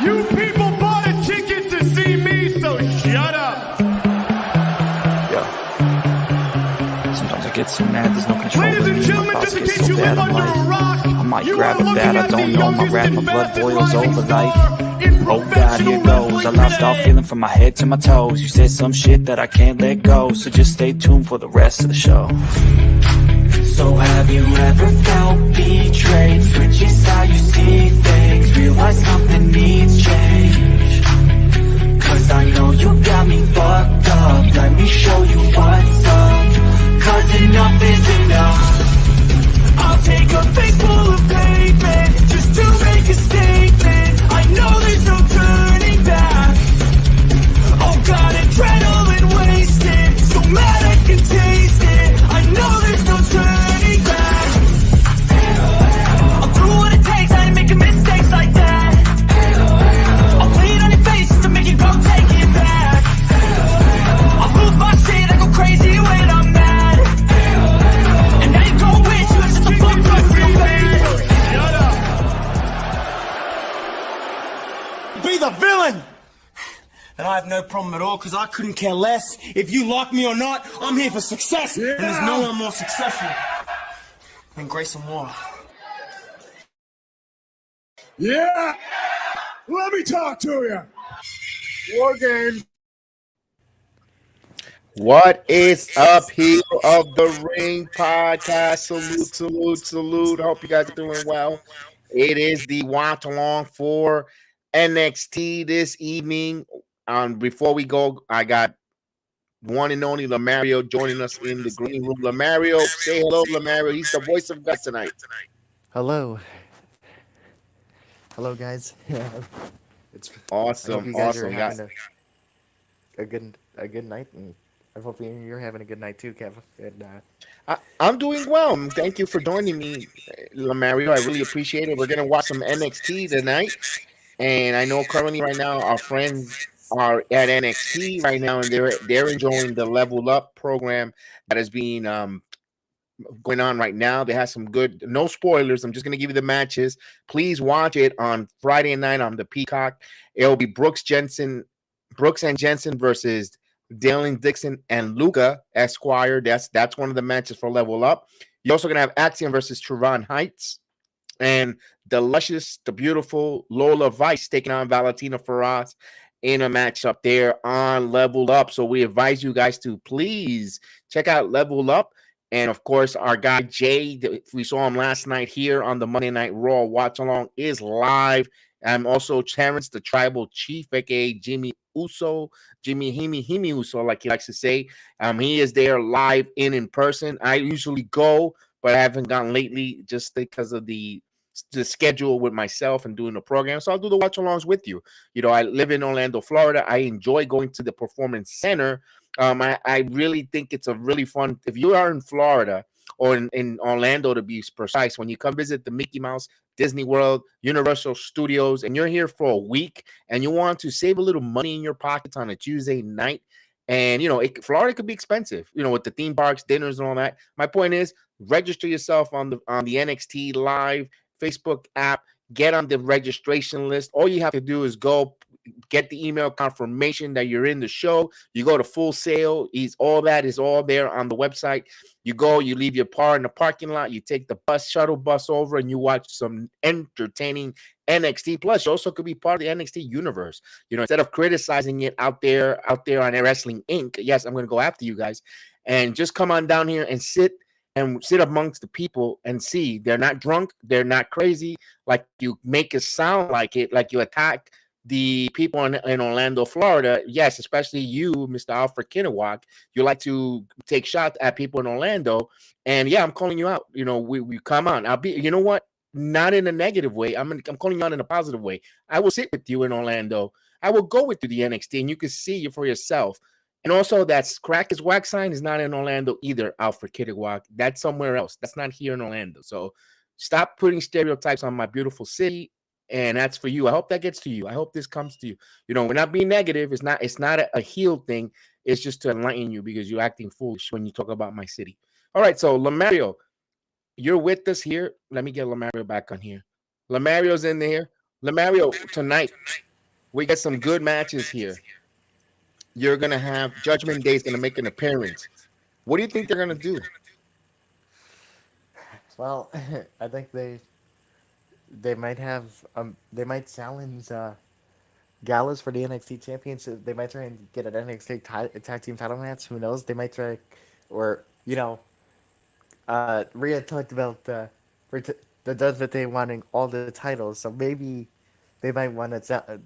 You people bought a ticket to see me, so shut up. Sometimes I get so mad, there's no control. Ladies and gentlemen, just in case you live under a rock, I might you grab are a bat, looking I at the don't know, my youngest rap, my and blood fastest boils rising over like, star in oh God, here professional goes. I wrestling lost all today. feeling from my head to my toes. You said some shit that I can't let go, so just stay tuned for the rest of the show. So have you ever felt betrayed? Switches how you see things, realize something needs change. Cause I know you got me fucked up, let me show you what's up. Cause enough is enough. I'll take a face full of pavement just to make a statement. I know there's no turning back. Oh God, adrenaline wasted, so mad I can taste it. I know there's no turning back. I'll do what it takes, I ain't making mistakes like that. I'll play it on your face just to make you go take it back. I'll lose my shit, I go crazy when I'm mad. And now you gon' wish you was just a fuck up real bad. Shut up. Be the villain! And I have no problem at all, because I couldn't care less if you like me or not. I'm here for success, and there's no one more successful than Grayson Waller. Yeah! Let me talk to you. War game. What is up, Heel of the Ring podcast? Salute. Hope you guys are doing well. It is the watch along for NXT this evening. Before we go, I got one and only Lamario joining us in the green room. Lamario, say hello, Lamario. He's the voice of God tonight. Hello, guys. It's Awesome. I hope you guys are having a good night, and I hope you're having a good night too, Kev. And I'm doing well. Thank you for joining me, Lamario. I really appreciate it. We're gonna watch some NXT tonight, and I know currently right now our friends are at NXT right now, and they're enjoying the Level Up program that is being going on right now. They have some good, no spoilers. I'm just gonna give you the matches. Please watch it on Friday night on the Peacock. It'll be Brooks and Jensen versus Dalen Dixon and Luca Esquire. That's one of the matches for Level Up. You're also gonna have Axiom versus Trevon Heights, and the luscious, the beautiful Lola Vice taking on Valentina Feroz in a match up there on Level Up. So we advise you guys to please check out Level Up. And of course, our guy Jay, we saw him last night here on the Monday Night Raw watch along, is live. I'm also Terrence, the Tribal Chief, aka Jimmy Uso, Jimmy Himi Uso, like he likes to say. He is there live in person. I usually go, but I haven't gone lately just because of the schedule with myself and doing the program. So I'll do the watch alongs with you. You know, I live in Orlando, Florida. I enjoy going to the Performance Center. I really think it's a really fun, if you are in Florida or in Orlando to be precise, when you come visit the Mickey Mouse, Disney World, Universal Studios, and you're here for a week and you want to save a little money in your pockets on a Tuesday night, and you know, Florida could be expensive, you know, with the theme parks, dinners, and all that. My point is, register yourself on the NXT Live Facebook app. Get on the registration list. All you have to do is go get the email confirmation that you're in the show. You go to Full Sail. All that is all there on the website. You go, you leave your car in the parking lot. You take the shuttle bus over, and you watch some entertaining NXT. Plus, you also could be part of the NXT universe. You know, instead of criticizing it out there on Wrestling Inc. Yes, I'm going to go after you guys, and just come on down here and sit amongst the people and see. They're not drunk. They're not crazy. Like you make it sound like it, like you attack the people in Orlando, Florida. Yes, especially you, Mr. Alfred Kinnewak. You like to take shots at people in Orlando. And yeah, I'm calling you out. You know, we come on. I'll be, you know what? Not in a negative way. I'm calling you out in a positive way. I will sit with you in Orlando. I will go with you to the NXT, and you can see for yourself. And also, that's Crack is Wax sign is not in Orlando either, Alfred Kinnewak. That's somewhere else. That's not here in Orlando. So stop putting stereotypes on my beautiful city. And that's for you. I hope that gets to you. I hope this comes to you. You know, we're not being negative. It's not a heel thing. It's just to enlighten you because you're acting foolish when you talk about my city. All right, so Lamario, you're with us here. Let me get Lamario back on here. Lamario's in there. Lemario, tonight we get some good matches here. You're gonna have Judgment Day is gonna make an appearance. What do you think they're gonna do? Well, I think they might have they might challenge Gallus for the NXT championship. They might try and get an NXT tag team title match. Who knows? They might try, or Rhea talked about the Judgment Day wanting all the titles, so maybe they might want to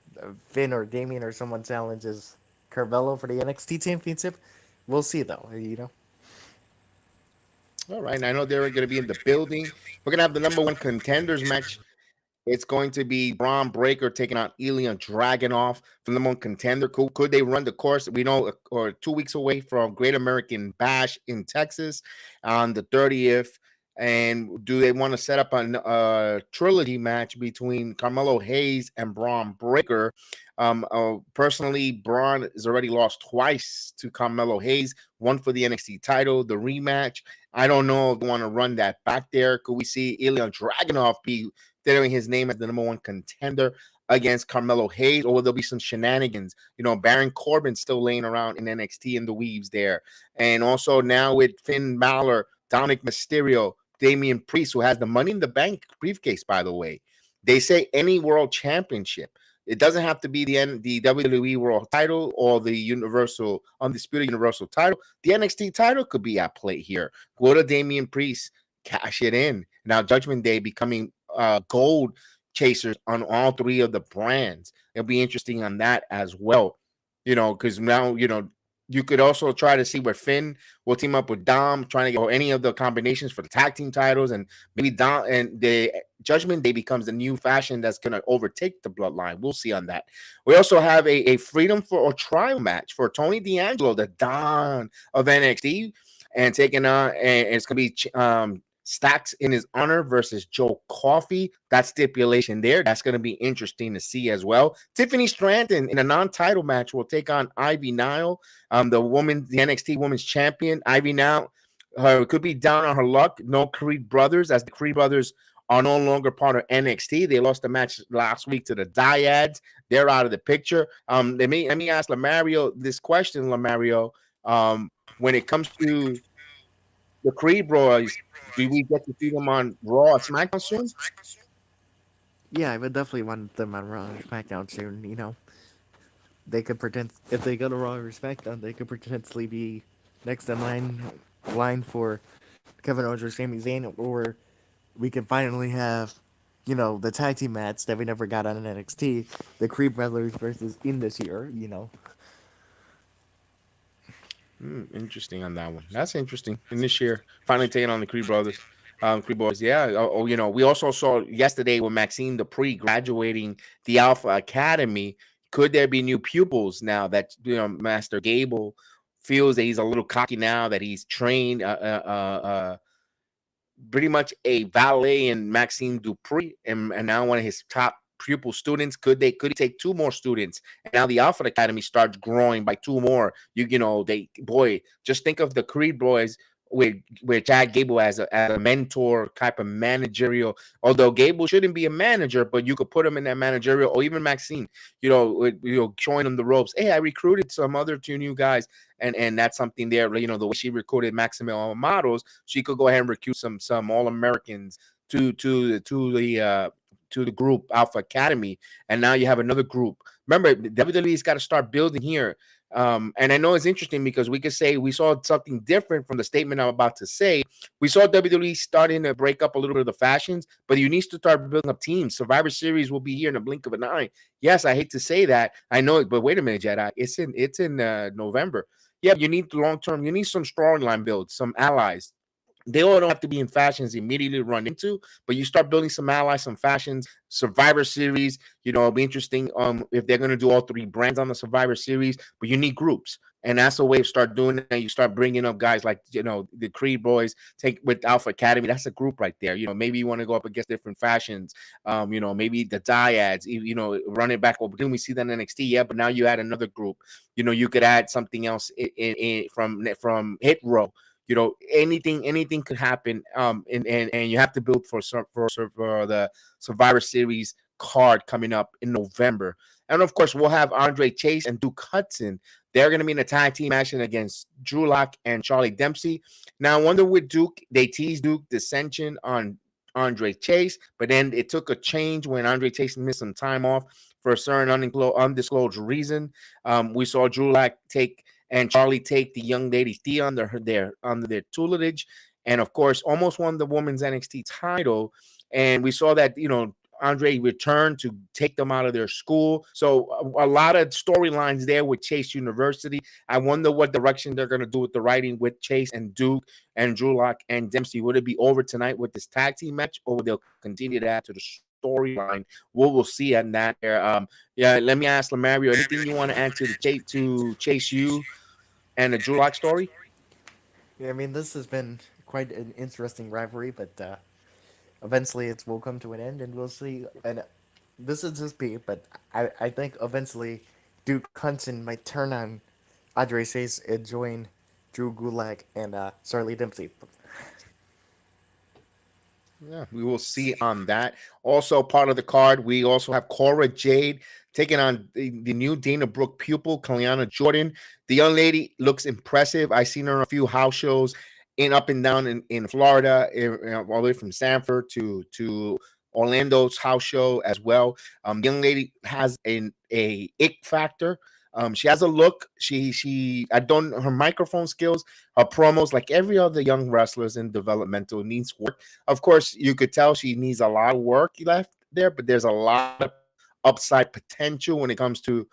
Finn or Damien or someone challenges Carmelo for the NXT championship. We'll see though. All right, I know they're gonna be in the building. We're gonna have the number one contenders match. It's going to be Bron Breakker taking on Ilja Dragunov from the number one contender. Could they run the course? We know, or 2 weeks away from Great American Bash in Texas on the 30th. And do they want to set up a trilogy match between Carmelo Hayes and Bron Breakker? Personally, Braun has already lost twice to Carmelo Hayes, one for the NXT title, the rematch. I don't know if they want to run that back there. Could we see Ilja Dragunov be throwing his name as the number one contender against Carmelo Hayes, or will there be some shenanigans? Baron Corbin still laying around in NXT in the weaves there. And also now with Finn Balor, Dominic Mysterio, Damian Priest, who has the Money in the Bank briefcase, by the way. They say any world championship. It doesn't have to be the WWE World Title or the Universal Undisputed Universal Title. The NXT title could be at play here. Go to Damian Priest, cash it in. Now Judgment Day becoming gold chasers on all three of the brands. It'll be interesting on that as well. Because now you could also try to see where Finn will team up with Dom, trying to get any of the combinations for the tag team titles, and maybe Dom and the Judgment Day becomes the new fashion that's going to overtake the Bloodline. We'll see on that. We also have a Freedom for a Trial match for Tony D'Angelo, the Don of NXT, and taking on, and it's going to be Stacks in his honor versus Joe Coffey. That stipulation there, that's going to be interesting to see as well. Tiffany Stratton in a non-title match will take on Ivy Nile, the NXT Women's Champion. Ivy Nile could be down on her luck. No Creed brothers, as the Creed brothers are no longer part of NXT. They lost the match last week to the Dyads. They're out of the picture. Let me ask Lemario this question, Lemario. When it comes to the Creed boys, do we get to see them on Raw or SmackDown soon? Yeah, I would definitely want them on Raw or SmackDown soon. They could pretend if they go to Raw or SmackDown, they could potentially be next in line for Kevin Owens or Sami Zayn, or we can finally have the tag team match that we never got on NXT, the Creed brothers versus In this year. Interesting on that one. That's interesting. In this year, finally taking on the Creed brothers. Creed boys, yeah. We also saw yesterday with Maxine Dupree graduating the Alpha Academy. Could there be new pupils now that Master Gable feels that he's a little cocky now that he's trained pretty much a valet in Maxine Dupree, and now one of his top pupil students? Could he take two more students, and now the Alpha Academy starts growing by two more? Just think of the Creed boys with Chad Gable as a mentor type of managerial. Although Gable shouldn't be a manager, but you could put him in that managerial, or even Maxine, showing him the ropes. Hey, I recruited some other two new guys, and that's something there. The way she recruited Maximo models, she could go ahead and recruit some All Americans to the group Alpha Academy, and now you have another group. Remember, WWE's got to start building here. And I know it's interesting because we could say we saw something different from the statement I'm about to say. We saw WWE starting to break up a little bit of the fashions, but you need to start building up teams. Survivor Series will be here in a blink of an eye. Yes, I hate to say that. I know it, but wait a minute, Jedi. It's in November. Yeah, you need long-term. You need some storyline builds, some allies. They all don't have to be in fashions immediately run into, but you start building some allies, some fashions. Survivor Series, it'll be interesting if they're going to do all three brands on the Survivor Series, but you need groups. And that's a way to start doing it. You start bringing up guys like, the Creed boys, take with Alpha Academy. That's a group right there. Maybe you want to go up against different fashions. Maybe the Dyads, run it back. Well, didn't we see that in NXT? Yeah, but now you add another group. You could add something else from Hit Row. Anything could happen. And you have to build for the Survivor Series card coming up in November. And of course, we'll have Andre Chase and Duke Hudson. They're going to be in a tag team action against Drew Lock and Charlie Dempsey. Now, I wonder with Duke, they teased Duke dissension on Andre Chase, but then it took a change when Andre Chase missed some time off for a certain undisclosed reason. We saw Drew Lock take and Charlie take the young lady Thea under their tutelage, and of course, almost won the women's NXT title. And we saw that Andre returned to take them out of their school. So a lot of storylines there with Chase University. I wonder what direction they're going to do with the writing with Chase and Duke and Drew Lock and Dempsey. Would it be over tonight with this tag team match, or will they continue to add to the storyline? We'll see on that there. Let me ask Lamario, anything you want to add to Chase U and the Drew Lock story? Yeah, I mean, this has been quite an interesting rivalry, but eventually it will come to an end, and we'll see. And this is just me, but I think eventually Duke Hudson might turn on Andre Chase and join Drew Gulak and Charlie Dempsey. Yeah, we will see on that. Also, part of the card, we also have Cora Jade taking on the new Dana Brooke pupil, Kalyana Jordan. The young lady looks impressive. I've seen her on a few house shows up and down in Florida, all the way from Sanford to Orlando's house show as well. Young lady has a ick factor. She has a look. Her microphone skills, her promos, like every other young wrestlers in developmental, needs work. Of course, you could tell she needs a lot of work left there, but there's a lot of upside potential when it comes to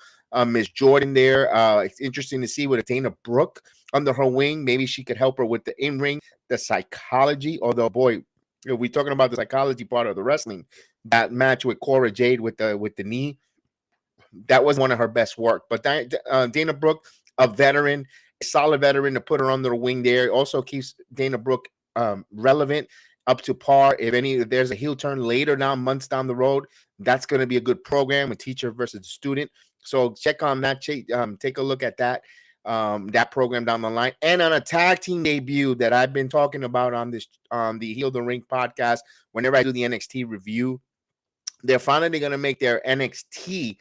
Miss Jordan there. It's interesting to see with Dana Brooke under her wing. Maybe she could help her with the in-ring, the psychology. Although, boy, we're talking about the psychology part of the wrestling. That match with Cora Jade with the knee, that was one of her best work. But Dana Brooke, a veteran, a solid veteran, to put her under the wing there, also keeps Dana Brooke relevant, up to par. If there's a heel turn later down, months down the road, that's going to be a good program, a teacher versus student. So check on that. Take a look at that program down the line. And on a tag team debut that I've been talking about on the Heel the Ring podcast, whenever I do the NXT review, they're finally going to make their NXT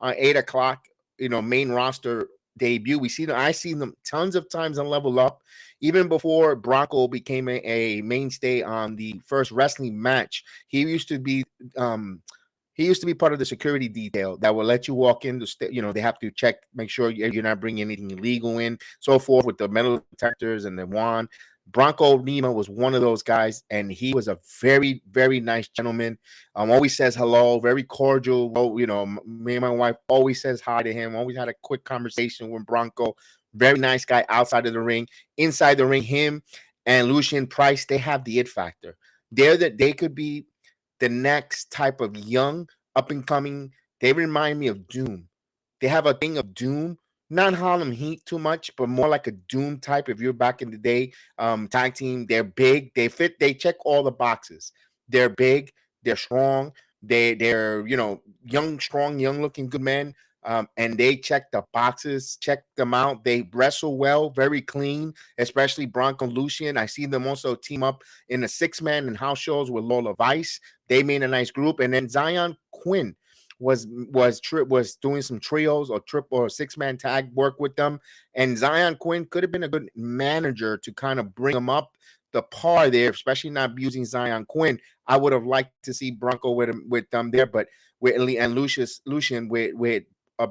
8 o'clock, main roster debut. I see them tons of times on Level Up, even before Bronco became a mainstay on the first wrestling match. He used to be part of the security detail that will let you walk in. They have to check, make sure you're not bringing anything illegal in, so forth, with the metal detectors and the wand. Bronco Nima was one of those guys, and he was a very, very nice gentleman. Always says hello, very cordial. Well, me and my wife always says hi to him. Always had a quick conversation with Bronco. Very nice guy outside of the ring. Inside the ring, him and Lucien Price, they have the it factor. They could be the next type of young, up and coming. They remind me of Doom. They have a thing of Doom. Not Harlem Heat too much, but more like a Doom type. If you're back in the day, tag team, they're big, they fit, they check all the boxes. They're big, they're strong, they're young, strong, young looking good men. And they check the boxes, check them out. They wrestle well, very clean, especially Bronco Lucien. I see them also team up in a 6-man in house shows with Lola Vice. They made a nice group. And then Zion Quinn was doing some trios or 6-man tag work with them. And Zion Quinn could have been a good manager to kind of bring them up the par there, especially not using Zion Quinn. I would have liked to see Bronco with them there, but Lucien with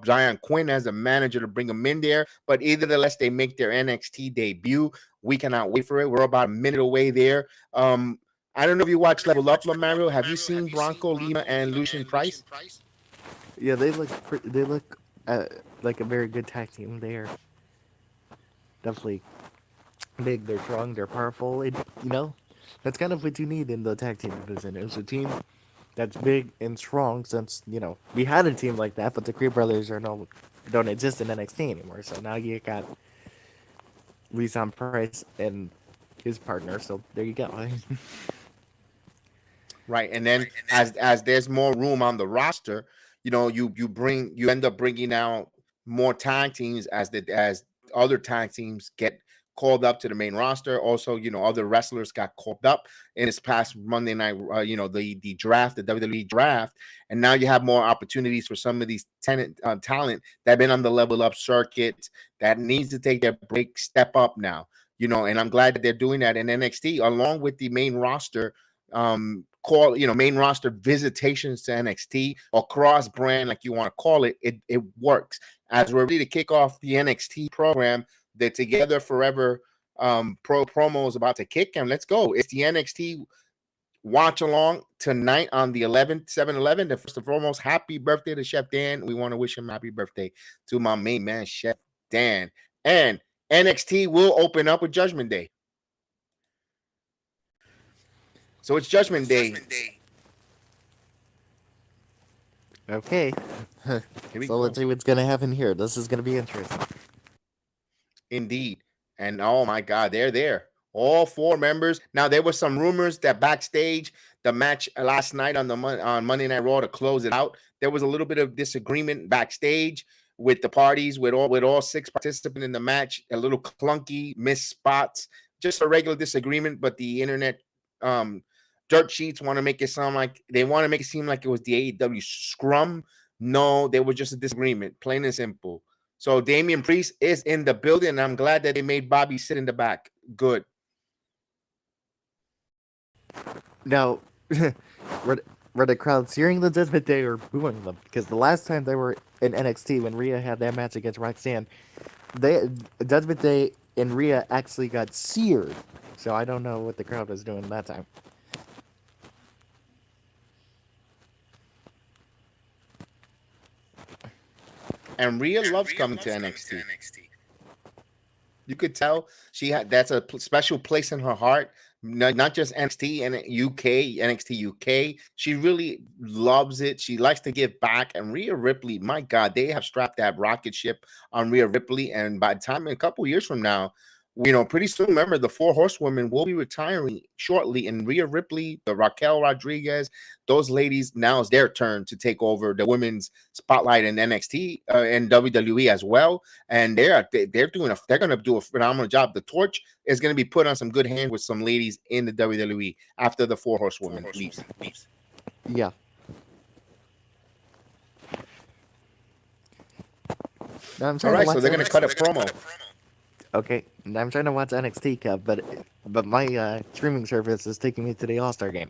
Zion Quinn as a manager to bring them in there. But either the less they make their NXT debut, we cannot wait for it. We're about a minute away there. I don't know if you watched Level Up, Mario. Have you seen Bronco Lima and Lucien Price? Yeah, they look like a very good tag team. They're definitely big. They're strong. They're powerful. That's kind of what you need in the tag team division. It's a team that's big and strong. Since we had a team like that, but the Creed brothers don't exist in NXT anymore. So now you got Lucien Price and his partner. So there you go. Right, and then as there's more room on the roster, you end up bringing out more tag teams as other tag teams get called up to the main roster. Also, other wrestlers got called up in this past Monday night, the draft, the WWE draft. And now you have more opportunities for some of these talent that have been on the level up circuit that needs to take their break, step up now, and I'm glad that they're doing that in NXT along with the main roster main roster visitations to NXT or cross brand, like you want to call it. It works. As we're ready to kick off the NXT program, the Together Forever pro promo is about to kick, and let's go. It's the NXT watch along tonight on the 11th, 7/11. And first and foremost, happy birthday to Chef Dan. We want to wish him happy birthday to my main man, Chef Dan. And NXT will open up with Judgment Day. So it's Judgment Day. Okay. So let's see what's gonna happen here. This is gonna be interesting. Indeed. And oh my God, they're there. All 4 members. Now there were some rumors that backstage, the match last night on Monday Night Raw to close it out, there was a little bit of disagreement backstage with the parties, with all 6 participants in the match. A little clunky, missed spots, just a regular disagreement. But the internet dirt sheets want to make it seem like it was the AEW scrum. No, they were just a disagreement, plain and simple. So Damian Priest is in the building, and I'm glad that they made Bobby sit in the back. Good. Now, were the crowds cheering the Judgment Day or booing them? Because the last time they were in NXT when Rhea had that match against Roxanne, Judgment Day and Rhea actually got seared. So I don't know what the crowd was doing that time. And Rhea loves coming to NXT. You could tell that's a special place in her heart. Not just NXT and NXT UK. She really loves it. She likes to give back. And Rhea Ripley, my God, they have strapped that rocket ship on Rhea Ripley. And by the time, in a couple years from now, pretty soon, remember, the 4 horsewomen will be retiring shortly. And Rhea Ripley, the Raquel Rodriguez, those ladies, now it's their turn to take over the women's spotlight in NXT and WWE as well. And they're going to do a phenomenal job. The torch is going to be put on some good hands with some ladies in the WWE after the 4 horsewomen leaves. Yeah. All right, so they're going to cut a promo. Okay, I'm trying to watch NXT Cup, but my streaming service is taking me to the All-Star game.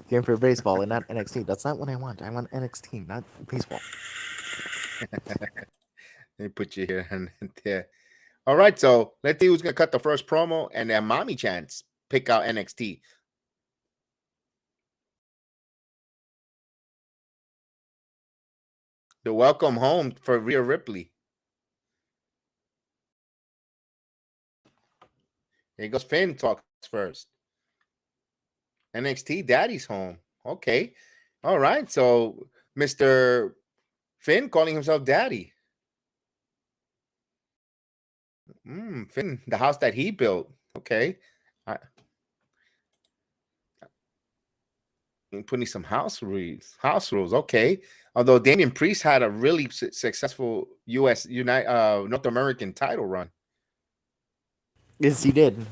Game for baseball and not NXT. That's not what I want. I want NXT, not baseball. Let me put you here and there. All right, so let's see who's going to cut the first promo, and then Mommy Chance pick out NXT. The welcome home for Rhea Ripley. Here goes Finn talks first. NXT Daddy's home. Okay. All right. So Mr. Finn calling himself Daddy. Finn, the house that he built. Okay. Putting some house rules. Okay. Although Damian Priest had a really successful North American title run. Yes, he did.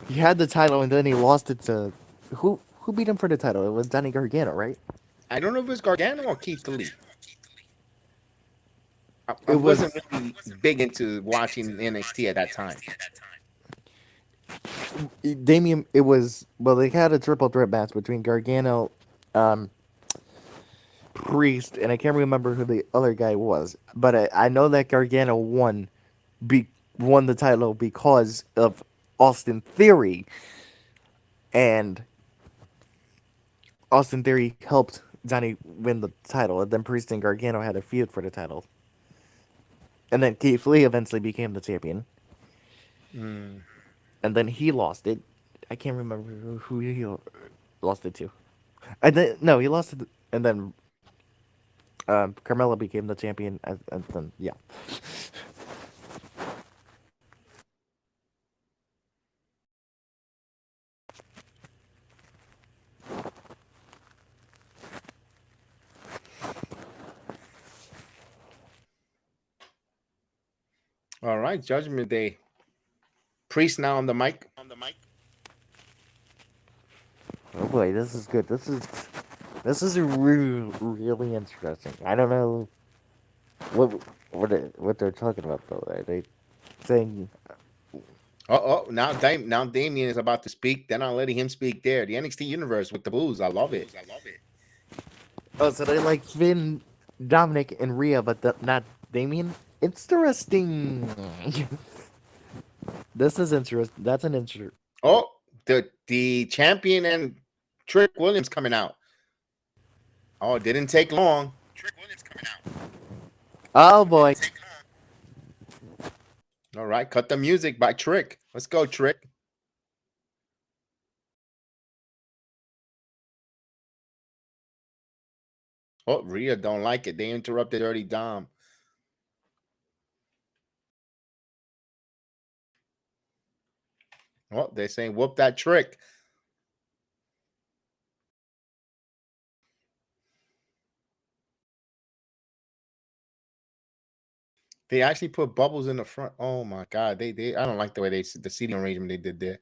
He had the title and then he lost it to who beat him for the title? It was Johnny Gargano, right? I don't know if it was Gargano or Keith Lee. I wasn't really big into watching NXT at that time. Damian, they had a triple threat match between Gargano, Priest, and I can't remember who the other guy was, but I know that Gargano won the title because of Austin Theory, and Austin Theory helped Johnny win the title, and then Priest and Gargano had a feud for the title. And then Keith Lee eventually became the champion. And then he lost it. I can't remember who he lost it to. He lost it, and then Carmella became the champion, and then, yeah. All right, Judgment Day. Priest now on the mic. Oh boy, this is good. This is really interesting. I don't know what they're talking about though. Are they saying Now Damien is about to speak. They're not letting him speak there. The NXT universe with the booze. I love it. oh, so they like Finn, Dominic, and Rhea, but not Damien? Interesting. This is interesting. That's an interesting. Oh, the champion and Trick Williams coming out. Oh, it didn't take long. Oh boy. All right, cut the music by Trick. Let's go, Trick. Oh, Rhea don't like it. They interrupted Dirty Dom. Oh, they're saying whoop that Trick. They actually put bubbles in the front. Oh my god, they I don't like the way the seating arrangement they did there.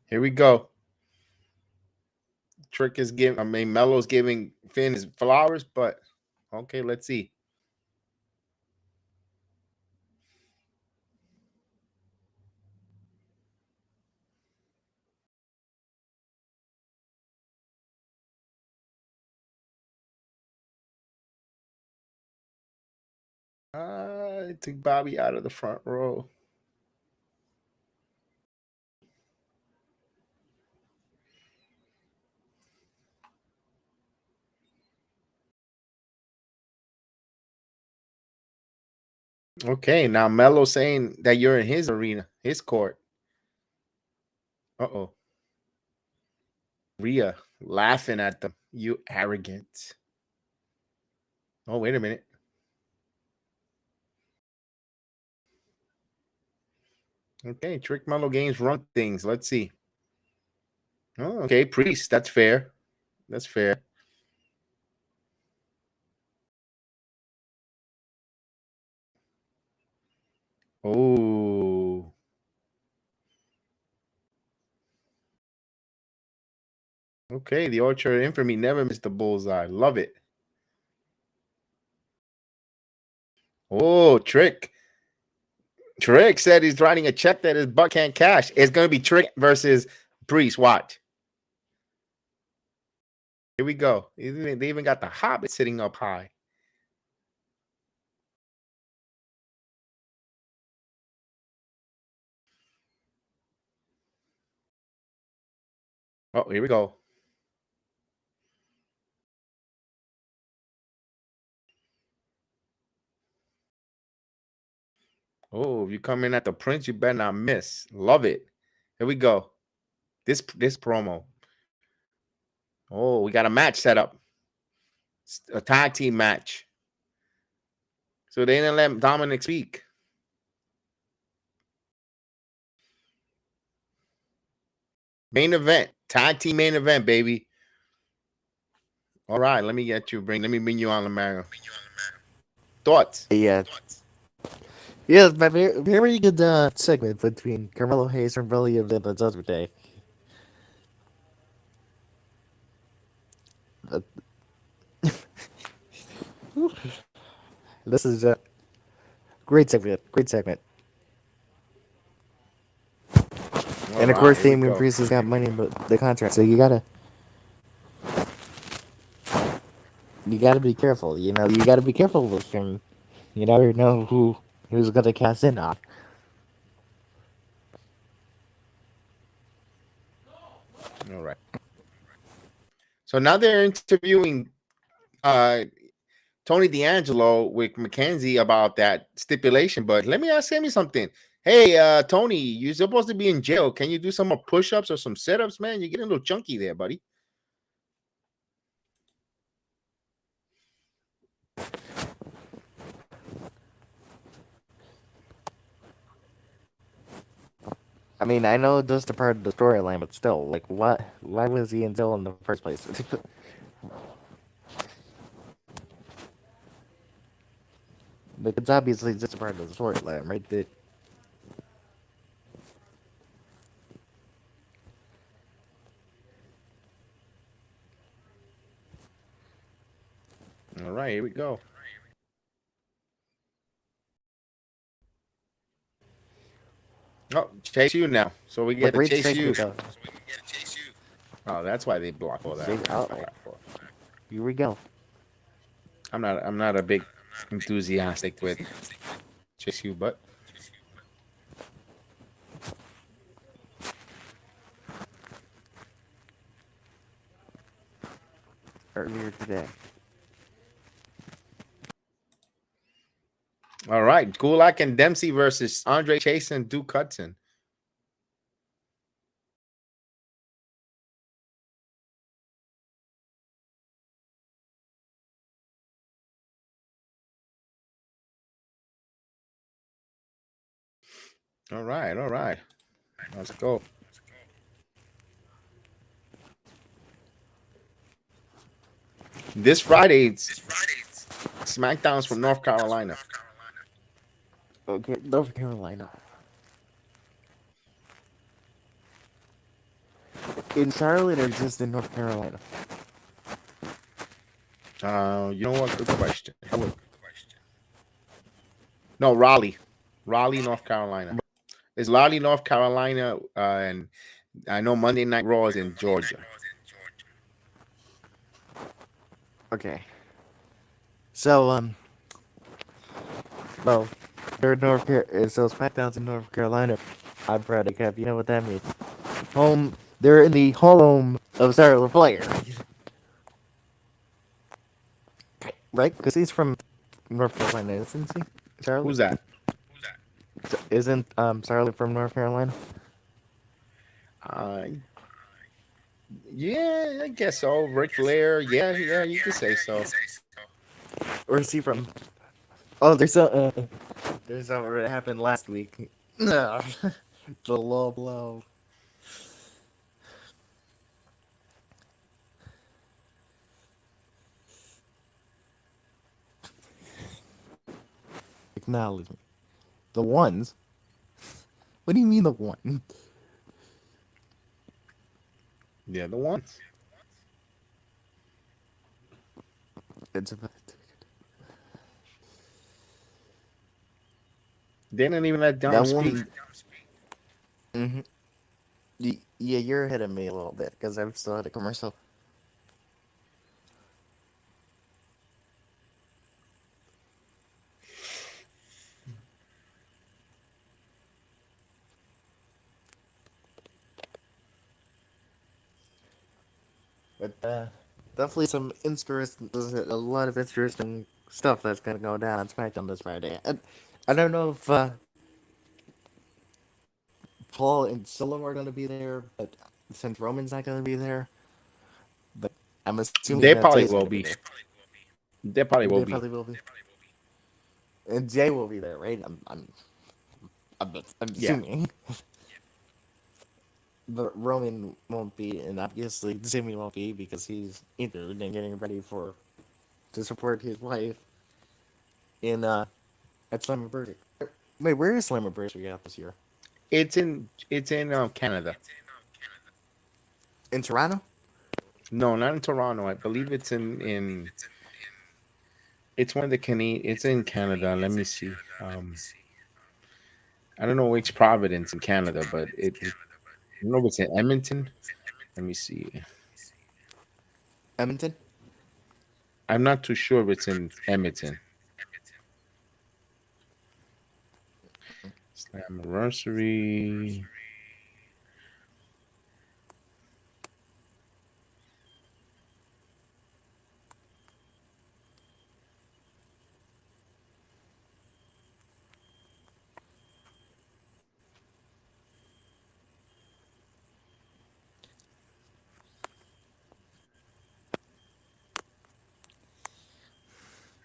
Here we go. Trick is giving, Melo's giving Finn his flowers, but okay, let's see. It took Bobby out of the front row. Okay, now Melo saying that you're in his arena, his court. Uh-oh. Rhea laughing at them. You arrogant. Oh, wait a minute. Okay, Trick Melo games run things. Let's see. Oh, okay, Priest. That's fair. That's fair. Oh. Okay, the Orchard Infamy never missed the bullseye. Love it. Oh, Trick. Trick said he's writing a check that his butt can't cash. It's going to be Trick versus Priest. Watch. Here we go. They even got the Hobbit sitting up high. Oh, here we go. Oh, if you come in at the Prince, you better not miss. Love it. Here we go. This promo. Oh, we got a match set up. A tag team match. So they didn't let Dominic speak. Main event. Tag team main event, baby. All right, let me bring you on, Lamario. Thoughts? Yeah. Yeah, it's my very good segment between Carmelo Hayes from Williams and the Judgment Day. This is a great segment. Great segment. And of course, Damian Priest has got money in the contract, so you gotta be careful. You know, you gotta be careful with him. You never know who's gonna cast in on. All right. So now they're interviewing Tony D'Angelo with Mackenzie about that stipulation. But let me ask Sammy something. Hey, Tony, you're supposed to be in jail. Can you do some more push-ups or some sit-ups, man? You're getting a little chunky there, buddy. I mean, I know just a part of the storyline, but still, like, what? Why was he in jail in the first place? Like, it's obviously just a part of the storyline, right? All right, here we go. Oh, chase you now. So we get Like, to where'd chase Chase you. go? Oh, that's why they block all that. Uh-oh. Here we go. I'm not a big enthusiastic with chase you, but Earlier today. all right. Gulak and Dempsey versus Andre Chase and Duke Hudson. All right, all right. Let's go. This Friday, it's SmackDown's from North Carolina. Okay, North Carolina. In Charlotte or just in North Carolina? You know what? Good question. No, Raleigh, North Carolina. It's Raleigh, North Carolina, and I know Monday Night Raw is in Georgia. Okay. So, well, they're so SmackDown's in North Carolina. I'm proud of Kev. You know what that means? Home. They're in the home of Charlotte Flair, right? Because he's from North Carolina, isn't he? Charlotte. Who's that? Isn't Charlotte from North Carolina? Uh, yeah, I guess so. Ric Flair. Yeah, you could say so. Or is he from? Oh, there's something that happened last week. The low blow. Acknowledge me. The ones? What do you mean the one? Yeah, the ones. It's a, They didn't even let Dom that speak. one. Mm-hmm. Yeah, you're ahead of me a little bit because I've still had a commercial. But definitely a lot of interesting stuff that's gonna go down on SmackDown this Friday. I don't know if Paul and Solo are gonna be there, but since Roman's not gonna be there, but I'm assuming They that probably Jay's will gonna be be. there. They probably will They be. probably will be, and Jay will be there, right? I'm Yeah. assuming. But Roman won't be, and obviously Jimmy won't be because he's injured and getting ready to support his wife in at Slammiversary. Wait, where is Slammiversary at this year? It's in Canada. In Toronto? No, not in Toronto. I believe it's in it's one of the Canadian. It's in Canada. Let me see. I don't know which province in Canada, but I don't know if it's in Edmonton. Let me see. Edmonton? I'm not too sure if it's in Edmonton. Slammiversary.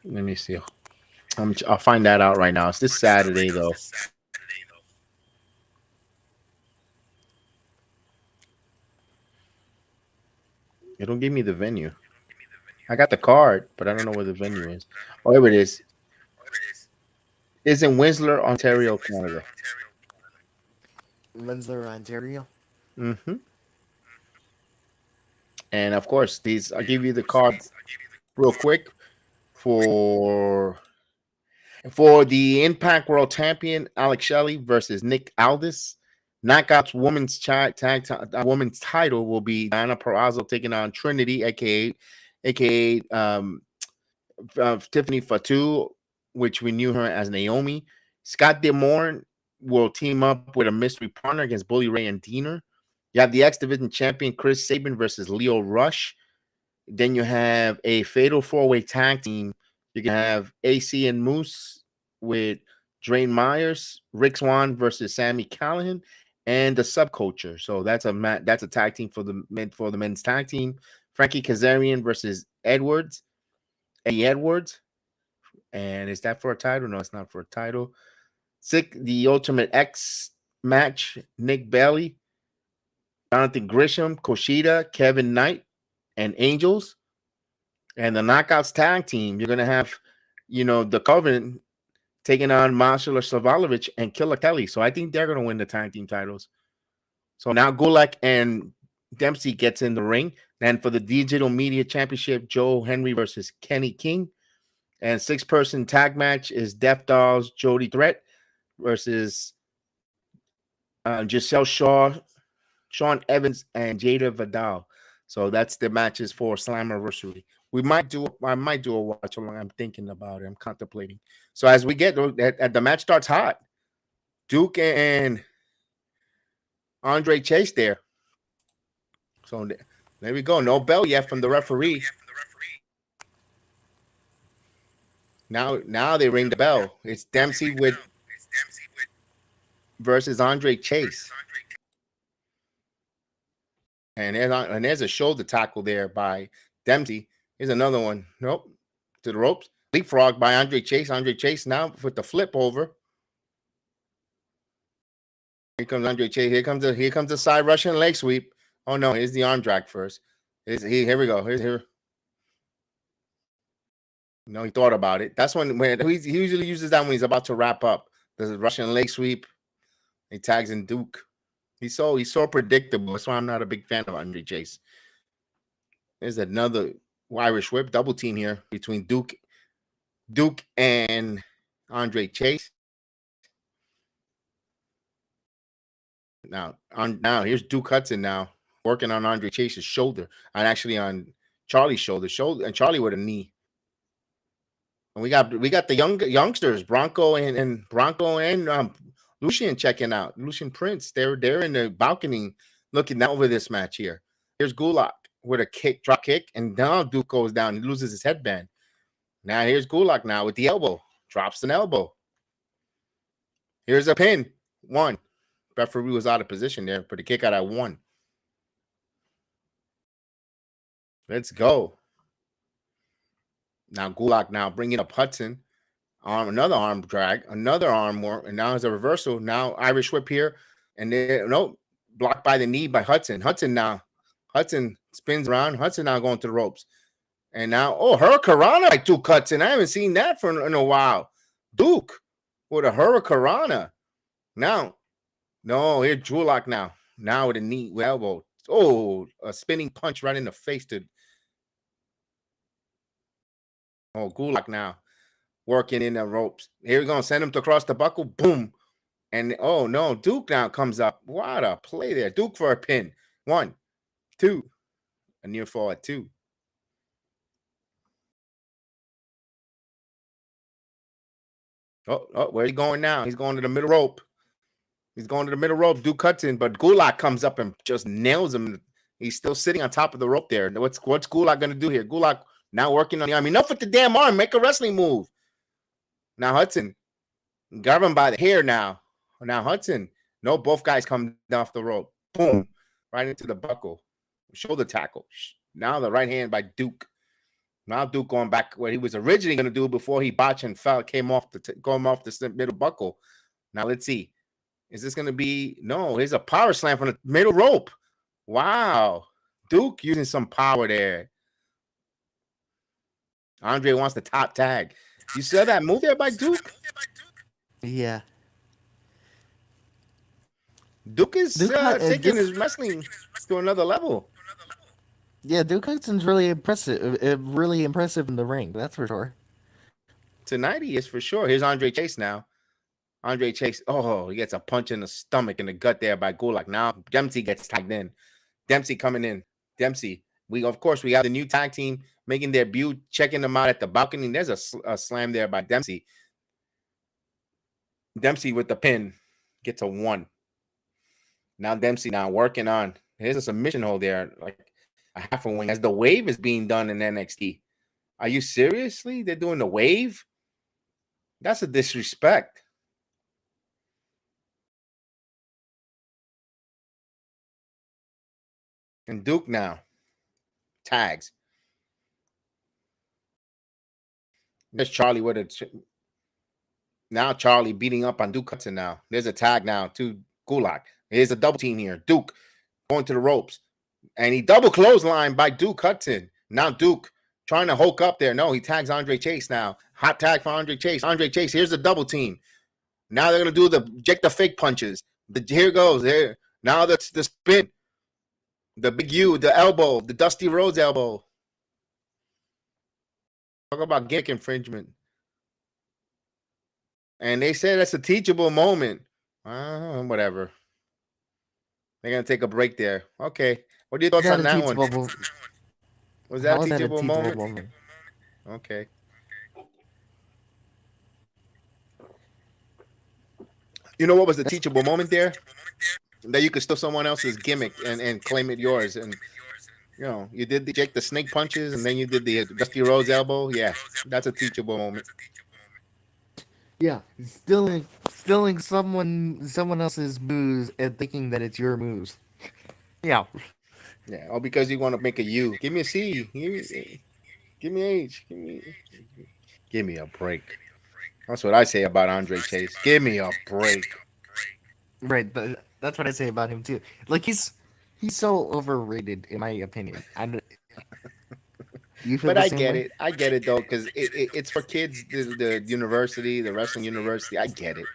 Let me see. I'll find that out right now. It's this Saturday though. It don't give me the venue. I got the card, but I don't know where the venue is. Oh, here it is. It's in Whistler, Ontario, Canada. Windsor, Ontario. Hmm. And of course, these I'll give you the card real quick for the Impact World Champion Alex Shelley versus Nick Aldis. Knockouts women's title will be Diana Perazzo taking on Trinity, aka Tiffany Fatu, which we knew her as Naomi. Scott Demorne will team up with a mystery partner against Bully Ray and Diener. You have the X Division champion Chris Sabin versus Leo Rush. Then you have a fatal four-way tag team. You can have AC and Moose with Drain Myers, Rick Swan versus Sammy Callahan, and the Subculture. So that's a tag team for the men's tag team. Frankie Kazarian versus Eddie Edwards. And is that for a title? No, it's not for a title. The Ultimate X match, Nick Bailey, Jonathan Grisham, Kushida, Kevin Knight, and Angels. And the Knockouts tag team, you're going to have, the Covenant taking on Marshall Savalovic and Killer Kelly. So I think they're going to win the tag team titles. So now Gulak and Dempsey gets in the ring. And for the Digital Media Championship, Joe Henry versus Kenny King. And 6-person tag match is Death Dolls, Jody Threat versus Giselle Shaw, Sean Evans, and Jada Vidal. So that's the matches for Slammiversary. I might do a watch along. I'm thinking about it. I'm contemplating. So as we get the match starts hot, Duke and Andre Chase there. So there we go. No bell yet from the referee. Now they ring the bell. It's Dempsey versus Andre Chase. And there's a shoulder tackle there by Dempsey. Here's another one. Nope. To the ropes. Leapfrog by Andre Chase. Andre Chase now with the flip over. Here comes Andre Chase. Here comes the side Russian leg sweep. Oh no, here's the arm drag first. Here we go. Here. No, he thought about it. That's when he usually uses that when he's about to wrap up. The Russian leg sweep. He tags in Duke. He's so predictable. That's why I'm not a big fan of Andre Chase. There's another Irish whip double team here between Duke and Andre Chase. Now here's Duke Hudson now working on Andre Chase's shoulder and actually on Charlie's shoulder, and Charlie with a knee. And we got the youngsters, Bronco and Lucian checking out. Lucian Prince. They're in the balcony looking over this match here. Here's Gulak with a drop kick, and now Duke goes down. He loses his headband. Now here's Gulak now with the elbow. Drops an elbow. Here's a pin. 1. Referee was out of position there, but the kick out at 1. Let's go. Now Gulak now bringing up Hudson. Another arm drag, another arm work, and now it's a reversal. Now Irish whip here, and then blocked by the knee by Hudson. Hudson spins around. Hudson now going to the ropes, and now Hurricanrana by Duke Hudson. I haven't seen that in a while. Duke with a Hurricanrana. Now, no, here's Gulak now with a knee with elbow. Oh, a spinning punch right in the face to. Oh, Gulak now. Working in the ropes. Here we're going to send him to cross the buckle. Boom. And oh no, Duke now comes up. What a play there. Duke for a pin. 1, 2. A near fall at 2. Oh, where's he going now? He's going to the middle rope. Duke Hudson, but Gulak comes up and just nails him. He's still sitting on top of the rope there. What's Gulak going to do here? Gulak now working on the arm. Enough with the damn arm. Make a wrestling move. Now Hudson, grab him by the hair now. Now Hudson, no, both guys come off the rope. Boom, right into the buckle. Shoulder tackle. Now the right hand by Duke. Now Duke going back what he was originally going to do before he botched and fell, came off the middle buckle. Now let's see. Is this going to be? No, here's a power slam from the middle rope. Wow. Duke using some power there. Andre wants the top tag. You saw that move there by Duke? Yeah. Duke is taking this, his wrestling to another level. yeah, Duke Hudson's really impressive in the ring. That's for sure. Tonight he is for sure. Here's Andre Chase now. Andre Chase, he gets a punch in the stomach and the gut there by Gulak. Now Dempsey gets tagged in. Dempsey coming in. Dempsey. We have the new tag team making their debut, checking them out at the balcony. There's a slam there by Dempsey. Dempsey with the pin gets a 1. Now Dempsey working on. Here's a submission hold there, like a half a wing as the wave is being done in NXT. Are you seriously? They're doing the wave? That's a disrespect. And Duke now tags. There's Charlie with it. Now Charlie beating up on Duke Hudson now. There's a tag now to Gulak. Here's a double team here. Duke going to the ropes. And he double clothesline by Duke Hudson. Now Duke trying to hook up there. No, he tags Andre Chase now. Hot tag for Andre Chase. Andre Chase, here's the double team. Now they're going to do the fake punches. Here goes. There. Now that's the spin. The big U, the elbow, the Dusty Rhodes elbow. Talk about gimmick infringement. And they said that's a teachable moment. Whatever. They're going to take a break there. Okay. What are your thoughts on that one? Was that a teachable moment? Okay. You know what was the teachable moment there? That you could steal someone else's gimmick and claim it yours. And, you did the snake punches and then you did the Dusty Rhodes elbow. Yeah, that's a teachable moment. Yeah, stealing someone else's moves and thinking that it's your moves. Yeah. Yeah, because you want to make a U. Give me a C. Give me H. Give me a break. That's what I say about Andre Chase. Give me a break. Right, but that's what I say about him too. Like he's so overrated in my opinion. But I get it. I get it though, because it's for kids. The university, the wrestling university. I get it.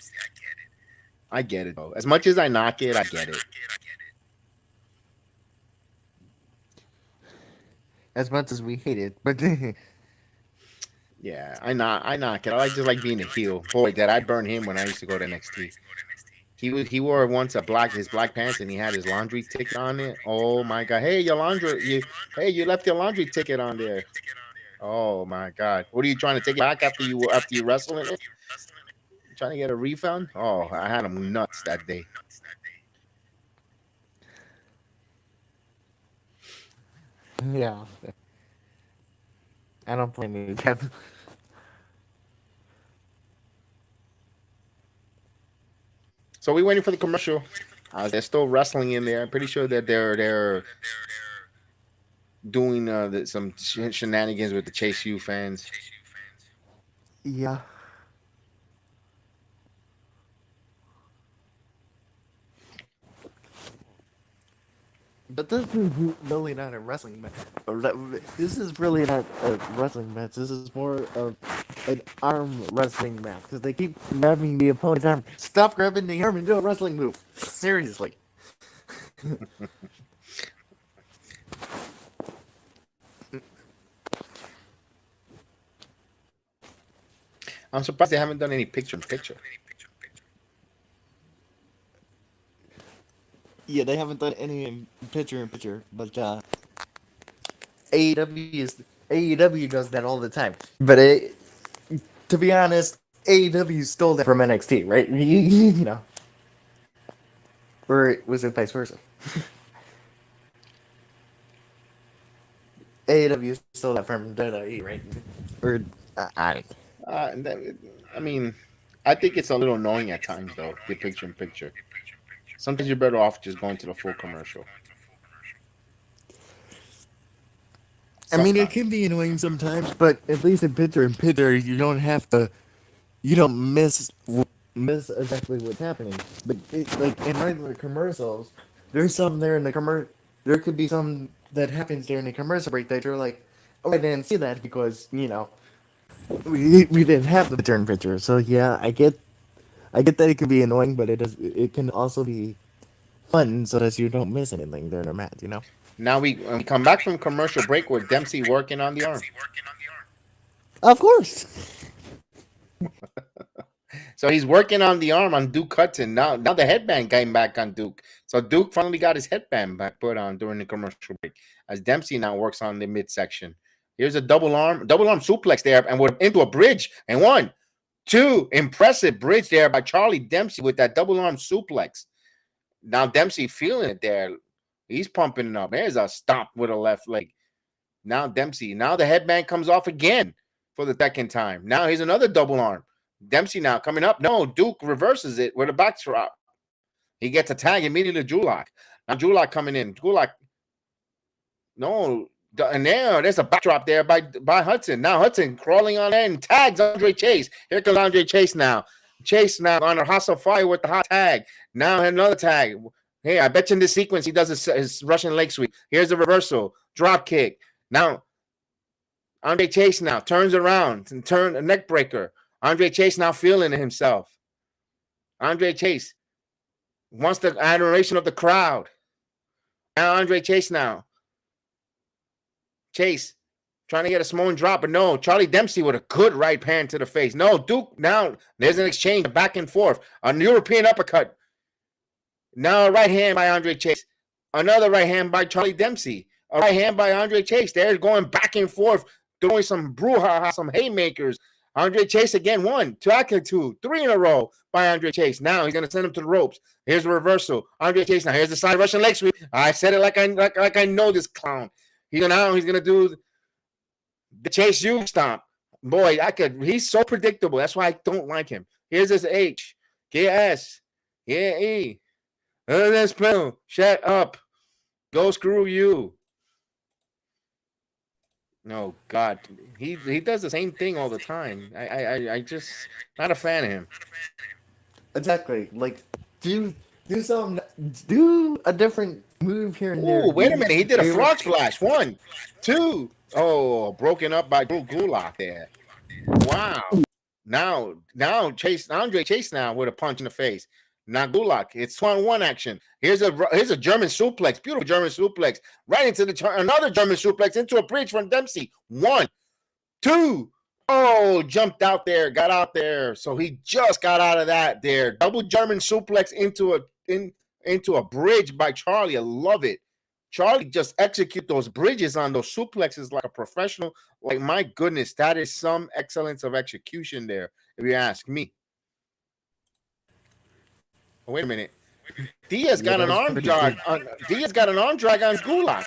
I get it though. As much as I knock it, I get it. As much as we hate it, but yeah, I knock it. I just like being a heel. Boy, did I burn him when I used to go to NXT. He wore once his black pants and he had his laundry ticket on it. Oh my god! Hey, you left your laundry ticket on there. Oh my god! What are you trying to take it back after you wrestle in it? Trying to get a refund? Oh, I had him nuts that day. yeah. I don't blame you, Kevin. So we're waiting for the commercial. They're still wrestling in there. I'm pretty sure that they're doing some shenanigans with the Chase U fans. Yeah. But this is really not a wrestling match. This is really not a wrestling match. This is more of an arm wrestling match. Because they keep grabbing the opponent's arm. Stop grabbing the arm and do a wrestling move. Seriously. I'm surprised they haven't done any picture-in-picture. Yeah, they haven't done any picture-in-picture, but AEW does that all the time. But to be honest, AEW stole that from NXT, right? You know, or was it vice versa? AEW stole that from WWE, right? Or I mean, I think it's a little annoying at times, though, the picture-in-picture. Sometimes you're better off just going to the full commercial. I mean, it can be annoying sometimes, but at least in picture-in-picture, you don't have to, you don't miss exactly what's happening. But like in regular commercials, there's some there in the there could be some that happens during the commercial break that you're like, oh, I didn't see that because we didn't have the return picture. So yeah, I get that it can be annoying, but it can also be fun so that you don't miss anything during the match. Now we come back from commercial break with Dempsey working on the arm. Of course. So he's working on the arm on Duke Hudson. Now the headband came back on Duke. So Duke finally got his headband back put on during the commercial break. As Dempsey now works on the midsection. Here's a double arm suplex there, and we're into a bridge. And 1, 2, impressive bridge there by Charlie Dempsey with that double arm suplex. Now Dempsey feeling it there. He's pumping it up. There's a stop with a left leg. Now Dempsey. Now the headband comes off again for the second time. Now here's another double arm. Dempsey now coming up. No, Duke reverses it with a backdrop. He gets a tag immediately to Julak. Now Julak coming in. Julak. No. And there's a backdrop there by Hudson. Now Hudson crawling on in. Tags Andre Chase. Here comes Andre Chase now. Chase now on a hostile fire with the hot tag. Now another tag. Hey, I bet you in this sequence he does his Russian leg sweep. Here's a reversal. Drop kick. Now Andre Chase now turns around and turn a neck breaker. Andre Chase now feeling it himself. Andre Chase wants the adoration of the crowd. Now Andre Chase now. Chase trying to get a Samoan drop, but no. Charlie Dempsey with a good right hand to the face. No, Duke now. There's an exchange back and forth. A European uppercut. Now a right hand by Andre Chase. Another right hand by Charlie Dempsey. A right hand by Andre Chase. They're going back and forth, throwing some brouhaha, some haymakers. Andre Chase again, 1, 2, 3 in a row by Andre Chase. Now he's going to send him to the ropes. Here's a reversal. Andre Chase now. Here's the side Russian leg sweep. I said it like I know this clown. He's gonna do the Chase U stomp. Boy, he's so predictable. That's why I don't like him. Here's his H. KS. Yeah, E. Let's play. Shut up. Go screw you. No, God. He does the same thing all the time. I just not a fan of him. Exactly. Like, do a different move here and there. Oh, wait a minute. He did a frog splash. 1, 2. Oh, broken up by Gulak there. Wow. Now Andre Chase now with a punch in the face. Now Gulak. It's 1-1 action. Here's a German suplex. Beautiful German suplex. Right into another German suplex into a bridge from Dempsey. 1, 2. Oh, jumped out there, got out there. So he just got out of that there. Double German suplex into a bridge by Charlie. I love it. Charlie just execute those bridges on those suplexes like a professional. Like, my goodness, that is some excellence of execution there, if you ask me. Oh, wait a minute. Diaz got an arm drag. Diaz got an arm drag on Gulak.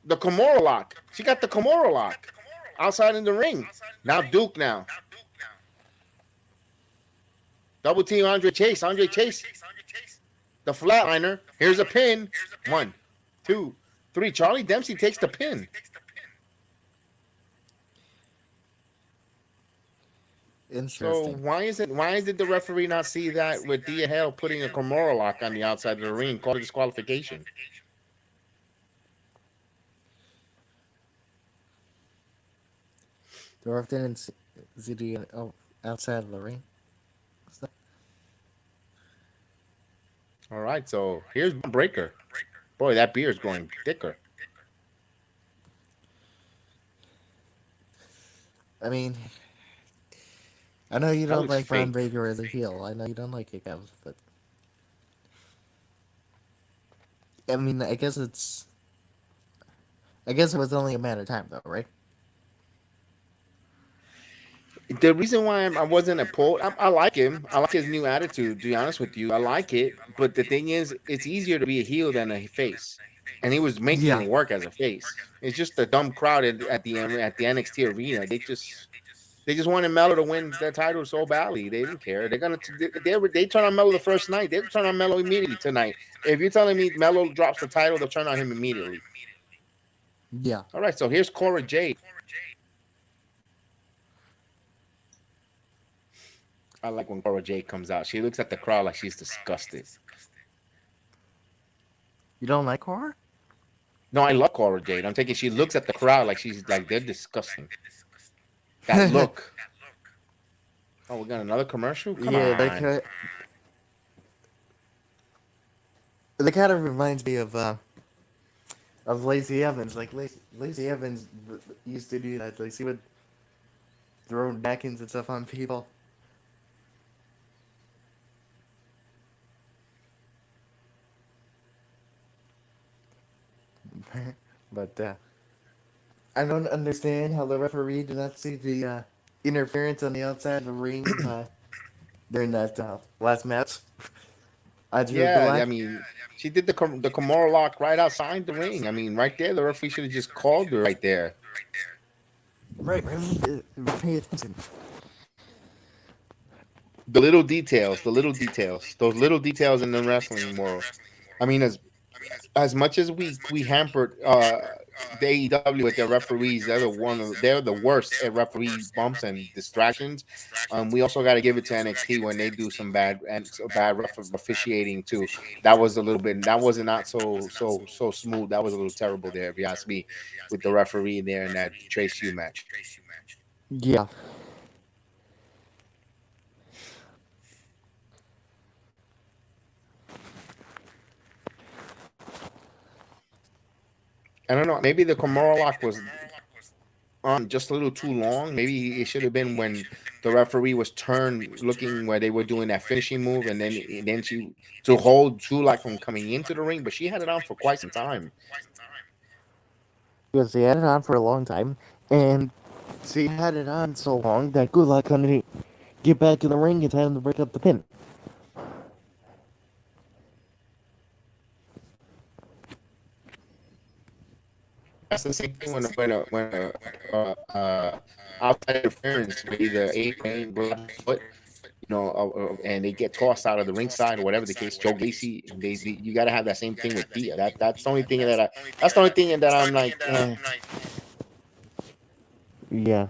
The Kimura lock. She got the Kimura lock outside in the ring. Now Duke now. Double team Andre Chase. Andre Chase. The flatliner. Here's a pin. 1, 2, 3. Charlie Dempsey takes the pin. So why is it the referee not see that with Dia Hale putting a Kimura lock on the outside of the ring, called a disqualification? The ref didn't see the outside of the ring. All right, so here's Breaker. Boy, that beer is growing thicker. I mean, I know you don't like Bron Breakker as a heel. I know you don't like it, Kev, but I mean, I guess it was only a matter of time, though, right? The reason why I wasn't opposed, I like him. I like his new attitude, to be honest with you. I like it. But the thing is, it's easier to be a heel than a face. And he was making it work as a face. It's just the dumb crowd at the NXT arena. They just wanted Melo to win the title so badly. They didn't care. They turn on Melo the first night. They turn on Melo immediately tonight. If you're telling me Melo drops the title, they'll turn on him immediately. Yeah. All right, so here's Cora Jade. I like when Cora Jade comes out. She looks at the crowd like she's disgusted. You don't like Cora? No, I love Cora Jade. I'm thinking she looks at the crowd like she's like they're disgusting. That look. Oh, we got another commercial? Come Yeah, on. that kind of reminds me of Lacey Evans. Like Lacey Evans used to do that. Like she would throw napkins and stuff on people. But I don't understand how the referee did not see the interference on the outside of the ring during that last match. I drew the Yeah, I line. mean, she did the Kimura lock right outside the ring. I mean, right there, the referee should have just called her right there. Right, pay attention. The little details, those little details in the wrestling world. I mean, as much as we hampered the AEW with their referees, they're the worst at referee bumps and distractions. We also got to give it to NXT when they do some bad officiating too. That was a little bit. That was not so smooth. That was a little terrible there, if you ask me, with the referee there in that Trace U match. Yeah. I don't know. Maybe the Kimura lock was on just a little too long. Maybe it should have been when the referee was turned looking where they were doing that finishing move, and then she to hold Tulak from coming into the ring, but she had it on for quite some time. Because they had it on for a long time, and she had it on so long that Gulak couldn't get back in the ring in time to break up the pin. That's the same thing when outside interference with either a blood foot, and they get tossed out of the ringside or whatever the case. Joe Gacy, you got to have that same thing with Thea. That's the only thing that's the only thing that I'm like. Yeah.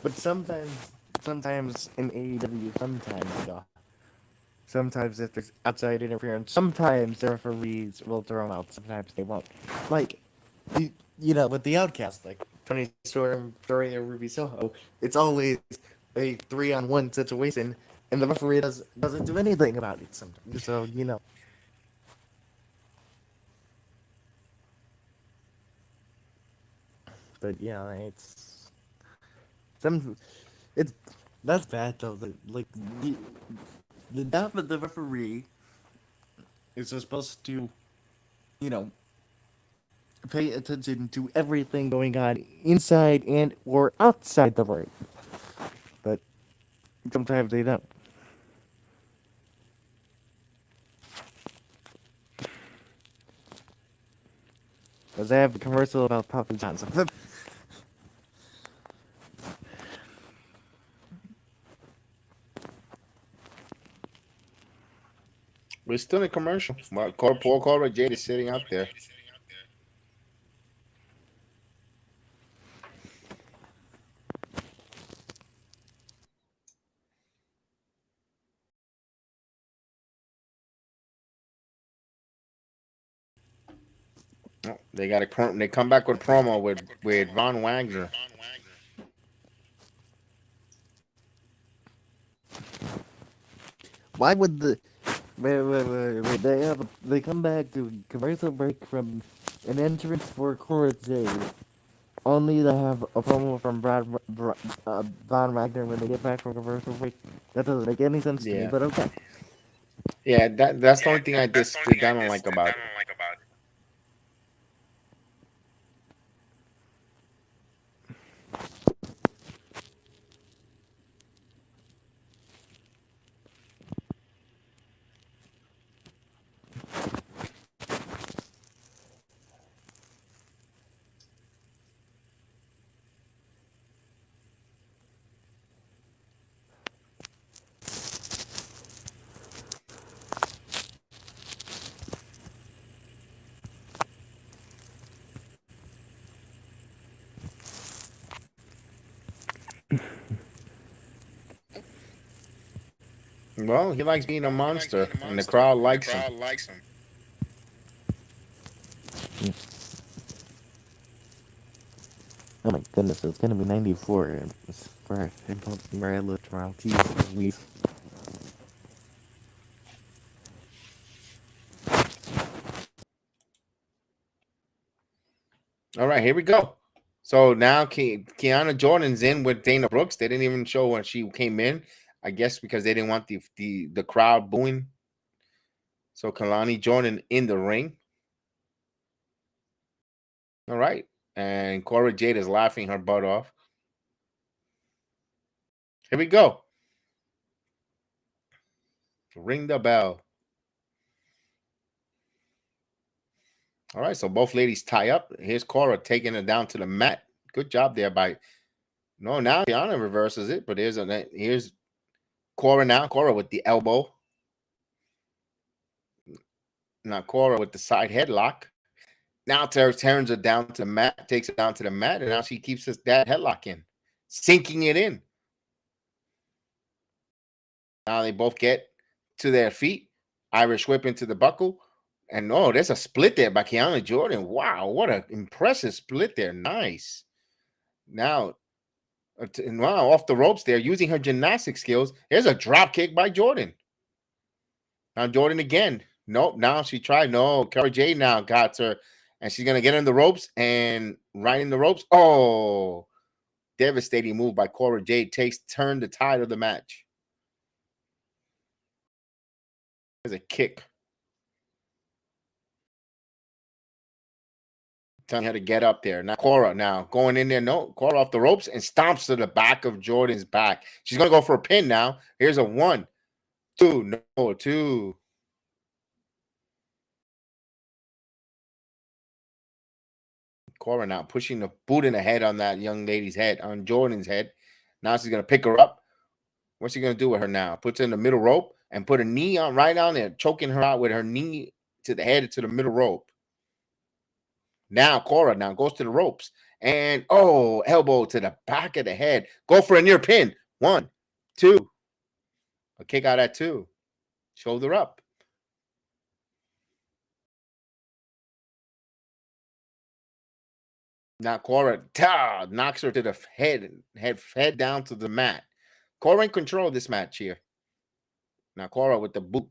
But sometimes in AEW, sometimes if there's outside interference, sometimes the referees will throw them out, sometimes they won't. Like, with the Outcast, like Tony Storm throwing a Ruby Soho, it's always a 3-on-1 situation, and the referee doesn't do anything about it sometimes. So. But yeah, some it's that's bad though. Like the job of the referee is supposed to, you know, pay attention to everything going on inside and or outside the ring. But sometimes they don't. Because I have a commercial about Papa Johnson. We're still in commercial. Well, Paul Cora Jade is sitting out there. Oh, they come back with a promo with Von Wagner. Why would wait, they come back to commercial break from an entrance for Cora Jade, only to have a promo from Von Wagner when they get back from commercial break. That doesn't make any sense to me, but okay. Yeah, that's the only thing I don't like about it. Well, he likes being a monster, and the crowd likes him. Oh my goodness, it's gonna be 94 for Morello tomorrow. Jeez Louise. All right, here we go. So now Kiana Jordan's in with Dana Brooks. They didn't even show when she came in. I guess because they didn't want the crowd booing. So Kalani Jordan in the ring. All right. And Cora Jade is laughing her butt off. Here we go. Ring the bell. All right, so both ladies tie up. Here's Cora taking her down to the mat. Good job there by. No, now Kiana reverses it, but here's Cora now. Cora with the elbow. Now Cora with the side headlock. Now turns her down to the mat, takes it down to the mat, and now she keeps that headlock in, sinking it in. Now they both get to their feet. Irish whip into the buckle. And there's a split there by Kiana Jordan. Wow, what an impressive split there. Nice. Now, wow, off the ropes there, using her gymnastic skills. There's a drop kick by Jordan. Now Jordan again. Nope, now she tried. No, Cora Jade now got her. And she's going to get in the ropes and right in the ropes. Oh, devastating move by Cora Jade. Turned the tide of the match. There's a kick. Telling her to get up there. Now Cora now going in there. No, Cora off the ropes and stomps to the back of Jordan's back. She's going to go for a pin now. Here's a 1, 2, no, 2. Cora now pushing the boot in the head on that young lady's head, on Jordan's head. Now she's going to pick her up. What's she going to do with her now? Puts her in the middle rope and put a knee on right down there, choking her out with her knee to the head to the middle rope. Now Cora now goes to the ropes and elbow to the back of the head. Go for a near pin. 1, 2. A kick out at 2. Shoulder up. Now Cora knocks her to the head down to the mat. Cora in control of this match here. Now Cora with the boot.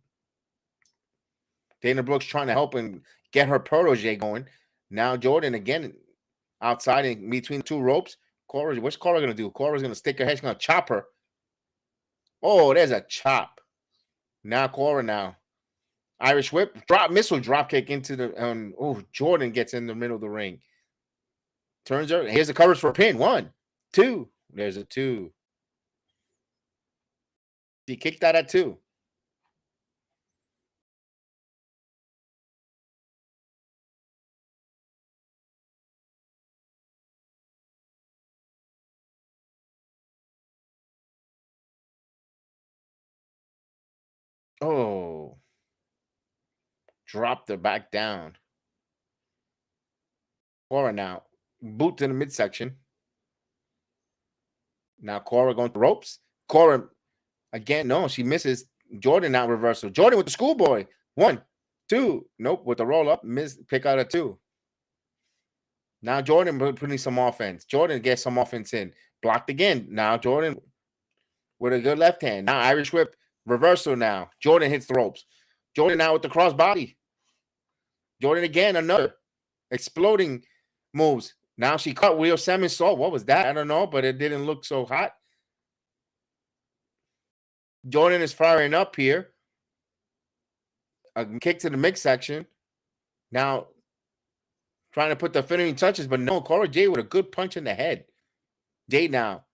Dana Brooks trying to help and get her protege going. Now Jordan again outside in between 2 ropes. What's Cora going to do? Cora's going to stick her head. She's going to chop her. Oh, there's a chop. Now Cora now. Irish whip. Missile drop kick into the... Jordan gets in the middle of the ring. Turns her. Here's the covers for a pin. 1, 2. There's a 2. She kicked that at 2. Oh. Dropped her back down. Cora now. Boot to the midsection. Now Cora going to ropes. Cora again. No, she misses. Jordan now reversal. Jordan with the schoolboy. 1, 2. Nope. With the roll up. Pick out a 2. Now Jordan putting some offense. Jordan gets some offense in. Blocked again. Now Jordan with a good left hand. Now Irish whip. Reversal now. Jordan hits the ropes. Jordan now with the crossbody. Jordan again. Another. Exploding moves. Now she cut wheel salmon salt. What was that? I don't know, but it didn't look so hot. Jordan is firing up here. A kick to the midsection. Now trying to put the finishing touches, but no, Cora Jade with a good punch in the head. Jade now.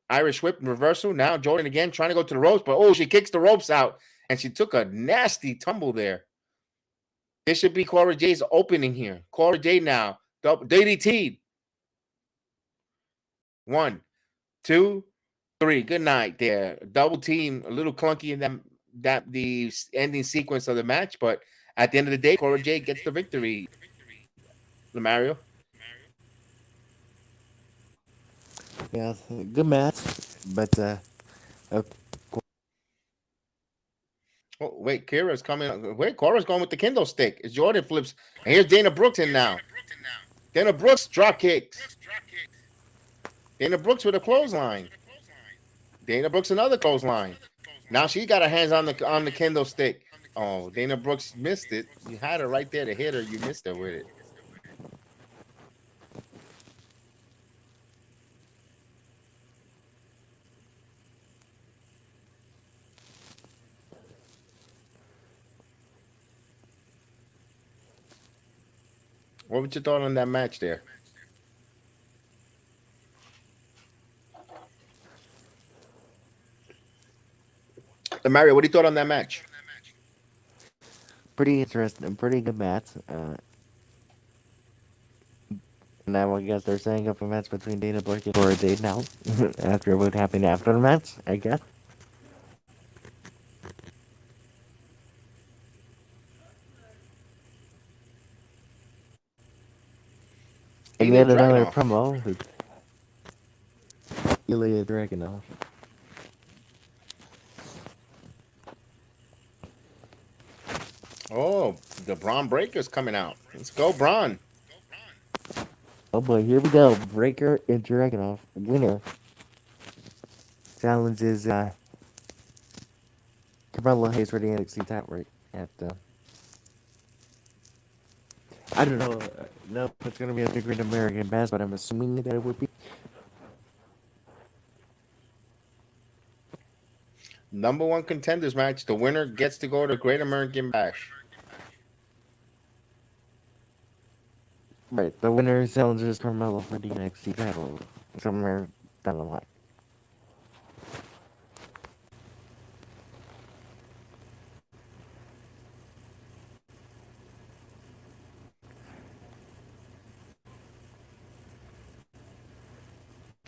Irish whip reversal. Now Jordan again trying to go to the ropes, but she kicks the ropes out, and she took a nasty tumble there. This should be Cora Jade's opening here. Cora Jade now. DDT. 1, 2, 3. Good night there. Double team, a little clunky in the ending sequence of the match, but at the end of the day, Cora Jade gets the victory. Mario. Yeah, good match, but Oh, wait, Kira's coming. Wait, Cora's going with the Kindle stick. It's Jordan flips. And here's Dana Brooks in now. Dana Brooks drop kicks. Dana Brooks with a clothesline. Dana Brooks another clothesline. Now she got her hands on the Kindle stick. Oh, Dana Brooks missed it. You had her right there to hit her. You missed her with it. What was your thought on that match there? Mario, what do you thought on that match? Pretty interesting, pretty good match. Now I guess they're setting up a match between Dana Brooke and Ivy Nile after what happened after the match, I guess. And Ilya then another Dragunov. promo with Ilya Dragunov. Oh, the Bron Breaker's coming out. Let's go, Bron. Oh boy, here we go. Breaker and Dragunov. Winner. Challenges Carmelo Hayes for the NXT title right at I don't know. No, if it's gonna be a big Great American Bash, but I'm assuming that it would be. Number one contenders match. The winner gets to go to Great American Bash. Right, the winner challenges Carmelo for the NXT title somewhere down the line.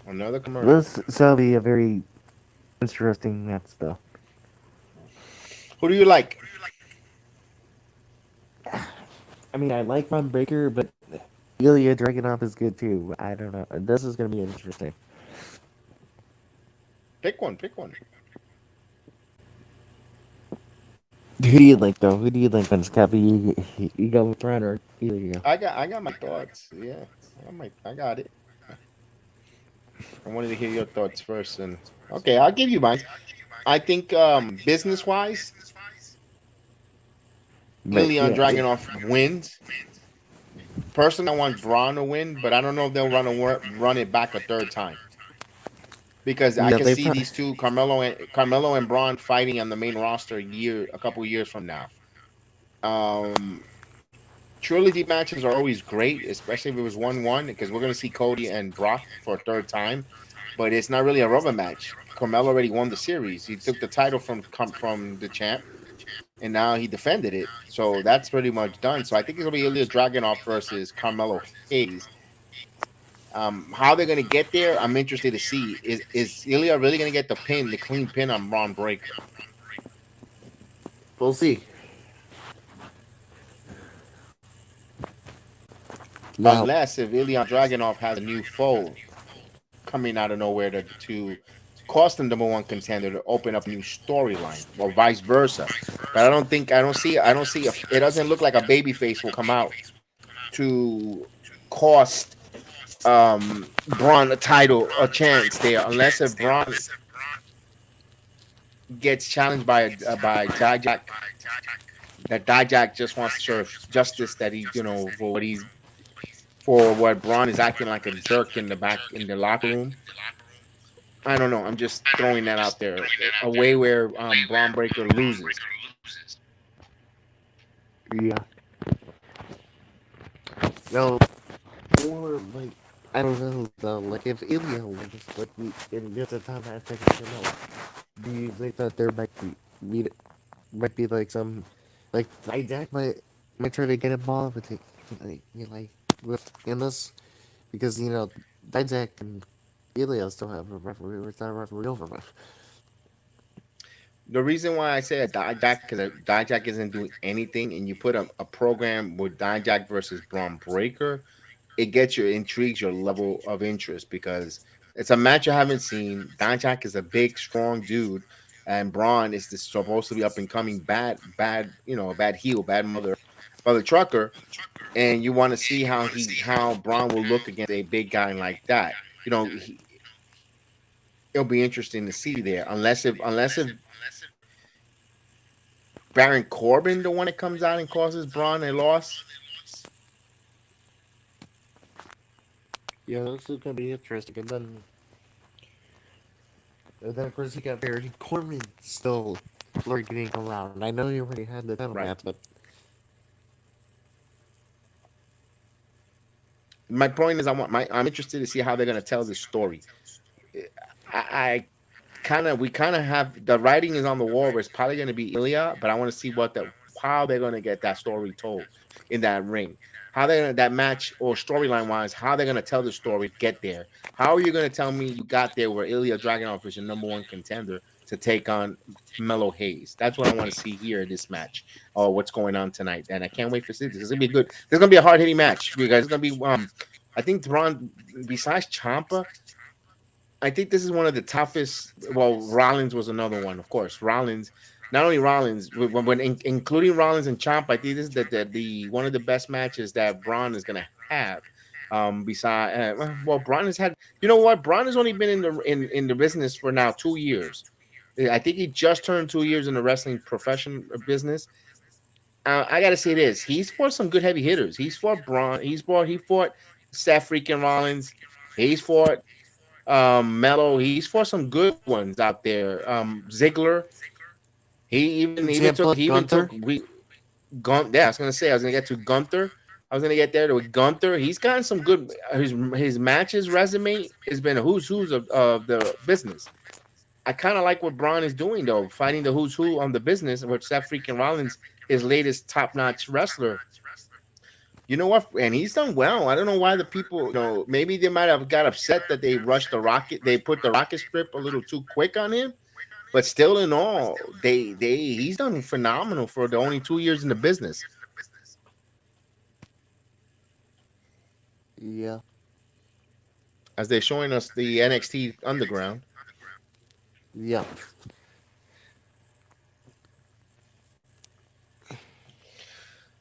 Another commercial. This shall be a very interesting match, though. Who do you like? I mean, I like Ron Breaker, but Ilya Dragunov is good too. I don't know. This is gonna be interesting. Pick one. Pick one. Who do you like, though? Who do you like, Vince Cappy? You go with Ron or Ilya? I got my thoughts. Yeah, I got it. I wanted to hear your thoughts first, and okay, I'll give you mine. I think business wise, Ilya Dragunov wins. Personally, I want Braun to win, but I don't know if they'll run it back a third time because I can see these two Carmelo and Braun fighting on the main roster a couple years from now. Trilogy matches are always great, especially if it was 1-1, because we're going to see Cody and Brock for a third time. But it's not really a rubber match. Carmelo already won the series. He took the title from the champ, and now he defended it. So that's pretty much done. So I think it's going to be Ilya Dragunov versus Carmelo Hayes. How they're going to get there, I'm interested to see. Is Ilya really going to get the clean pin on Bron Breakker? We'll see. Now, Unless if Ilya Dragunov has a new foe coming out of nowhere to cost the number one contender to open up a new storyline, or vice versa. But I don't see. It doesn't look like a babyface will come out to cost Braun a chance there, unless if Braun gets challenged by Dijak. That Dijak just wants to serve justice that he, for what Braun is acting like a jerk in the locker room. I don't know. I'm just throwing that out there. A way where Bron Breakker loses. yeah. No, or like I don't know though. Like if Ilya wins, but in just a time I think it's know. Do you think that there might be like some like Jack might try to get involved with it, in this because Jack and Ilya still have a referee. It's not a referee over with. The reason why I say a Dijak, because Dijak isn't doing anything, and you put a program with Dijak versus Bron Breakker, it intrigues your level of interest because it's a match you haven't seen. Dijak is a big, strong dude and Braun is this supposed to be up and coming bad, bad heel, bad mother trucker, and you want to see how Braun will look against a big guy like that. It'll be interesting to see there, unless if Baron Corbin the one that comes out and causes Braun a loss. Yeah, this is gonna be interesting. And then of course you got Baron Corbin still lurking around. I know you already had the title Right. match, but My point is, I'm interested to see how they're gonna tell this story. I we kind of have the writing is on the wall where it's probably going to be Ilya, but I want to see how they're going to get that story told in that ring. How they're gonna that match or storyline wise, how they're gonna tell the story, get there. How are you gonna tell me you got there where Ilya Dragunov is your number one contender to take on Mellow Hayes? That's what I want to see here in this match. Or what's going on tonight. And I can't wait for this. It's gonna be good. There's gonna be a hard hitting match because it's gonna be I think Bron besides Ciampa, I think this is one of the toughest. Well, Rollins was another one, of course. Rollins, not only Rollins, including Rollins and Ciampa, I think this is the one of the best matches that Braun is gonna have. Beside, Braun has had. You know what? Braun has only been in the business for now 2 years. I think he just turned 2 years in the wrestling profession business. I gotta say this: he's fought some good heavy hitters. He's fought Braun. He fought Seth freaking Rollins. He's fought Mello. He's fought some good ones out there. Ziggler. He even Gunther. took yeah, I was gonna get to Gunther. I was gonna get there to Gunther. He's gotten some good. His matches resume has been a who's of the business. I kind of like what Braun is doing though, fighting the who's who on the business with Seth freaking Rollins, his latest top notch wrestler. You know what? And he's done well. I don't know why the people, maybe they might have got upset that they rushed the rocket. They put the rocket strip a little too quick on him. But still, in all, he's done phenomenal for the only 2 years in the business. yeah. As they're showing us the NXT Underground. Yeah.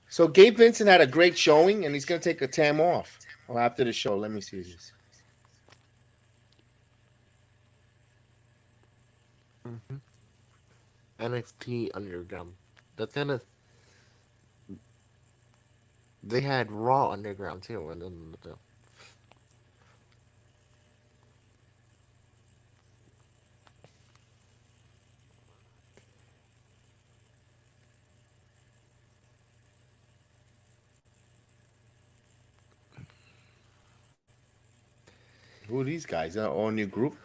So Gabe Vincent had a great showing, and he's going to take a time off after the show. Let me see this. Mm-hmm. NXT Underground. That's kind of. They had Raw Underground too, and then Who are these guys? A whole new group?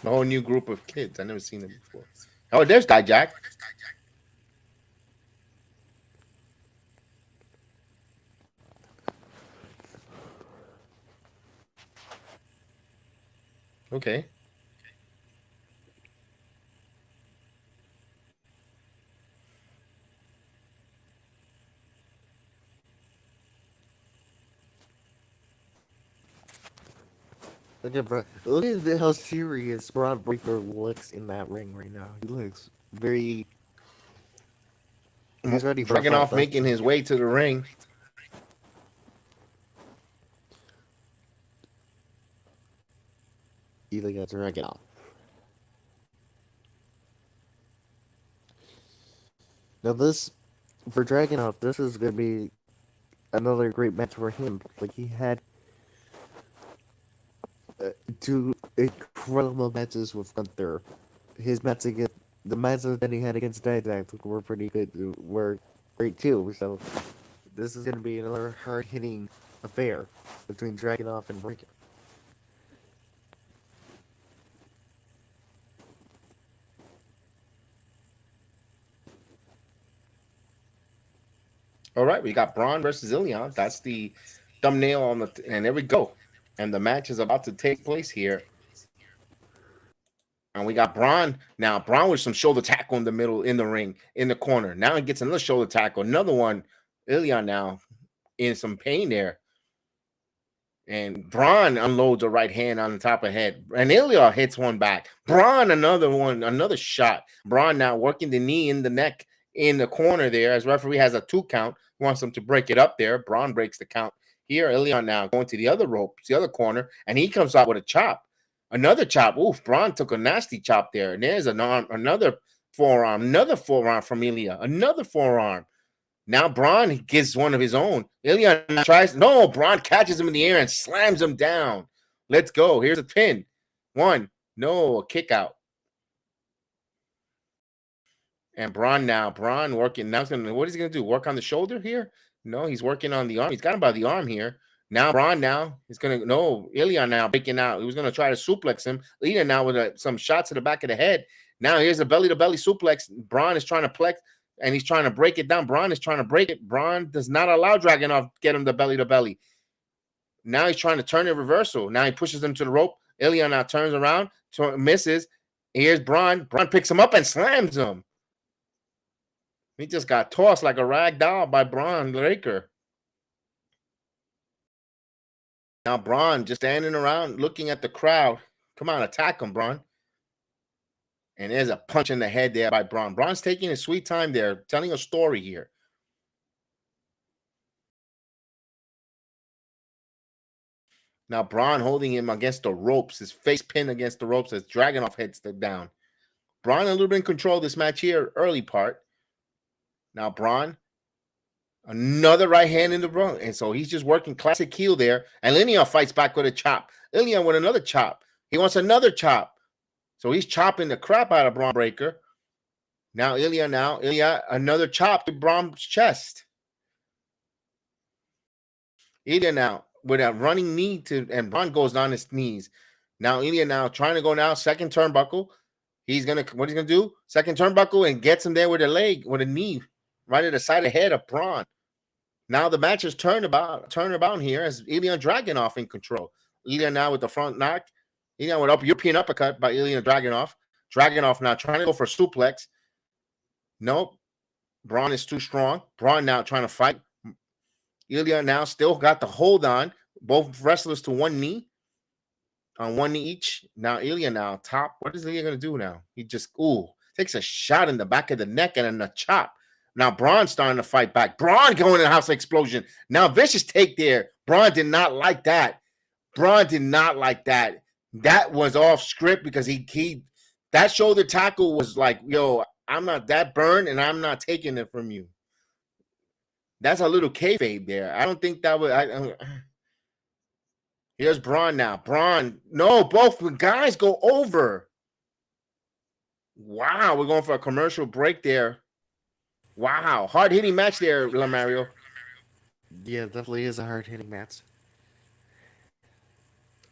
A whole new group of kids. I've never seen them before. Oh, there's Dijak. Okay. look at how serious Braun Breaker looks in that ring right now. He looks very. He's ready for Dragunov making his way to the ring. Ilja Dragunov. Now for Dragunov, this is gonna be another great match for him. Like he had two incredible matches with Gunther. His match against the matches that he had against Dijak were pretty good. Were great too. So this is gonna be another hard hitting affair between Dragunov and Breaker. All right, we got Braun versus Ilya. That's the thumbnail on and there we go. And the match is about to take place here. And we got Braun. Now, Braun with some shoulder tackle in the middle, in the ring, in the corner. Now he gets another shoulder tackle. Another one. Ilya now in some pain there. And Bron unloads a right hand on the top of head. And Ilya hits one back. Bron, another one, another shot. Bron now working the knee in the neck in the corner there as referee has a 2 count. Wants him to break it up there. Bron breaks the count here. Ilya now going to the other rope, the other corner, and he comes out with a chop. Another chop. Oof, Bron took a nasty chop there. And there's another forearm from Ilya. Another forearm. Now Bron gets one of his own. Ilya tries. No, Bron catches him in the air and slams him down. Let's go. Here's a pin. 1. No, a kick out. And Bron working. Now what is he going to do? Work on the shoulder here? No, he's working on the arm. He's got him by the arm here. Now Bron is going to. No, Ilya now breaking out. He was going to try to suplex him. Ilya now with some shots to the back of the head. Now here's a belly-to-belly suplex. Bron is trying to plex. And he's trying to break it down. Bron is trying to break it. Bron does not allow Dragunov to get him the belly-to-belly. Now he's trying to turn it reversal. Now he pushes him to the rope. Ilya now turns around, misses. Here's Bron. Bron picks him up and slams him. He just got tossed like a rag doll by Bron Breakker. Now Bron just standing around looking at the crowd. Come on, attack him, Bron. And there's a punch in the head there by Bron. Bron's taking his sweet time there, telling a story here. Now Bron holding him against the ropes, his face pinned against the ropes as Dragunov heads down. Bron a little bit in control of this match here, early part. Now Bron, another right hand in the Bron. And so he's just working classic heel there. And Ilya fights back with a chop. Ilya with another chop. He wants another chop. So he's chopping the crap out of Bron Breakker. Now Ilya, another chop to Bron's chest. Ilya now with a running knee and Bron goes on his knees. Now Ilya now trying to go now, second turnbuckle. What he's gonna do? Second turnbuckle and gets him there with a leg, with a knee, right at the side of the head of Bron. Now the match is turn about here as Ilja Dragunov in control. Ilja now with the front knock. Ilja with European uppercut by Ilja Dragunov. Dragunov now trying to go for a suplex. Nope. Bron is too strong. Bron now trying to fight. Ilja now still got the hold on. Both wrestlers to one knee. On one knee each. Now Ilja now top. What is Ilja going to do now? He just, takes a shot in the back of the neck and then a chop. Now Bron's starting to fight back. Bron going to the house explosion. Now vicious take there. Bron did not like that. Bron did not like that. That was off script because he that shoulder tackle was like, yo, I'm not that burned and I'm not taking it from you. That's a little kayfabe there. I don't think that was. Here's Bron now. Bron, no, both guys go over. Wow, we're going for a commercial break there. Wow, hard-hitting match there, Mario. Yeah, it definitely is a hard-hitting match.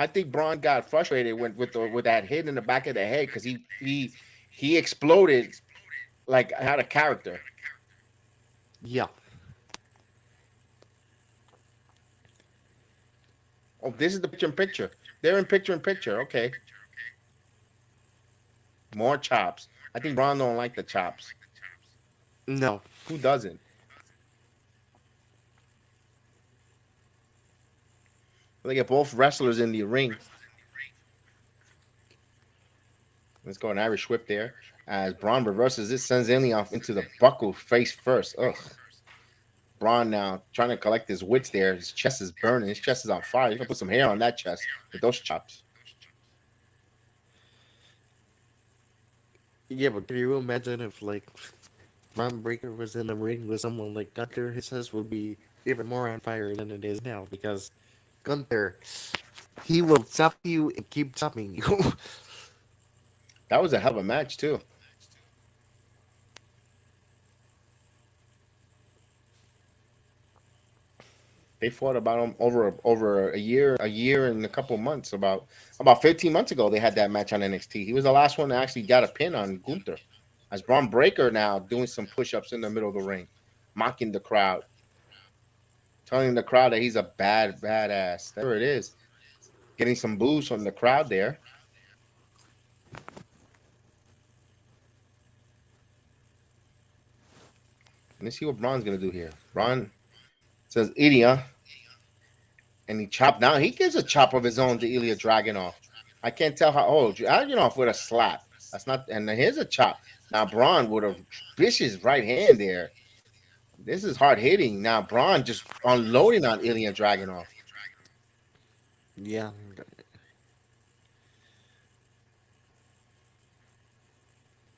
I think Bron got frustrated with that hit in the back of the head because he exploded like out of character. Yeah. Oh, this is the picture-in-picture. They're in picture-in-picture. Okay. More chops. I think Bron don't like the chops. No. Who doesn't? They get both wrestlers in the ring. Let's go an Irish whip there. As Bron reverses it, sends Ilja off into the buckle face first. Ugh. Bron now trying to collect his wits there. His chest is burning. His chest is on fire. He's going to put some hair on that chest with those chops. Yeah, but can you imagine if, like, Bron Breakker was in the ring with someone like Gunther? His chest would be even more on fire than it is now because Gunther, he will chop you and keep chopping you. That was a hell of a match, too. They fought about over a year and a couple months. About 15 months ago, they had that match on NXT. He was the last one that actually got a pin on Gunther. As Bron Breakker now doing some push-ups in the middle of the ring, mocking the crowd, telling the crowd that he's a badass. There it is. Getting some boos from the crowd there. Let's see what Bron's going to do here. Bron says, Ilja, And he chopped down. He gives a chop of his own to Ilja Dragunov. I can't tell how. Oh, Dragunov with a slap. That's not. And here's a chop. Now Bron with a vicious right hand there. This is hard hitting. Now Bron just unloading on Ilja Dragunov. Yeah.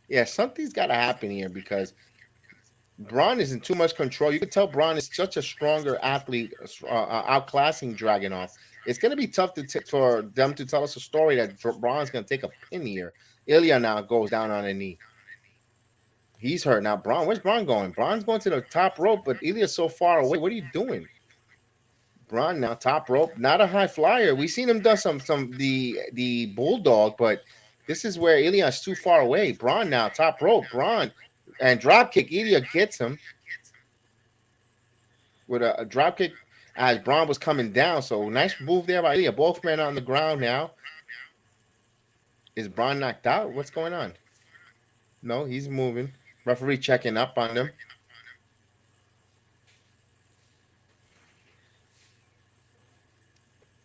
Yeah, something's got to happen here because Bron is in too much control. You can tell Bron is such a stronger athlete, outclassing Dragunov. It's going to be tough for them to tell us a story that Bron's going to take a pin here. Ilja now goes down on a knee. He's hurt now. Bron, where's Bron going? Bron's going to the top rope, but Ilja's so far away. What are you doing? Bron now top rope, not a high flyer. We've seen him do the bulldog, but this is where Ilja's too far away. Bron now top rope. Bron and drop kick. Ilja gets him with a drop kick as Bron was coming down. So nice move there by Ilja. Both men on the ground now. Is Bron knocked out? What's going on? No, he's moving. Referee checking up on him.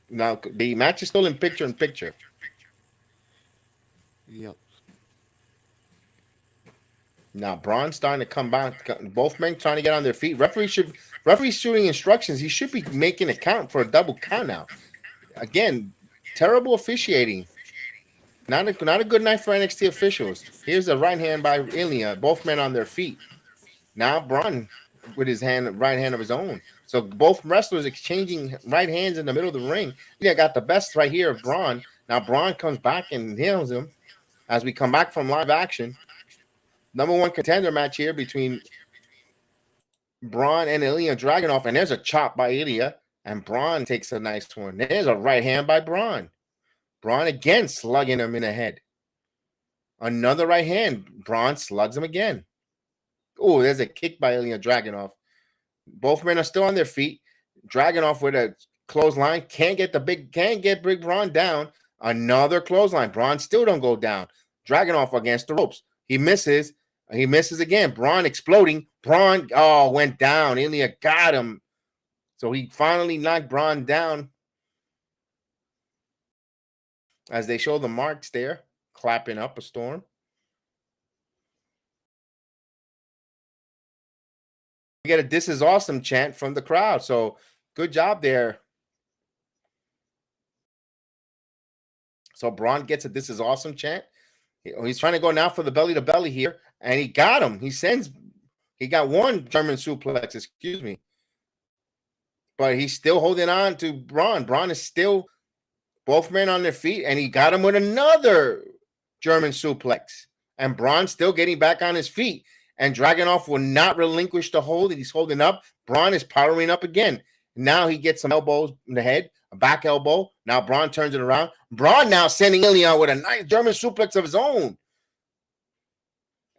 Now the match is still in picture. Yep. Now Bron's starting to come back. Both men trying to get on their feet. Referee's shooting instructions. He should be making a count for a double count now. Again, terrible officiating. Not a good night for NXT officials. Here's a right hand by Ilja. Both men on their feet. Now Bron with his right hand of his own. So both wrestlers exchanging right hands in the middle of the ring. Ilja got the best right here of Bron. Now Bron comes back and nails him as we come back from live action. Number one contender match here between Bron and Ilja Dragunov. And there's a chop by Ilja. And Bron takes a nice one. There's a right hand by Bron. Bron again slugging him in the head. Another right hand. Bron slugs him again. Oh, there's a kick by Ilja Dragunov. Both men are still on their feet. Dragunov with a clothesline. Can't get Big Bron down. Another clothesline. Bron still don't go down. Dragunov against the ropes. He misses. He misses again. Bron exploding. Bron went down. Ilja got him. So he finally knocked Bron down. As they show the marks there, clapping up a storm. We get a "This is awesome" chant from the crowd. So good job there. So Bron gets a "This is awesome" chant. He's trying to go now for the belly to belly here, and he got him. He got one German suplex, excuse me. But he's still holding on to Bron. Bron is still both men on their feet, and he got him with another German suplex. And Bron still getting back on his feet. And Dragunov will not relinquish the hold that he's holding up. Bron is powering up again. Now he gets some elbows in the head, a back elbow. Now Bron turns it around. Bron now sending Ilja with a nice German suplex of his own.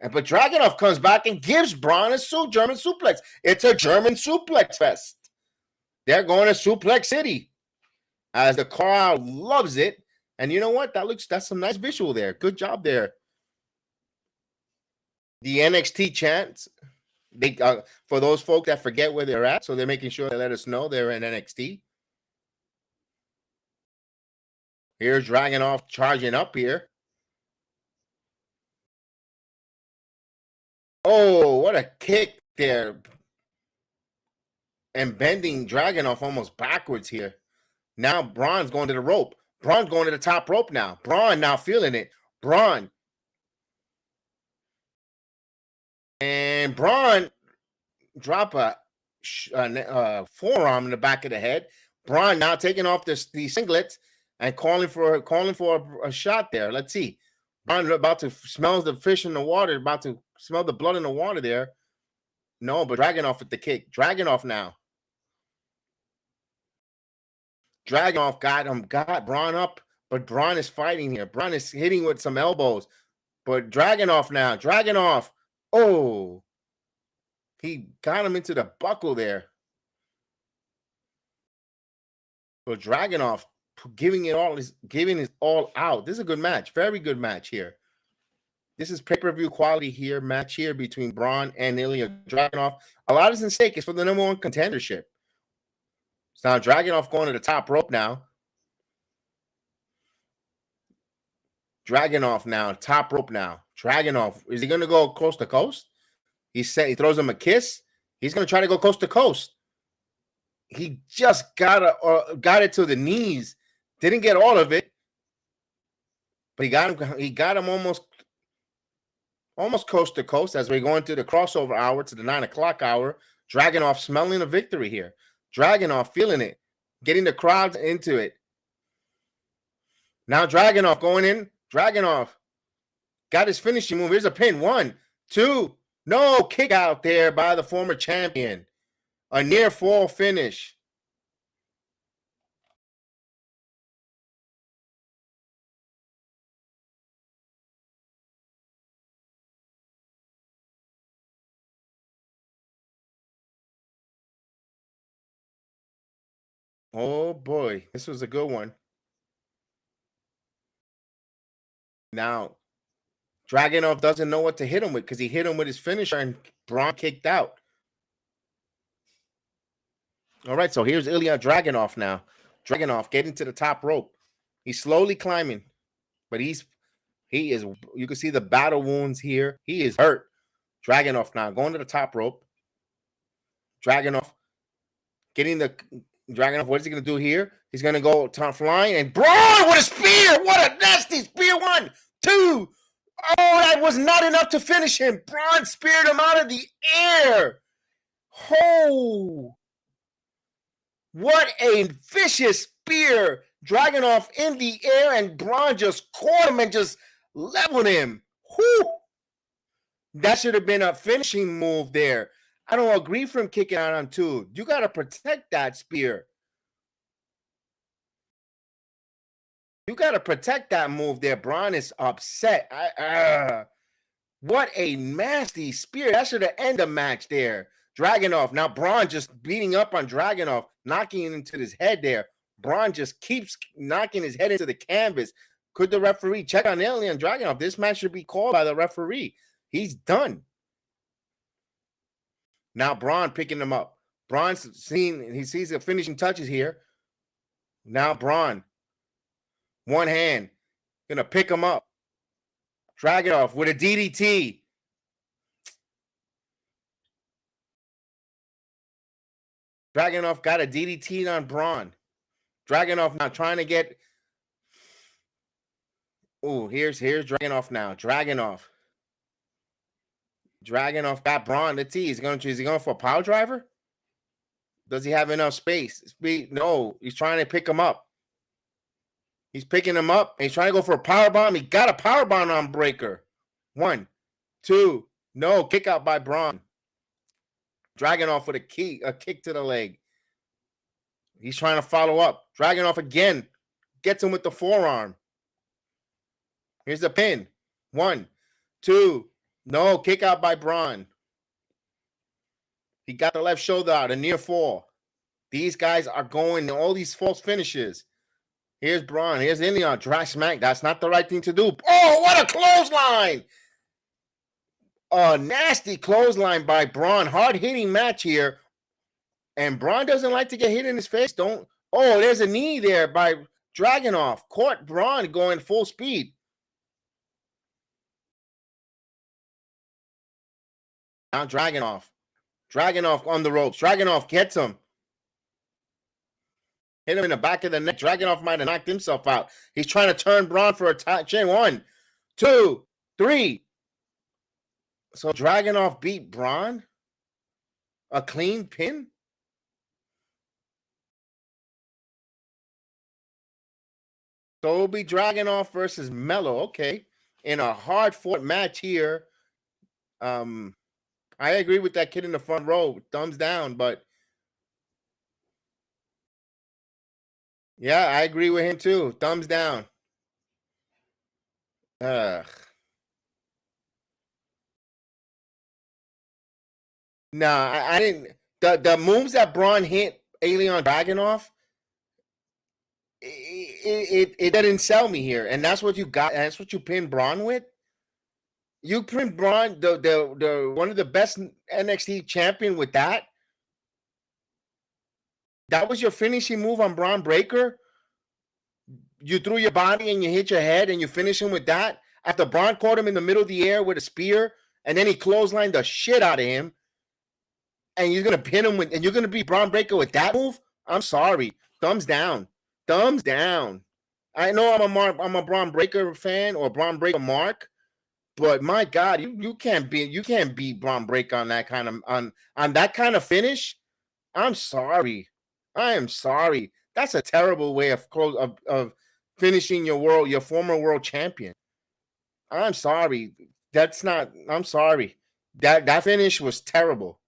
But Dragunov comes back and gives Bron a German suplex. It's a German suplex fest. They're going to Suplex City. As the crowd loves it. And you know what? That's some nice visual there. Good job there. The NXT chants, they for those folks that forget where they're at, so they're making sure they let us know they're in NXT. Here's Dragunov charging up here. Oh, what a kick there. And bending Dragunov almost backwards here. Now Bron's going to the rope. Bron's going to the top rope now. Bron now feeling it. Bron. And Bron drop a forearm in the back of the head. Bron now taking off the singlets and calling for a shot there. Let's see. Bron about to smell the fish in the water, about to smell the blood in the water there. No, but Dragunov with the kick. Dragunov now. Dragunov got Bron up, but Bron is fighting here. Bron is hitting with some elbows. But Dragunov now. Dragunov. Oh. He got him into the buckle there. So Dragunov giving it all out. This is a good match. Very good match here. This is pay-per-view quality here. Match here between Bron and Ilja Dragunov. A lot is at stake. It's for the number one contendership. So now Dragunov going to the top rope now. Dragunov now, top rope now. Dragunov, is he going to go coast to coast? He throws him a kiss. He's going to try to go coast to coast. He just got it to the knees. Didn't get all of it, but he got him. He got him almost coast to coast as we go into the crossover hour to the 9 o'clock hour. Dragunov smelling a victory here. Dragunov feeling it, getting the crowd into it. Now Dragunov going in. Dragunov got his finishing move. Here's a pin. 1, 2. No, kick out there by the former champion. A near fall finish. Oh boy, this was a good one. Now, Dragunov doesn't know what to hit him with because he hit him with his finisher and Bron kicked out. All right, so here's Ilja Dragunov now. Dragunov getting to the top rope. He's slowly climbing, but he is, you can see the battle wounds here. He is hurt. Dragunov now going to the top rope. Dragunov getting the Dragunov. What is he going to do here? He's going to go top flying and Bron with a spear. What a nasty spear. 1, 2. Oh, that was not enough to finish him. Bron speared him out of the air. Oh, what a vicious spear. Dragunov in the air and Bron just caught him and just leveled him. Whew. That should have been a finishing move there. I don't agree for him kicking out on 2. You got to protect that spear. You got to protect that move there. Bron is upset. What a nasty spear. That should have ended the match there. Dragunov. Now Bron just beating up on Dragunov, knocking him into his head there. Bron just keeps knocking his head into the canvas. Could the referee check on Ilja Dragunov? This match should be called by the referee. He's done. Now Bron picking him up. Bron's he sees the finishing touches here. Now Bron, one hand, gonna pick him up. Dragunov with a DDT. Dragunov got a DDT on Bron. Dragunov now trying to get. Oh, here's Dragunov now. Dragunov got Bron the T. Is he going for a power driver? Does he have enough space? No, he's trying to pick him up. He's picking him up. And he's trying to go for a power bomb. He got a power bomb on Breaker. 1, 2. No, kick out by Bron. Dragunov with a kick to the leg. He's trying to follow up. Dragunov again gets him with the forearm. Here's the pin. 1, 2. No, kick out by Bron. He got the left shoulder out, a near fall. These guys are going all these false finishes. Here's Bron. Here's Ilja. Drag smack. That's not the right thing to do. Oh, what a clothesline! A nasty clothesline by Bron. Hard-hitting match here. And Bron doesn't like to get hit in his face. Oh, there's a knee there by Dragunov. Caught Bron going full speed. Now Dragunov. Dragunov on the ropes. Dragunov gets him. Hit him in the back of the neck. Dragunov might have knocked himself out. He's trying to turn Bron for a chin. 1, 2, 3. So Dragunov beat Bron? A clean pin? So it'll be Dragunov versus Mello. Okay. In a hard-fought match here. I agree with that kid in the front row. Thumbs down, but yeah, I agree with him too. Thumbs down. No, I didn't. The moves that Bron hit Ilja Dragunov, it didn't sell me here, and that's what you got. And that's what you pinned Bron with. You pinned Bron, the one of the best NXT champion with that. That was your finishing move on Braun Breaker? You threw your body and you hit your head and you finish him with that? After Braun caught him in the middle of the air with a spear and then he clotheslined the shit out of him and you're going to pin him with, and you're going to be Braun Breaker with that move? I'm sorry. Thumbs down. Thumbs down. I know I'm a Braun Breaker fan or Braun Breaker mark, but my God, you can't beat Braun Breaker on that kind of on that kind of finish. I'm sorry. I am sorry. That's a terrible way of finishing your former world champion. I'm sorry. That's not. I'm sorry. That finish was terrible.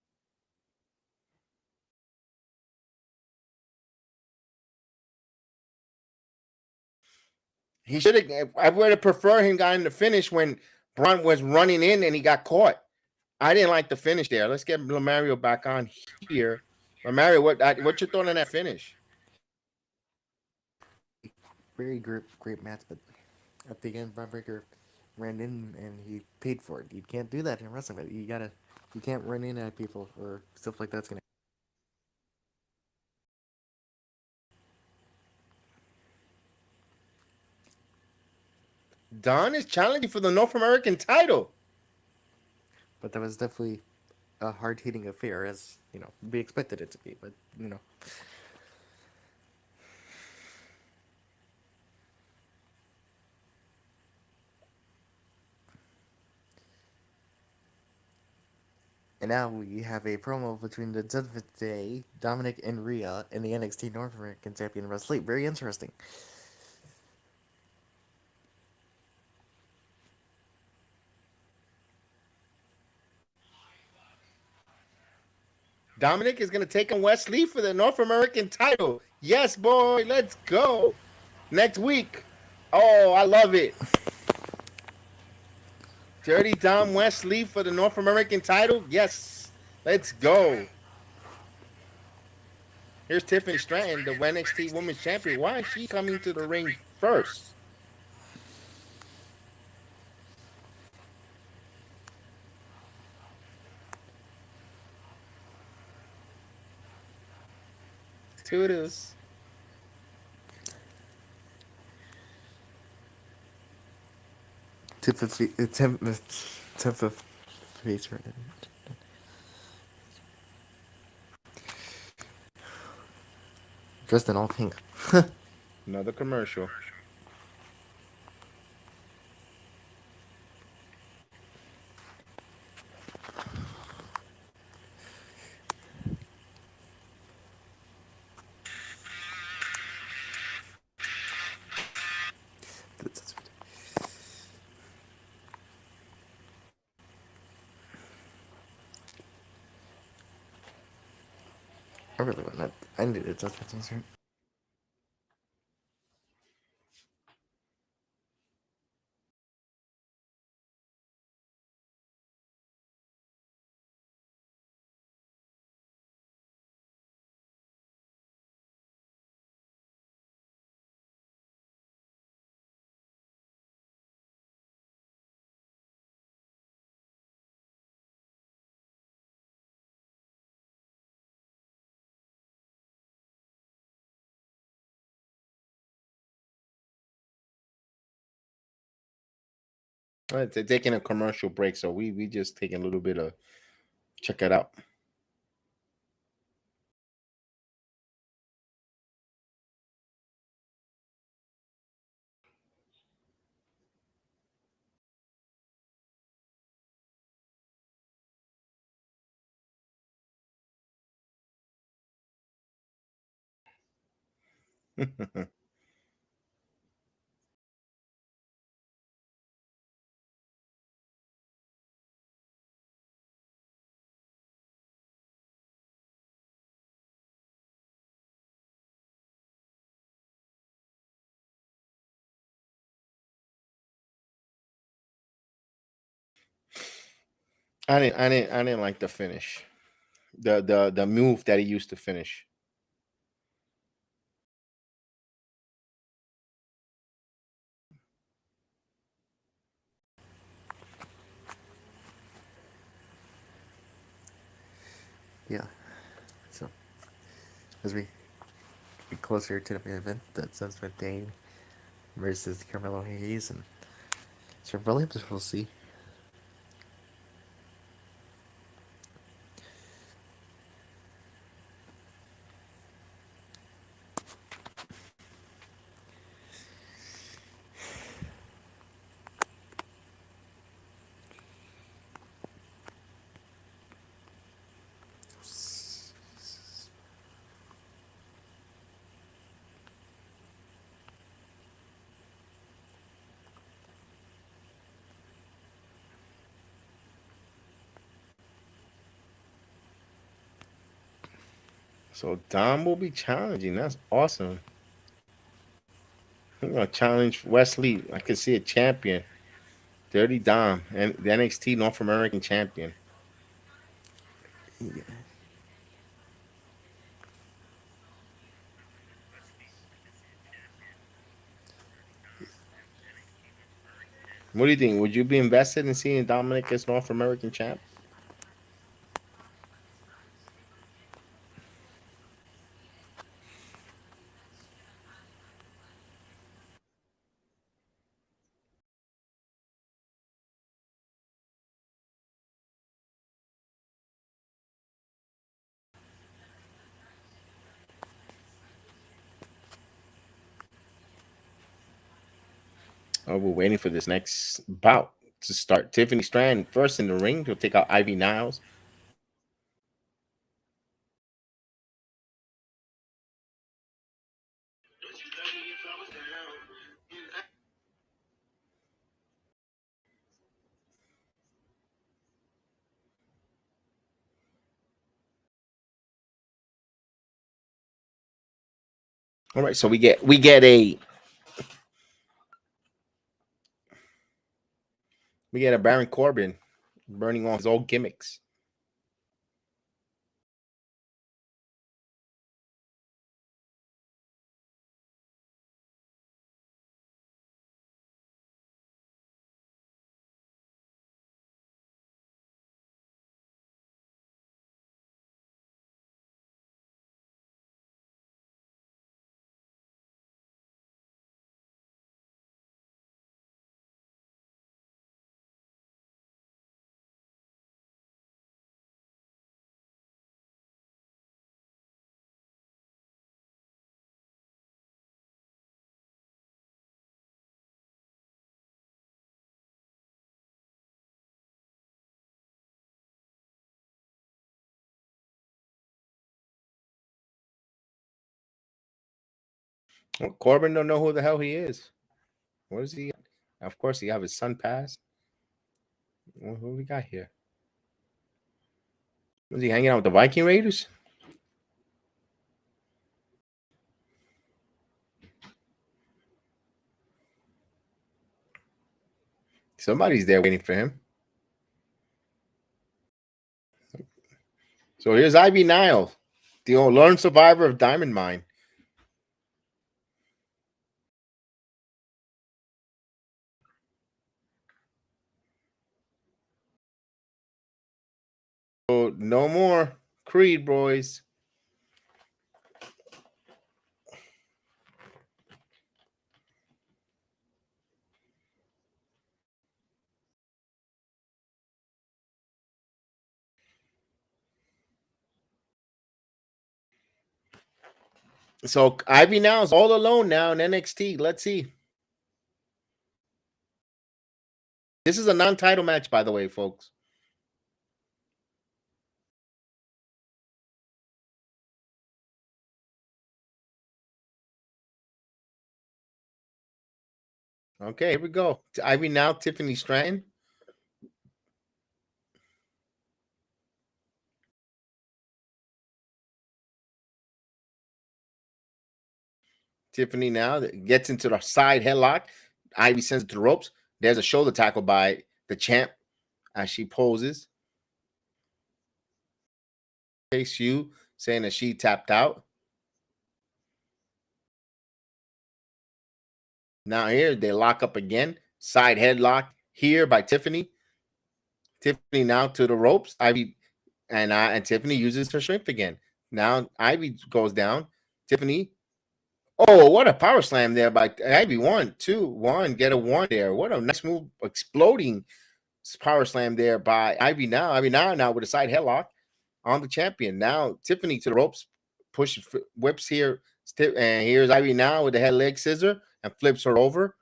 He should have. I would have preferred him got in the finish when Braun was running in and he got caught. I didn't like the finish there. Let's get Lamario back on here. Lamario, what's your thought on that finish? Very great match, but at the end, Braun Breaker ran in and he paid for it. You can't do that in wrestling. You can't run in at people or stuff like that's gonna. Don is challenging for the North American title. But that was definitely a hard hitting affair, as you know, we expected it to be. But you know, and now we have a promo between the Day, Dominic and Rhea, and the NXT North American Champion Russ Lee. Very interesting. Dominic is going to take on Wesley for the North American title. Yes, boy, let's go. Next week. Oh, I love it. Dirty Dom Wesley for the North American title. Yes, let's go. Here's Tiffany Stratton, the NXT Women's Champion. Why is she coming to the ring first? Toodles. Tip of face right. Dressed in all pink. Another commercial. I really want that. I need it. That's what's insert. They're taking a commercial break, so we just taking a little bit of check it out. I didn't like the finish. The move that he used to finish. Yeah. So, as we be closer to the main event. That Judgment Day versus Carmelo Hayes and Sir Williams. We'll see. So Dom will be challenging. That's awesome. I'm gonna challenge Wesley. I can see a champion. Dirty Dom and the NXT North American champion. Yeah. What do you think? Would you be invested in seeing Dominic as North American champ? Oh, we're waiting for this next bout to start. Tiffany Stratton first in the ring to take out Ivy Niles. All right, so we get a Baron Corbin burning on his old gimmicks. Well, Corbin don't know who the hell he is. What is he? Of course, he have his son pass. Well, who we got here? Was he hanging out with the Viking Raiders? Somebody's there waiting for him. So here's Ivy Nile, the lone survivor of Diamond Mine. So no more Creed, boys. So Ivy now is all alone now in NXT. Let's see. This is a non-title match, by the way, folks. Okay, here we go. Ivy now, Tiffany Stratton. Tiffany now gets into the side headlock. Ivy sends it to the ropes. There's a shoulder tackle by the champ as she poses. Face you saying that she tapped out. Now here they lock up again. Side headlock here by Tiffany. Tiffany now to the ropes. Ivy and Tiffany uses her strength again. Now Ivy goes down. Tiffany Oh, what a power slam there by Ivy. 1, 2, 1. Get a 1 there. What a nice move. Exploding power slam there by Ivy Nile. Ivy Nile now with a side headlock on the champion. Now Tiffany to the ropes. Push whips here. And here's Ivy Nile with the head leg scissor and flips her over.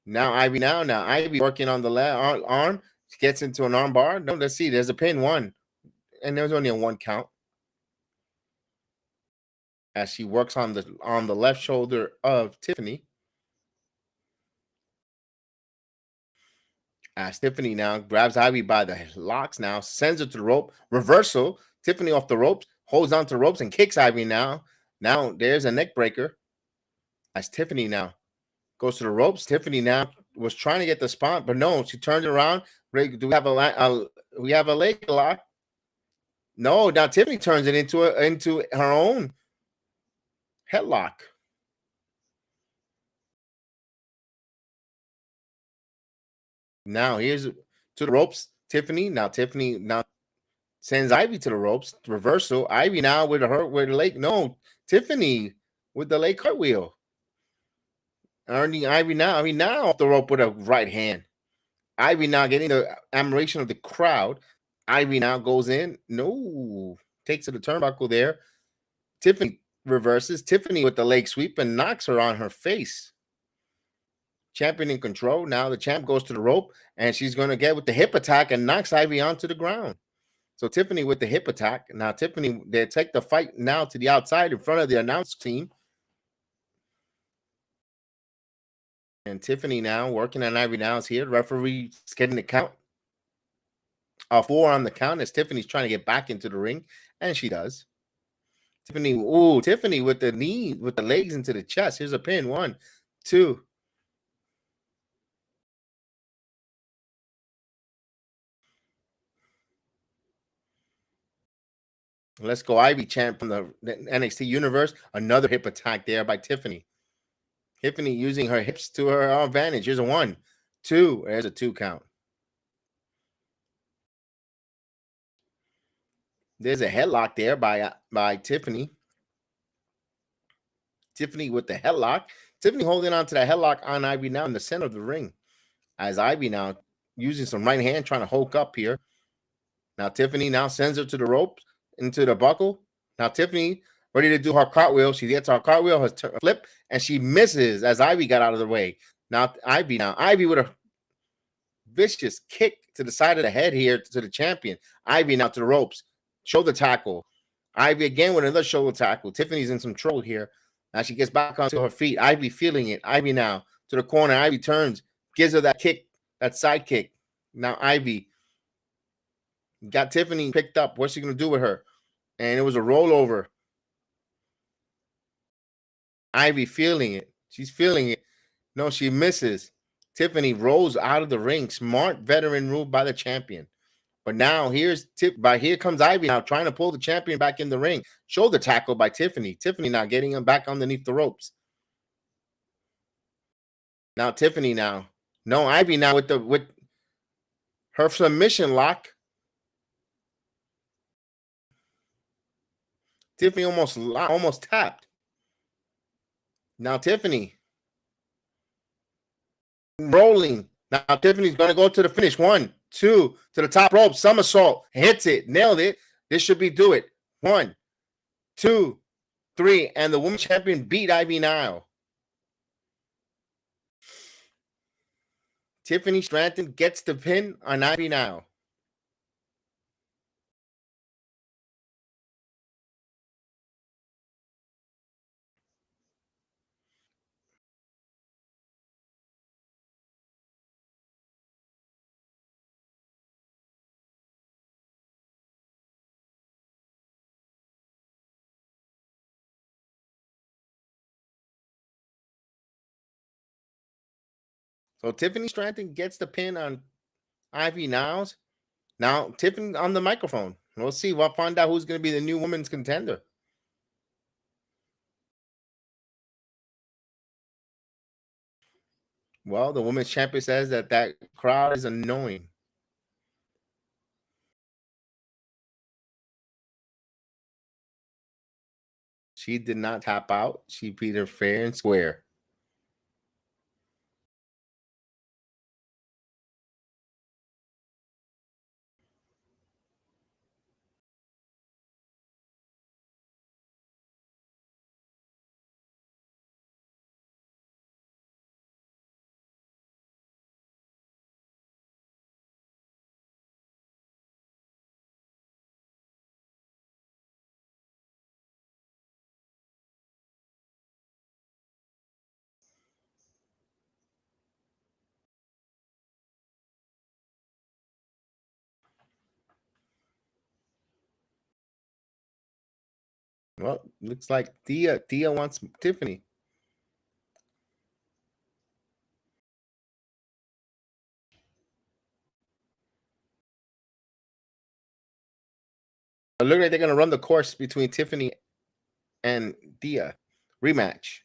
Now Ivy Nile. Now Ivy working on the left arm. She gets into an arm bar. No, let's see. There's a pin 1. And there's only a 1 count. As she works on the left shoulder of Tiffany. As Tiffany now grabs Ivy by the locks now, sends her to the rope. Reversal. Tiffany off the ropes, holds on to the ropes and kicks Ivy now. Now there's a neck breaker. As Tiffany now goes to the ropes. Tiffany now was trying to get the spot, but no, she turned it around. Do we have a leg lock? No, now Tiffany turns it into her own headlock. Now here's to the ropes. Tiffany now sends Ivy to the ropes. Reversal. Ivy now with the leg. No, Tiffany with the leg cartwheel. Earning Ivy now. Ivy now off the rope with a right hand. Ivy now getting the admiration of the crowd. Ivy now goes in. No, takes to the turnbuckle there. Tiffany reverses. Tiffany with the leg sweep and knocks her on her face. Champion in control. Now the champ goes to the rope and she's going to get with the hip attack and knocks Ivy onto the ground. So Tiffany with the hip attack. Now Tiffany, they take the fight now to the outside in front of the announce team. And Tiffany now working on Ivy now is here. The referee is getting the count. 4 on the count as Tiffany's trying to get back into the ring. And she does. Tiffany with the knee, with the legs into the chest. Here's a pin. 1, 2. Let's go Ivy chant from the NXT universe. Another hip attack there by Tiffany. Tiffany using her hips to her advantage. Here's a 1, 2. There's a 2 count. There's a headlock there by Tiffany. Tiffany with the headlock. Tiffany holding on to that headlock on Ivy now in the center of the ring. As Ivy now using some right hand trying to hook up here. Now Tiffany now sends her to the ropes. Into the buckle. Now Tiffany ready to do her cartwheel. She gets her cartwheel, her flip, and she misses as Ivy got out of the way. Now Ivy with a vicious kick to the side of the head here to the champion. Ivy now to the ropes. Shoulder tackle. Ivy again with another shoulder tackle. Tiffany's in some trouble here. Now she gets back onto her feet. Ivy feeling it. Ivy now to the corner. Ivy turns, gives her that kick, that side kick. Now Ivy got Tiffany picked up. What's she going to do with her? And it was a rollover. Ivy feeling it. She's feeling it. No, she misses. Tiffany rolls out of the ring. Smart veteran move by the champion. But now here comes Ivy now trying to pull the champion back in the ring. Shoulder tackle by Tiffany. Tiffany now getting him back underneath the ropes. Now Tiffany now. No, Ivy now with her submission lock. Tiffany almost tapped. Now Tiffany rolling. Now Tiffany's going to go to the finish. 1, 2 to the top rope. Somersault. Hits it. Nailed it. This should be do it. 1, 2, 3. And the women's champion beat Ivy Nile. Tiffany Stratton gets the pin on Ivy Nile. So Tiffany Stratton gets the pin on Ivy Niles. Now Tiffany on the microphone. We'll see. We'll find out who's going to be the new women's contender. Well, the women's champion says that crowd is annoying. She did not tap out. She beat her fair and square. Well, looks like Tia wants Tiffany. It looks like they're gonna run the course between Tiffany and Tia rematch.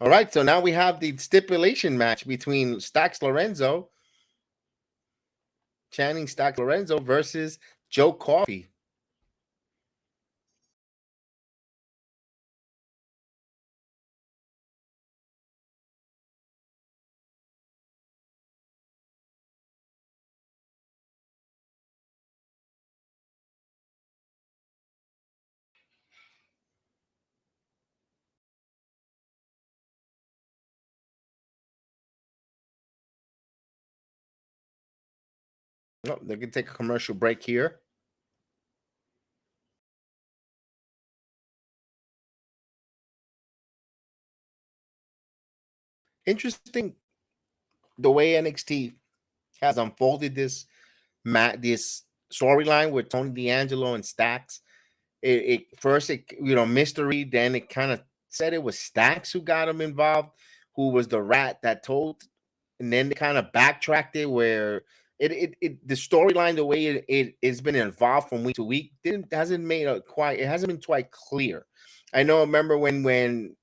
All right, so now we have the stipulation match between Stax Lorenzo, Channing Stax Lorenzo versus Joe Coffey. Oh, they can take a commercial break here. Interesting the way NXT has unfolded this storyline with Tony D'Angelo and Stax. It first, mystery, then it kind of said it was Stax who got him involved, who was the rat that told, and then they kind of backtracked it where the storyline, the way it's been involved from week to week, hasn't been quite clear. I know. Remember when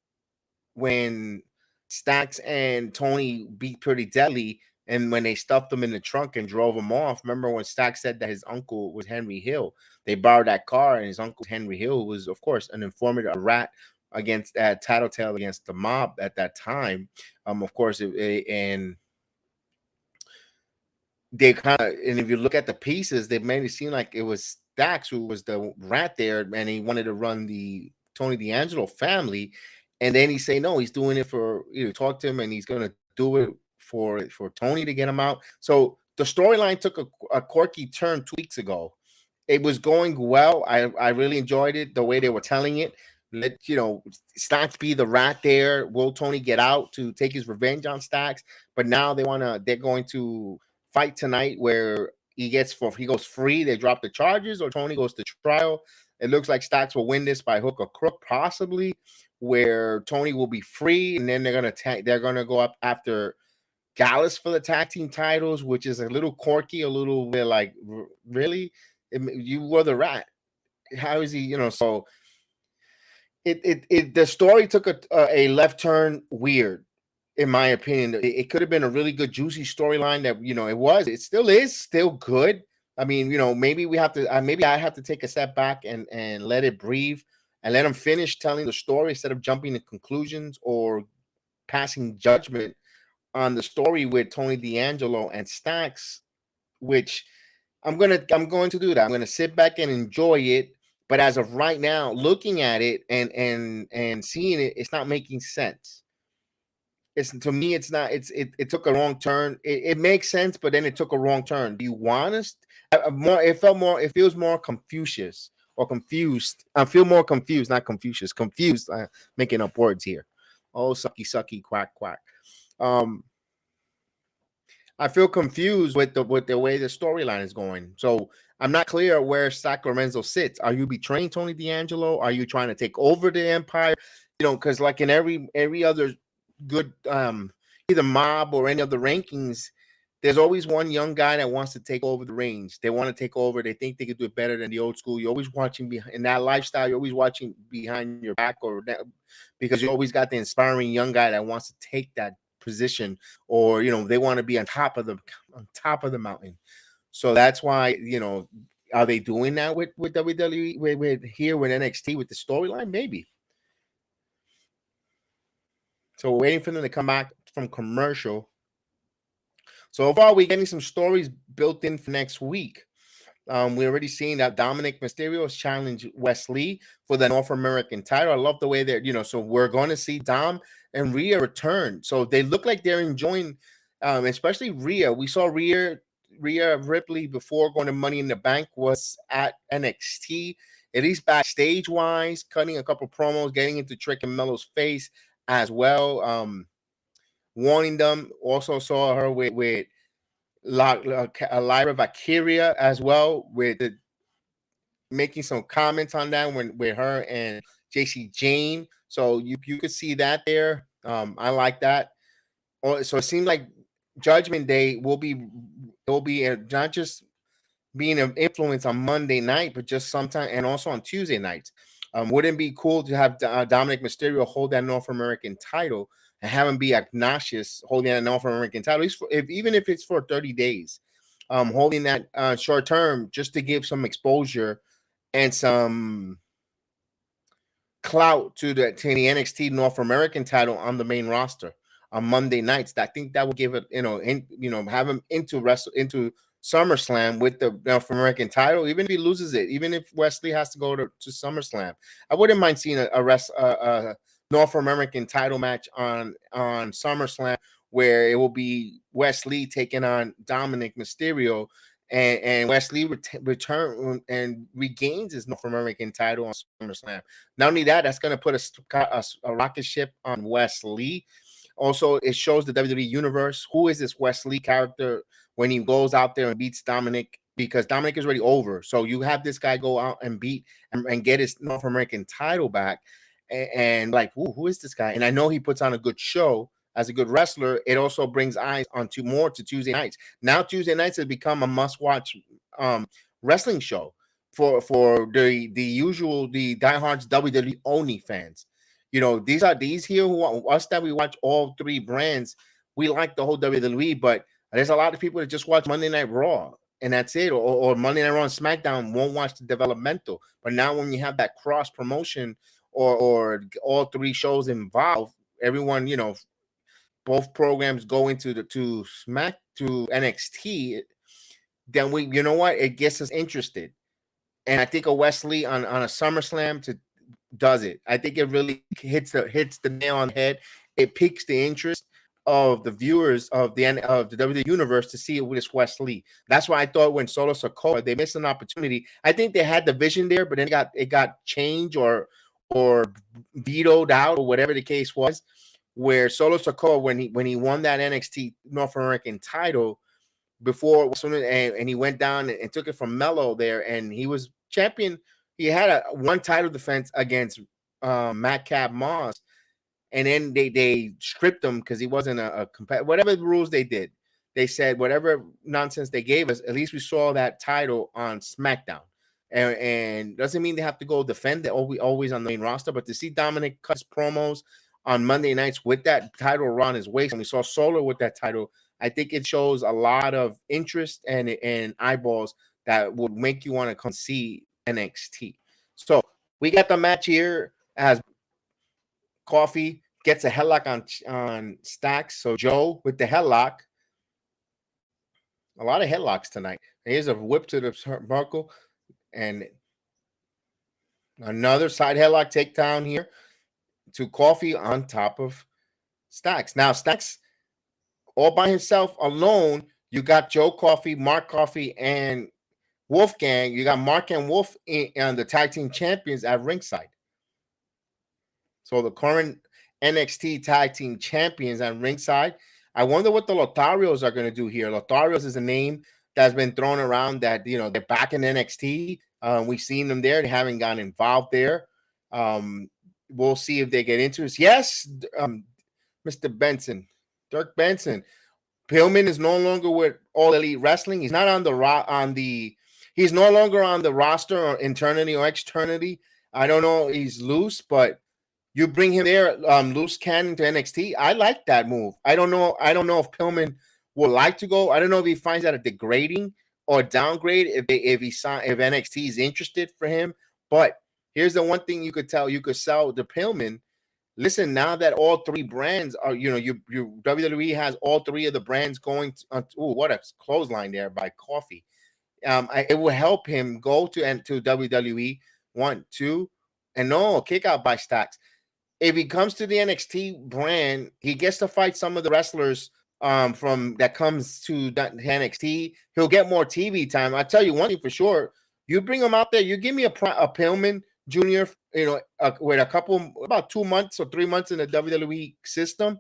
Stax and Tony beat Pretty Deadly, and when they stuffed him in the trunk and drove him off. Remember when Stax said that his uncle was Henry Hill? They borrowed that car, and his uncle Henry Hill was, of course, an informant, a rat against tattletale against the mob at that time. Of course, and they kind of, and if you look at the pieces, they made it seem like it was Stax who was the rat there, and he wanted to run the Tony D'Angelo family. And then he say no, he's doing it for, talk to him, and he's gonna do it for Tony to get him out. So the storyline took a quirky turn 2 weeks ago. It was going well. I really enjoyed it, the way they were telling it. Let Stax be the rat there. Will Tony get out to take his revenge on Stax? But now they're going to fight tonight where he goes free. They drop the charges, or Tony goes to trial. It looks like Stax will win this by hook or crook, possibly, where Tony will be free, and then they're gonna go up after Gallus for the tag team titles, which is a little quirky, a little bit like, really, you were the rat. How is he? So the story took a left turn, weird, in my opinion. It could have been a really good, juicy storyline that, it still is still good. I mean, maybe we have to, maybe I have to take a step back and let it breathe and let them finish telling the story instead of jumping to conclusions or passing judgment on the story with Tony D'Angelo and Stax, which I'm going to do that. I'm going to sit back and enjoy it. But as of right now, looking at it and seeing it, it's not making sense. To me, it's not. It took a wrong turn. It makes sense, but then it took a wrong turn. Do you want us more? It feels more Confucius or confused. I feel more confused, not Confucius. Confused. Making up words here. Oh, sucky, quack, quack. I feel confused with the way the storyline is going. So I'm not clear where Stax Lorenzo sits. Are you betraying Tony D'Angelo? Are you trying to take over the empire? Because like in every other good either mob or any of the rankings, there's always one young guy that wants to take over the reins. They want to take over. They think they could do it better than the old school. You're always watching in that lifestyle. You're always watching behind your back, because you always got the inspiring young guy that wants to take that position, or they want to be on top of the mountain. So that's why Are they doing that with WWE with NXT with the storyline? Maybe. So we're waiting for them to come back from commercial. So far, we're getting some stories built in for next week. We're already seeing that Dominic Mysterio has challenged Wes Lee for the North American title. I love the way they're, so we're going to see Dom and Rhea return. So they look like they're enjoying, especially Rhea. We saw Rhea Ripley before going to Money in the Bank was at NXT, at least backstage wise, cutting a couple promos, getting into Trick and Mello's face as well, warning them. Also saw her with Lyra Valkyria as well, with making some comments on that with her and JC Jane. So you could see that there. I like that. So it seems like Judgment Day will be not just being an influence on Monday night, but just sometime and also on Tuesday nights. Wouldn't it be cool to have Dominic Mysterio hold that North American title and have him be obnoxious holding that North American title, even if it's for 30 days, holding that short term just to give some exposure and some clout to the NXT North American title on the main roster on Monday nights. I think that will give it, have him into SummerSlam with the North American title, even if he loses it, even if Wesley has to go to SummerSlam. I wouldn't mind seeing a North American title match on SummerSlam where it will be Wesley taking on Dominic Mysterio, and Wesley return and regains his North American title on SummerSlam. Not only that, that's going to put a rocket ship on Wesley. Also, it shows the WWE Universe who is this Wesley character when he goes out there and beats Dominic, because Dominic is already over. So you have this guy go out and beat and get his North American title back, and like, who is this guy? And I know he puts on a good show as a good wrestler. It also brings eyes onto more to Tuesday nights. Now Tuesday nights has become a must-watch wrestling show for the diehards WWE only fans. These here us that we watch all three brands. We like the whole WWE, but there's a lot of people that just watch Monday Night Raw and that's it, or Monday Night Raw and SmackDown, won't watch the developmental. But now when you have that cross promotion or all three shows involved, everyone, both programs go into to NXT, then it gets us interested. And I think a Wesley on a SummerSlam does it. I think it really hits the nail on the head. It piques the interest of the viewers of the WWE Universe to see it with this Wesley. That's why I thought when Solo Sikoa, they missed an opportunity. I think they had the vision there, but then it got changed or vetoed out or whatever the case was. Where Solo Sikoa, when he won that NXT North American title before, and he went down and took it from Mello there, and he was champion. He had one title defense against Madcap Moss, and then they stripped him because he wasn't a competitor. Whatever the rules they did, they said whatever nonsense they gave us, at least we saw that title on SmackDown. And doesn't mean they have to go defend it always on the main roster, but to see Dominic cut his promos on Monday nights with that title around his waist, and we saw Solo with that title, I think it shows a lot of interest and eyeballs that would make you want to come see NXT. So we got the match here as Coffee gets a headlock on Stacks. So Joe with the headlock. A lot of headlocks tonight. Here's a whip to the buckle and another side headlock takedown here to Coffee on top of Stacks. Now Stacks all by himself alone. You got Joe Coffee, Mark Coffee, and Wolfgang. You got Mark and Wolf and the tag team champions at ringside. So the current NXT tag team champions at ringside. I wonder what the Lotharios are going to do here. Lotharios is a name that's been thrown around that, they're back in NXT. We've seen them there. They haven't gotten involved there. We'll see if they get into it. Yes, Mr. Benson, Dirk Benson. Pillman is no longer with All Elite Wrestling. He's not he's no longer on the roster or internally or externally. I don't know. He's loose, but you bring him there, loose cannon to NXT. I like that move. I don't know if Pillman would like to go. I don't know if he finds that degrading or downgrade if NXT is interested for him. But here's the one thing you could sell to Pillman. Listen, now that all three brands are, you WWE has all three of the brands going. What a clothesline there by Coffee. It will help him go to WWE 1, 2, and no kick out by Stacks. If he comes to the NXT brand, he gets to fight some of the wrestlers from that comes to NXT. He'll get more TV time. I tell you one thing for sure: you bring him out there, you give me a Pillman Jr. With a couple about 2 months or 3 months in the WWE system,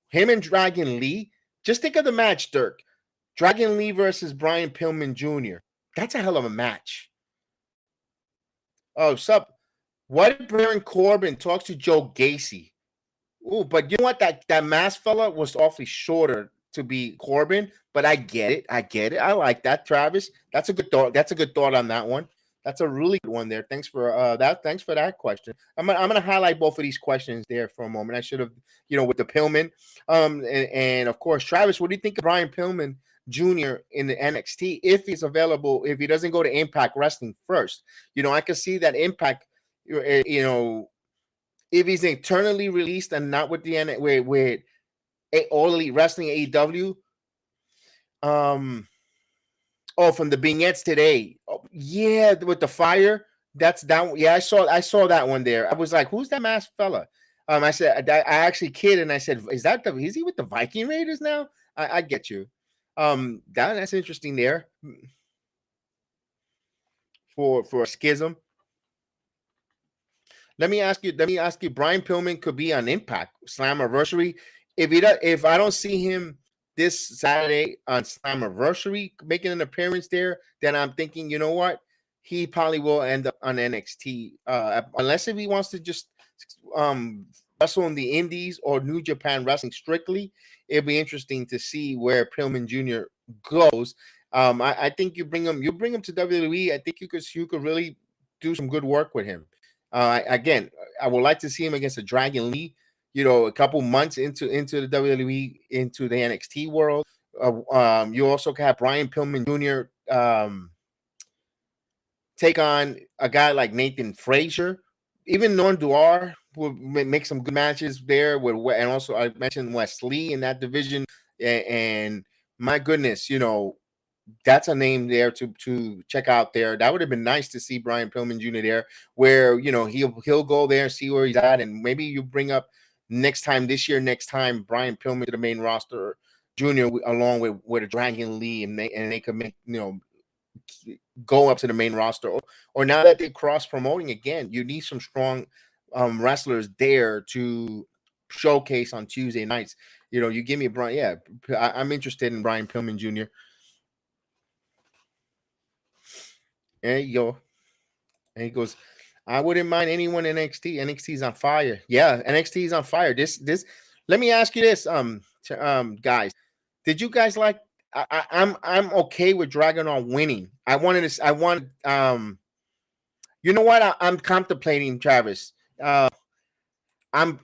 him and Dragon Lee. Just think of the match, Dirk. Dragon Lee versus Brian Pillman Jr. That's a hell of a match. Oh, sup? What if Baron Corbin talks to Joe Gacy? Ooh, but you know what? That masked fella was awfully shorter to be Corbin, but I get it. I like that, Travis. That's a good thought. That's a good thought on that one. That's a really good one there. Thanks for that. Thanks for that question. I'm gonna highlight both of these questions there for a moment. I should have, with the Pillman, and of course, Travis. What do you think of Brian Pillman Jr. in the NXT if he's available? If he doesn't go to Impact Wrestling first, I can see that Impact, if he's internally released and not with the with All Elite Wrestling AEW. From the vignettes today. Oh, yeah, with the fire. That's down. Yeah, I saw that one there. I was like, who's that masked fella? I said, I actually kidded and I said, is he with the Viking Raiders now? I get you. That's interesting there. For a schism. Let me ask you, Brian Pillman could be on Impact Slammiversary. If I don't see him this Saturday on Slammiversary making an appearance there, then I'm thinking, you know what? He probably will end up on NXT. Unless if he wants to just wrestle in the Indies or New Japan Wrestling strictly, it'll be interesting to see where Pillman Jr. goes. I think you bring him to WWE. I think you could really do some good work with him. Again, I would like to see him against a Dragon Lee. A couple months into the WWE, into the NXT world. You also have Brian Pillman Jr. Take on a guy like Nathan Frazier. Even Norm Duar will make some good matches there. And also I mentioned Wes Lee in that division. And my goodness, that's a name there to check out there. That would have been nice to see Brian Pillman Jr. there, where he'll go there, see where he's at, and maybe you bring up next time Brian Pillman to the main roster, Jr. along with a Dragon Lee, and they could make go up to the main roster. Or now that they're cross promoting again, you need some strong wrestlers there to showcase on Tuesday nights. You give me Brian. Yeah, I'm interested in Brian Pillman Jr. There you go. And he goes, I wouldn't mind anyone in NXT. NXT's on fire. Yeah, NXT's on fire. This. Let me ask you this, guys. Did you guys like? I'm okay with Dragunov winning. I you know what? I'm contemplating, Travis. I am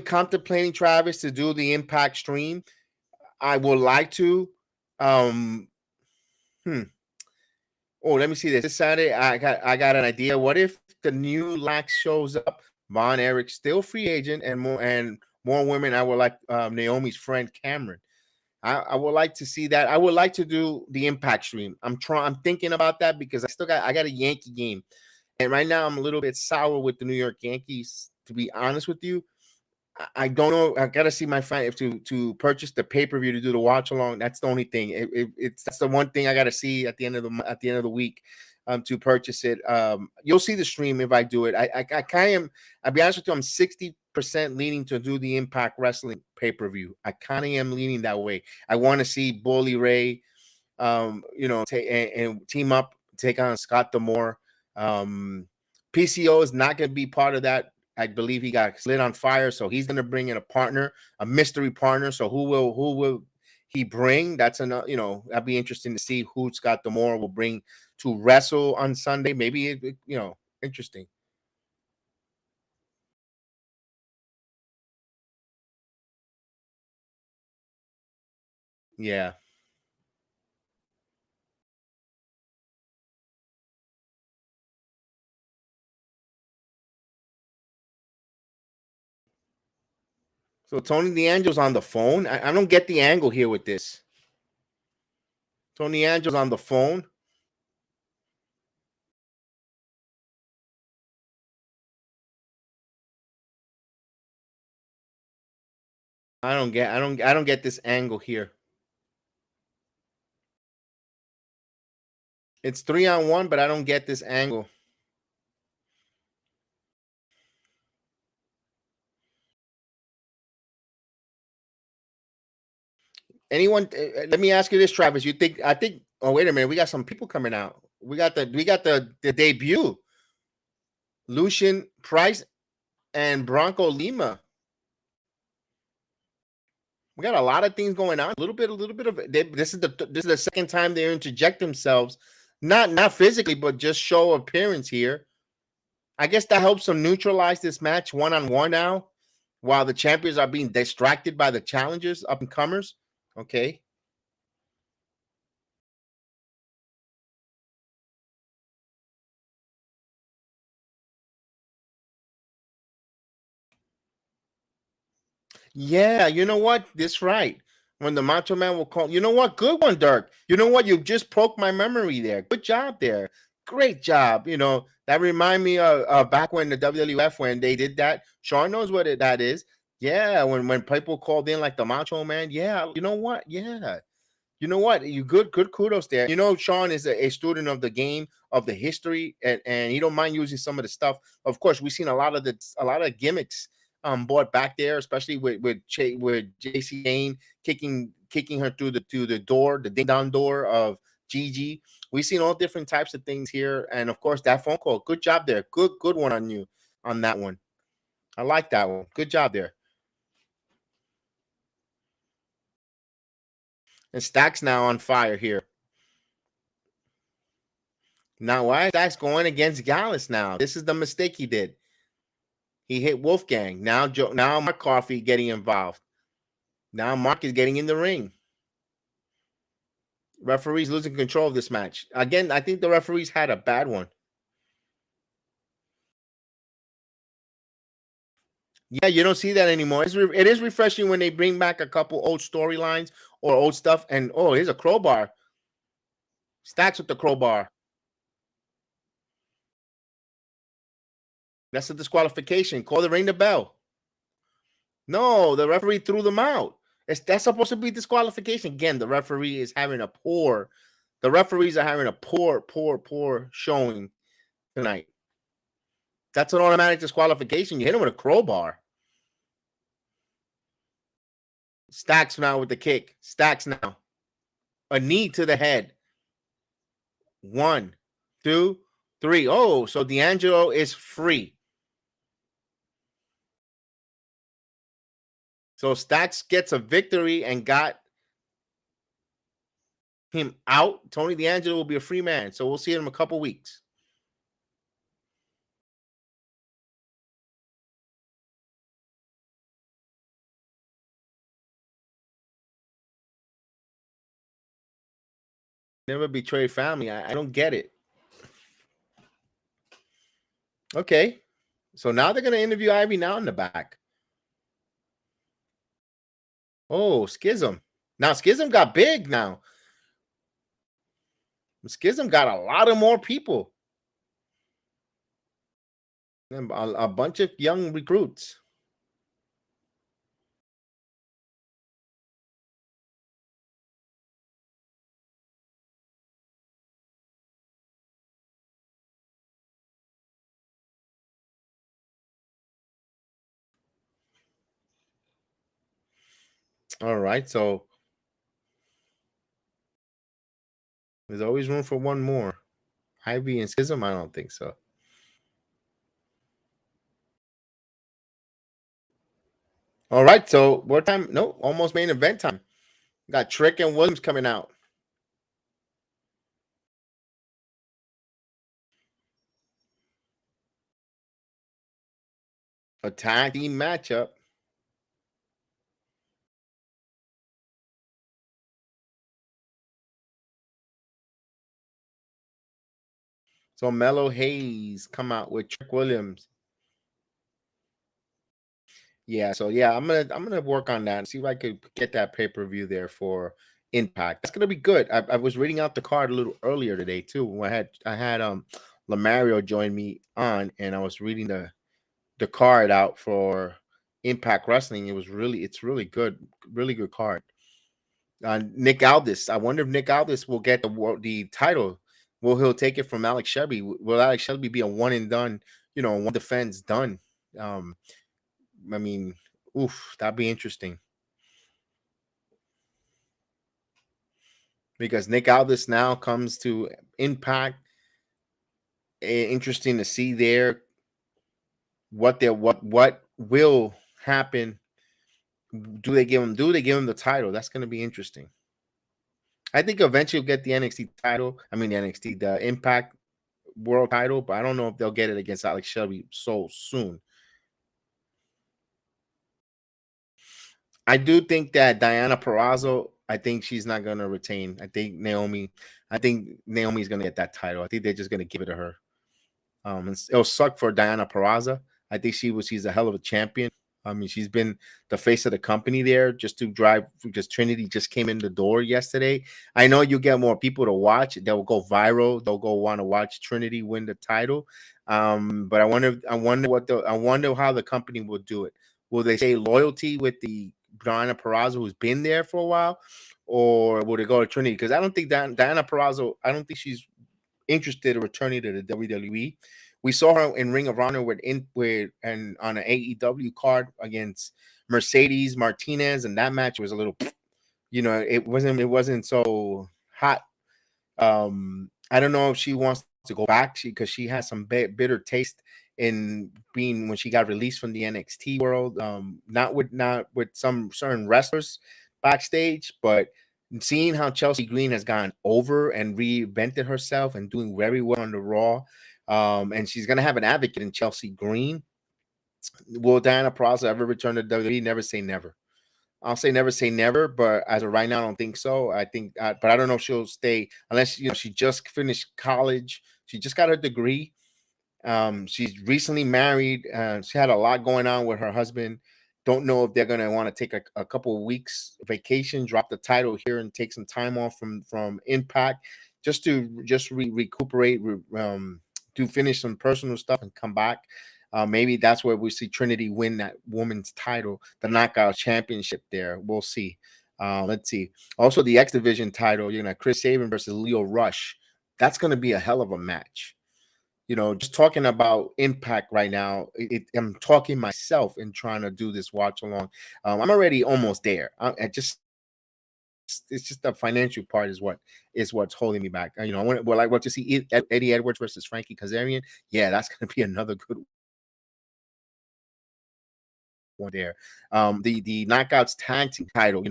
contemplating, Travis, to do the Impact stream. I would like to. Oh, let me see this. This Saturday, I got an idea. What if the new Lax shows up? Von Erich still free agent, and more women. I would like Naomi's friend Cameron. I would like to see that. I would like to do the Impact stream. I'm thinking about that because I got a Yankee game, and right now I'm a little bit sour with the New York Yankees. To be honest with you, I don't know. I gotta see my friend to purchase the pay-per-view to do the watch along. That's the only thing. That's the one thing I gotta see at the end of the week to purchase it. You'll see the stream if I do it. I kind of I'll be honest with you, I'm 60% leaning to do the Impact Wrestling pay-per-view. I kind of am leaning that way. I want to see Bully Ray and team up, take on Scott D'Amore. PCO is not going to be part of that. I believe he got lit on fire, so he's going to bring in a partner, a mystery partner. So who will he bring? That's another, that'd be interesting to see who Scott D'Amore will bring to wrestle on Sunday. Maybe interesting. Yeah. So Tony D'Angelo's on the phone. I don't get the angle here with this. Tony D'Angelo's on the phone. I don't get this angle here. It's 3-on-1, but I don't get this angle. Anyone? Let me ask you this, Travis. You think? I think. Oh, wait a minute. We got some people coming out. We got the debut. Lucian Price and Bronco Lima. We got a lot of things going on. A little bit of. This is the second time they interject themselves, not physically, but just show appearance here. I guess that helps them neutralize this match 1-on-1 now, while the champions are being distracted by the challengers, up and comers. Okay. Yeah, you know what? That's right. When the Macho Man will call, you know what? Good one, Dirk. You know what? You just broke my memory there. Good job there. Great job. You know, that remind me of back when the WWF, when they did that. Sean knows what that is. Yeah, when people called in like the Macho Man. Yeah, you know what? Yeah. You know what? You good kudos there. You know, Sean is a student of the game, of the history, and he don't mind using some of the stuff. Of course, we've seen a lot of gimmicks brought back there, especially with JC Jane kicking her through the door, the ding dong door of Gigi. We've seen all different types of things here, and of course that phone call. Good job there. Good one on you on that one. I like that one. Good job there. And Stack's now on fire here. Now, why is Stack's going against Gallus now? This is the mistake he did. He hit Wolfgang. Now Mark Coffey getting involved. Now Mark is getting in the ring. Referees losing control of this match. Again, I think the referees had a bad one. Yeah, you don't see that anymore. It is refreshing when they bring back a couple old storylines or old stuff. And, oh, here's a crowbar. Stacks with the crowbar. That's a disqualification. Call the ring the bell. No, the referee threw them out. That's supposed to be disqualification. Again, the referees are having a poor showing tonight. That's an automatic disqualification. You hit him with a crowbar. Stacks now with the kick. Stacks now. A knee to the head. 1, 2, 3. Oh, so D'Angelo is free. So Stacks gets a victory and got him out. Tony D'Angelo will be a free man. So we'll see him in a couple weeks. Never betray family. I don't get it. Okay. So now they're going to interview Ivy Nile in the back. Oh, Schism. Now Schism got big now. Schism got a lot of more people. A bunch of young recruits. All right, so there's always room for one more. Ivy and Schism? I don't think so. All right, so what time? No, almost main event time. Got Trick and Williams coming out. A tag team matchup. So Mellow Hayes come out with Trick Williams. Yeah, so yeah, I'm gonna work on that and see if I could get that pay-per-view there for Impact. That's gonna be good. I was reading out the card a little earlier today too. When I had Lamario join me on, and I was reading the card out for Impact Wrestling. It's really good, really good card. Nick Aldis. I wonder if Nick Aldis will get the title. Will he'll take it from Alex Shelby? Will Alex Shelby be a one and done? One defense done. Um, I mean, oof, that'd be interesting because Nick Aldis now comes to Impact. Interesting to see there what will happen. Do they give him the title? That's going to be interesting. I think eventually he'll get the NXT title. I mean, the NXT, the Impact World title, but I don't know if they'll get it against Alex Shelby so soon. I do think that Diana Perazzo, I think she's not going to retain. I think Naomi's going to get that title. I think they're just going to give it to her. It'll suck for Diana Perazzo. I think she's a hell of a champion. I mean, she's been the face of the company there just to drive. Because Trinity just came in the door yesterday. I know you get more people to watch. They'll go viral. They'll go want to watch Trinity win the title. But I wonder how the company will do it. Will they say loyalty with the Diana Perazzo who's been there for a while, or will they go to Trinity? Because I don't think Diana Perazzo. I don't think she's interested in returning to the WWE. We saw her in Ring of Honor and on an AEW card against Mercedes Martinez, and that match was a little, it wasn't so hot. I don't know if she wants to go back because she has some bitter taste in being when she got released from the NXT world. Not with some certain wrestlers backstage, but seeing how Chelsea Green has gone over and reinvented herself and doing very well on the Raw. And she's going to have an advocate in Chelsea Green. Will Diana Perazzo ever return to WWE? Never say never. I'll say never say never, but as of right now, I don't think so. I think, but I don't know if she'll stay unless she just finished college. She just got her degree. She's recently married. She had a lot going on with her husband. Don't know if they're going to want to take a couple of weeks vacation, drop the title here, and take some time off from Impact just to recuperate, to finish some personal stuff and come back. Maybe that's where we see Trinity win that woman's title, the Knockout Championship. There, we'll see. Let's see. Also, the X Division title. Chris Sabin versus Leo Rush. That's going to be a hell of a match. Just talking about Impact right now, I'm talking myself and trying to do this watch along. I'm already almost there. It's just the financial part is what's holding me back. I want to see Eddie Edwards versus Frankie Kazarian. Yeah, that's going to be another good one there. The Knockouts tag team title.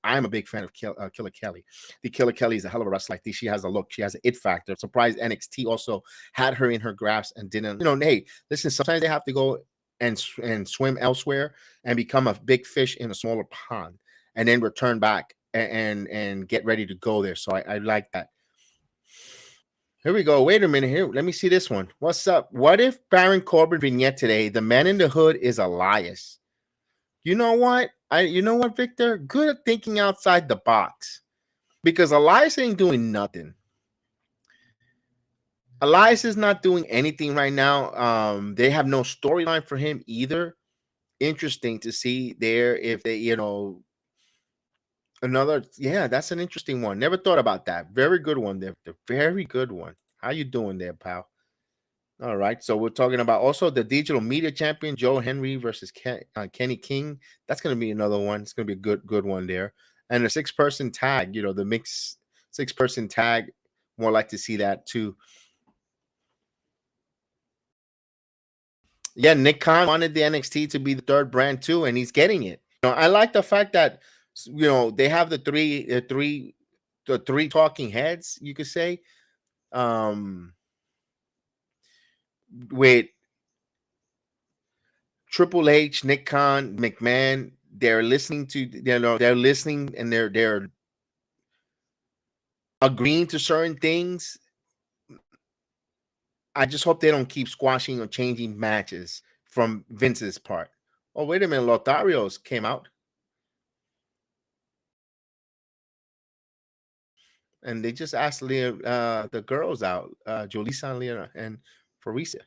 I'm a big fan of Killer Kelly. The Killer Kelly is a hell of a wrestler. I think she has a look. She has an it factor. Surprised NXT also had her in her grasp and didn't. Hey, listen. Sometimes they have to go and swim elsewhere and become a big fish in a smaller pond, and then return back and get ready to go there. So I like that. Here we go. Wait a minute here. Let me see this one. What's up? What if Baron Corbin vignette today? The man in the hood is Elias. You know what? Victor? Good at thinking outside the box. Because Elias ain't doing nothing. Elias is not doing anything right now. They have no storyline for him either. Interesting to see there if they, that's an interesting one. Never thought about that. Very good one there. Very good one. How you doing there, pal? All right. So we're talking about also the digital media champion, Joe Henry versus Kenny King. That's going to be another one. It's going to be a good one there. And a 6-person tag, the mixed 6-person tag. More like to see that too. Yeah, Nick Khan wanted the NXT to be the third brand too, and he's getting it. I like the fact that they have the three talking heads, you could say, with Triple H, Nick Khan, McMahon. They're listening to they're listening and they're agreeing to certain things. I just hope they don't keep squashing or changing matches from Vince's part. Oh, wait a minute. Lotharios came out. And they just asked the girls out, Jolisa and Leah and Farisa.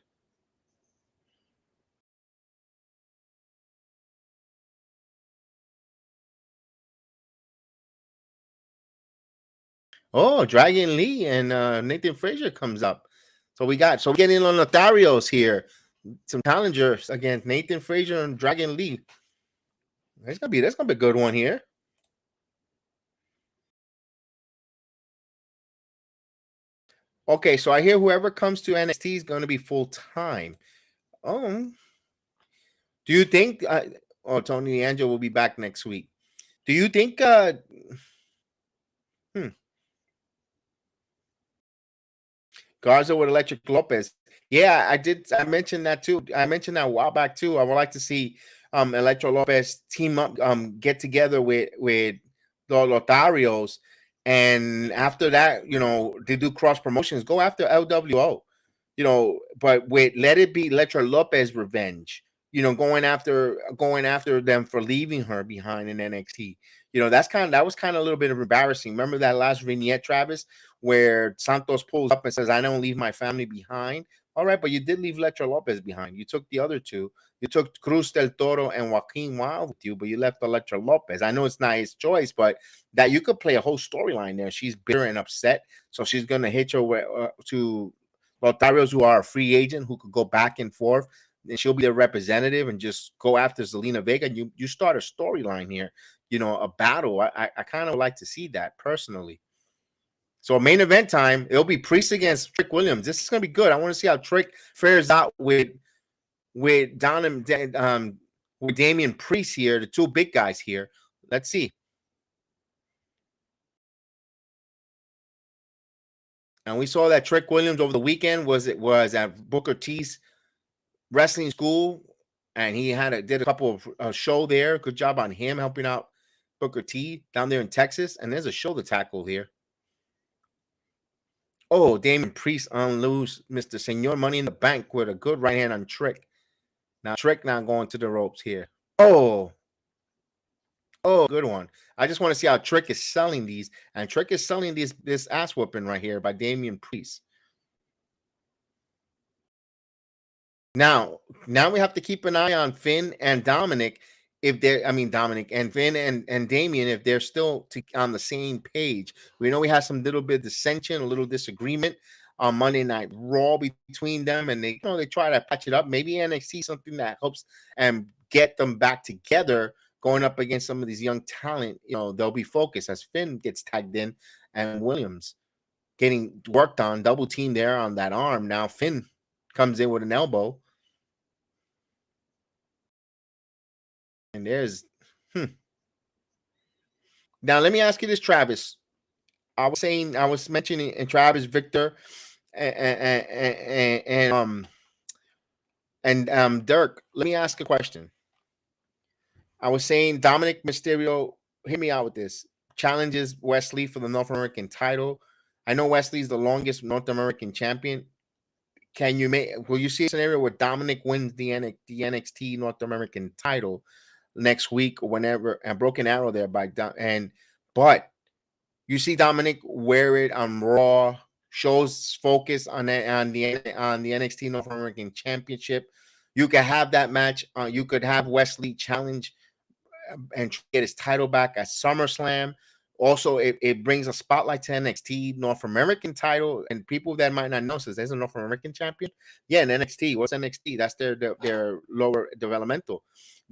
Oh, Dragon Lee and Nathan Frazier comes up. So we're getting on Lotharios here. Some challengers against Nathan Frazier and Dragon Lee. That's gonna be a good one here. Okay, so I hear whoever comes to NXT is going to be full time. Do you think? Tony Angelo will be back next week. Do you think? Garza with Electric Lopez. Yeah, I did. I mentioned that too. I mentioned that a while back too. I would like to see Electro Lopez team up, get together with the Lotharios, and after that, they do cross promotions. Go after LWO, but let it be Electro Lopez revenge. Going after them for leaving her behind in NXT. That was kind of a little bit of embarrassing. Remember that last vignette, Travis, where Santos pulls up and says, "I don't leave my family behind." All right, but you did leave Electro Lopez behind. You took the other two. You took Cruz del Toro and Joaquin Wild with you, but you left Electro Lopez. I know it's not his choice, but that you could play a whole storyline there. She's bitter and upset, so she's going to hitch her to Lotharios, who are a free agent, who could go back and forth, and she'll be their representative and just go after Zelina Vega. You start a storyline here, a battle. I kind of like to see that personally. So main event time, it'll be Priest against Trick Williams. This is gonna be good. I want to see how Trick fares out with with Damian Priest here, the two big guys here. Let's see. And we saw that Trick Williams over the weekend was at Booker T's wrestling school, and he did a couple of show there. Good job on him helping out Booker T down there in Texas. And there's a shoulder tackle here. Oh, Damian Priest unloose Mr. Senor Money in the Bank with a good right hand on Trick. Now Trick now going to the ropes here. Oh, good one. I just want to see how Trick is selling these. And Trick is selling this ass whooping right here by Damian Priest. Now we have to keep an eye on Finn and Dominic. Dominic and Finn and Damian, if they're still on the same page. We know we had some little bit of dissension, a little disagreement on Monday Night Raw between them, and they try to patch it up. Maybe NXT something that helps and get them back together, going up against some of these young talent. They'll be focused as Finn gets tagged in and Williams getting worked on, double team there on that arm. Now Finn comes in with an elbow. And there's Now let me ask you this, Travis. I was mentioning and Travis, Victor, and Dirk. Let me ask a question. I was saying Dominic Mysterio, hear me out with this. Challenges Wesley for the North American title. I know Wesley's the longest North American champion. Will you see a scenario where Dominic wins the NXT North American title next week or whenever, and Broken Arrow there but you see Dominic wear it on Raw, shows focus on the NXT North American Championship. You could have that match. You could have Wesley challenge and get his title back at SummerSlam. Also, it brings a spotlight to NXT North American title, and people that might not know, says there's a North American champion. Yeah, in NXT. What's NXT? That's their lower developmental.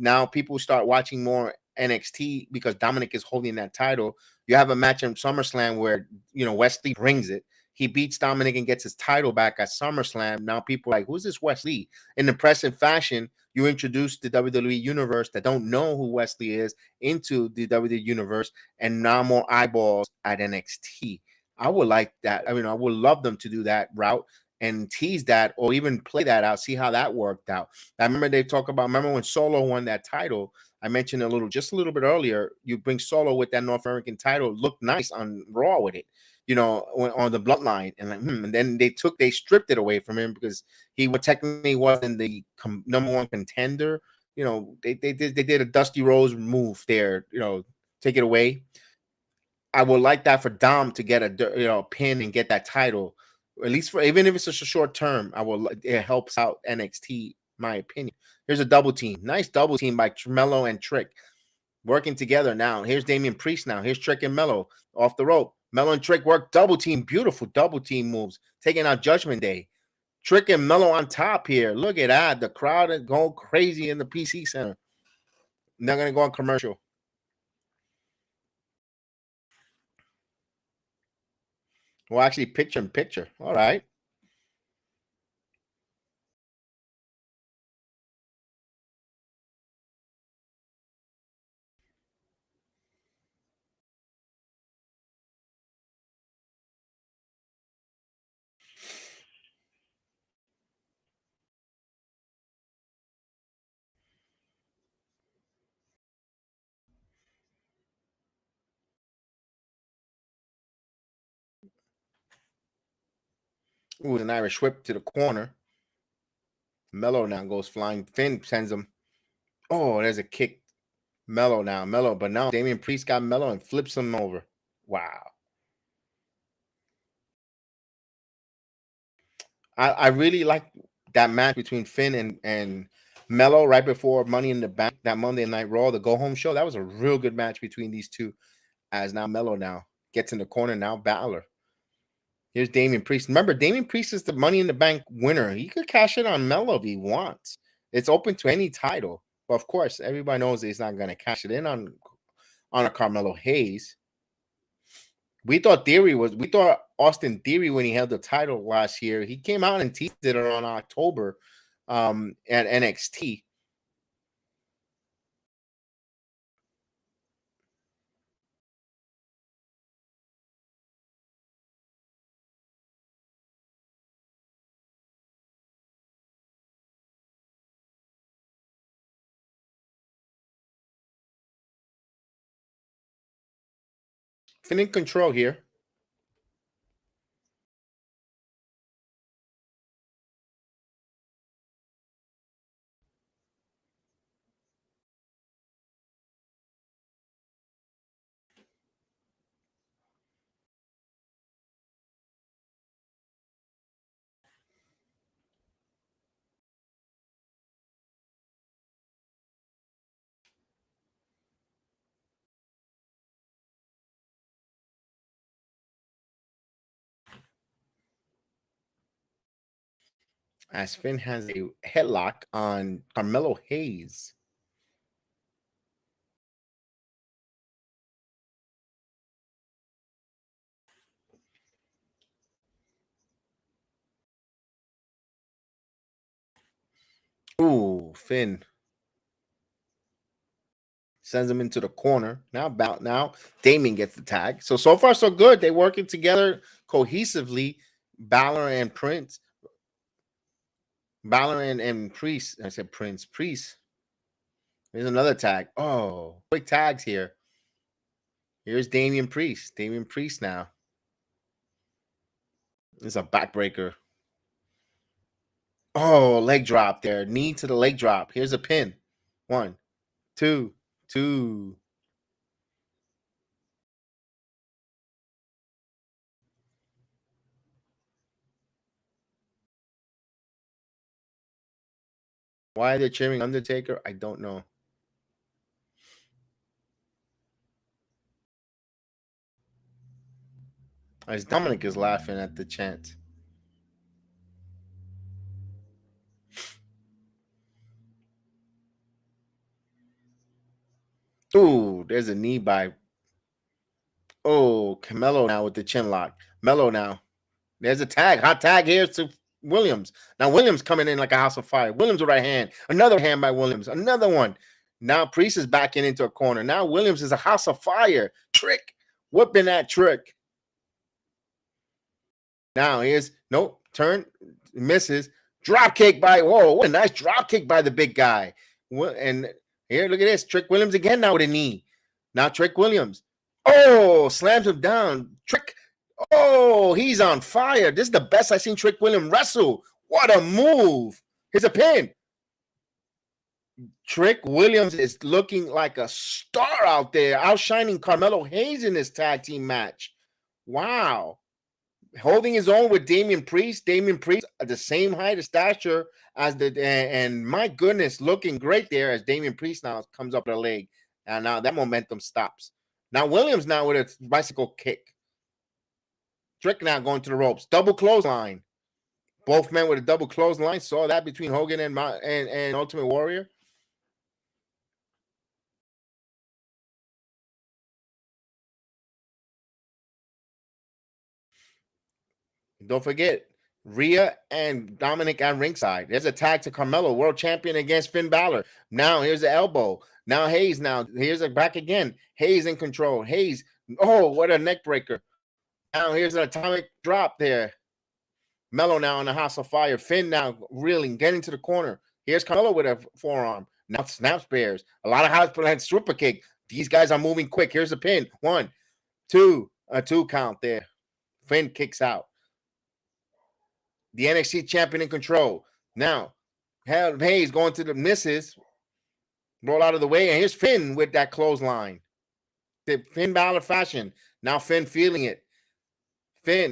Now people start watching more NXT because Dominic is holding that title. You have a match in SummerSlam where Wesley brings it. He beats Dominic and gets his title back at SummerSlam. Now people are like, who's this Wesley? In impressive fashion, you introduce the WWE universe that don't know who Wesley is into the WWE universe, and now more eyeballs at NXT. I would like that. I would love them to do that route and tease that, or even play that out, see how that worked out. I remember when Solo won that title. I mentioned just a little bit earlier, you bring Solo with that North American title, looked nice on Raw with it, on the bloodline. And then they stripped it away from him because he technically wasn't the number one contender, they did a Dusty Rose move there, take it away. I would like that for Dom to get a pin and get that title, or at least for even if it's just a short term. It helps out NXT, my opinion. Here's a double team, nice double team by Melo and Trick working together. Now here's Damian Priest. Now here's Trick and Melo off the rope. Melo and Trick work double team, beautiful double team moves, taking out Judgment Day. Trick and Melo on top here. Look at that, the crowd is going crazy in the PC Center. They're gonna go on commercial. Well, actually, picture in picture. All right. Ooh, an Irish whip to the corner. Melo now goes flying. Finn sends him. Oh, there's a kick. Melo, but now Damian Priest got Melo and flips him over. Wow. I really like that match between Finn and Melo right before Money in the Bank, that Monday Night Raw, the go-home show. That was a real good match between these two, as now Melo now gets in the corner, now Balor. Here's Damian Priest. Remember, Damian Priest is the Money in the Bank winner. He could cash it on Melo if he wants. It's open to any title. But, of course, everybody knows he's not going to cash it in on a Carmelo Hayes. We thought Austin Theory, when he held the title last year, he came out and teased it around October at NXT. Finn in control here. As Finn has a headlock on Carmelo Hayes. Ooh, Finn sends him into the corner. Now Damien gets the tag. So far, so good. They're working together cohesively. Balor and Priest. I said Prince. Priest. There's another tag. Oh, quick tags here. Here's Damian Priest. Damian Priest now. It's a backbreaker. Oh, leg drop there. Knee to the leg drop. Here's a pin. 1, 2, 2. Why are they cheering Undertaker? I don't know. As Dominic is laughing at the chant. Ooh, there's a knee by. Oh, Camelo now with the chin lock. Melo now. There's a tag. Hot tag here to Williams. Now Williams coming in like a house of fire. Williams with right hand. Another hand by Williams. Another one. Now Priest is backing into a corner. Now Williams is a house of fire. Trick. Whipping that Trick. Now here's turn. Misses. Drop kick by. Whoa, what a nice drop kick by the big guy. And here, look at this. Trick Williams again now with a knee. Now Trick Williams. Oh, slams him down. Trick. Oh, he's on fire. This is the best I've seen Trick Williams wrestle. What a move. Here's a pin. Trick Williams is looking like a star out there, outshining Carmelo Hayes in this tag team match. Wow. Holding his own with Damian Priest. Damian Priest at the same height of stature as and my goodness, looking great there as Damian Priest now comes up the leg. And now that momentum stops. Now Williams now with a bicycle kick. Trick now going to the ropes. Double clothesline. Both men with a double clothesline. Saw that between Hogan and Ultimate Warrior. Don't forget, Rhea and Dominic at ringside. There's a tag to Carmelo, world champion against Finn Balor. Now here's the elbow. Now Hayes now. Here's a back again. Hayes in control. Hayes. Oh, what a neck breaker. Now here's an atomic drop there. Melo now on the House of Fire. Finn now reeling, getting to the corner. Here's Carmelo with a forearm. Now snap spares. A lot of house plans, super kick. These guys are moving quick. Here's a pin. 1, 2, a 2 count there. Finn kicks out. The NXT champion in control. Now, Hayes going to the misses. Roll out of the way. And here's Finn with that clothesline. The Finn Balor fashion. Now Finn feeling it. Finn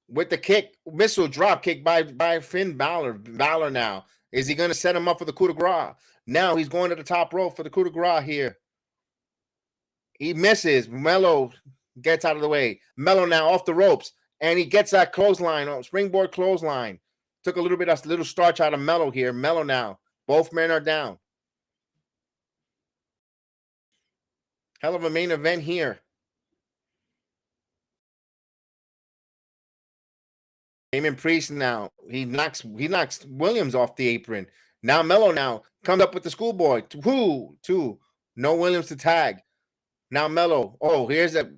with the kick. Missile drop kick by Finn Balor. Balor now. Is he going to set him up for the coup de grace? Now he's going to the top rope for the coup de grace here. He misses. Melo gets out of the way. Melo now off the ropes. And he gets that clothesline, springboard clothesline. Took a little starch out of Melo here. Melo now. Both men are down. Hell of a main event here. Damian Priest now. He knocks Williams off the apron. Now Melo now comes up with the schoolboy. 2. No Williams to tag. Now Melo. Oh, here's a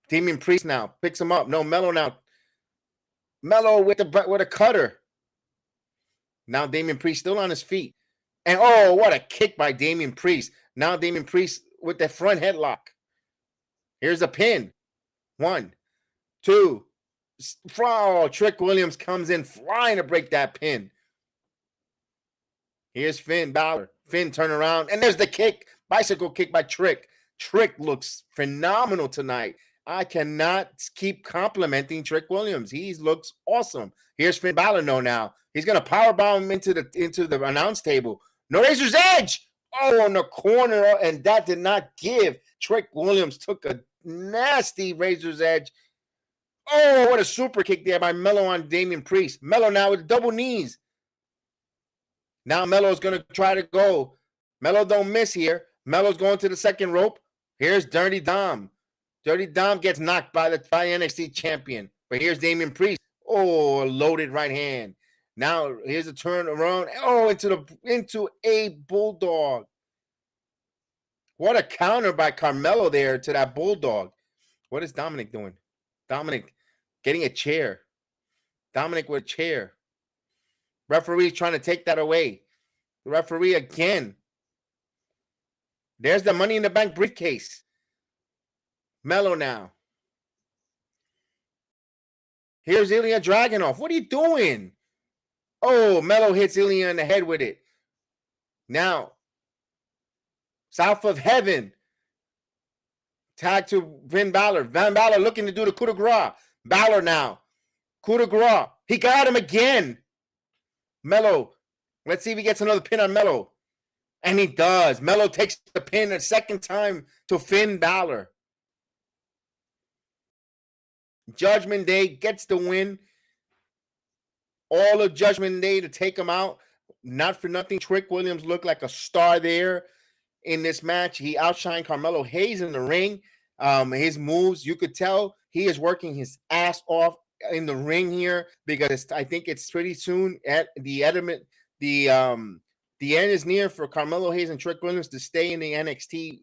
Damian Priest now. Picks him up. No, Melo now. Melo with a cutter. Now Damian Priest still on his feet. And oh, what a kick by Damian Priest. Now Damian Priest with that front headlock. Here's a pin. 1, 2. Oh, Trick Williams comes in flying to break that pin. Here's Finn Balor. Finn turn around. And there's the kick. Bicycle kick by Trick. Trick looks phenomenal tonight. I cannot keep complimenting Trick Williams. He looks awesome. Here's Finn Balor now. He's going to powerbomb him into the announce table. No Razor's Edge. Oh, on the corner. And that did not give. Trick Williams took a nasty Razor's Edge. Oh, what a super kick there by Melo on Damian Priest. Melo now with double knees. Now Melo's going to try to go. Melo don't miss here. Melo's going to the second rope. Here's Dirty Dom. Dirty Dom gets knocked by NXT champion. But here's Damian Priest. Oh, a loaded right hand. Now here's a turn around. Oh, into a bulldog. What a counter by Carmelo there to that bulldog. What is Dominic doing? Dominic getting a chair. Dominic with a chair. Referee trying to take that away. The referee again. There's the Money in the Bank briefcase. Melo now. Here's Ilja Dragunov. What are you doing? Oh, Melo hits Ilja in the head with it. Now, South of Heaven. Tag to Finn Balor. Van Balor looking to do the coup de grace. Balor now. Coup de grace. He got him again. Melo. Let's see if he gets another pin on Melo. And he does. Melo takes the pin a second time to Finn Balor. Judgment Day gets the win. All of Judgment Day to take him out. Not for nothing, Trick Williams looked like a star there in this match. He outshined Carmelo Hayes in the ring. His moves, you could tell he is working his ass off in the ring here because I think it's pretty soon at the end. The end is near for Carmelo Hayes and Trick Williams to stay in the NXT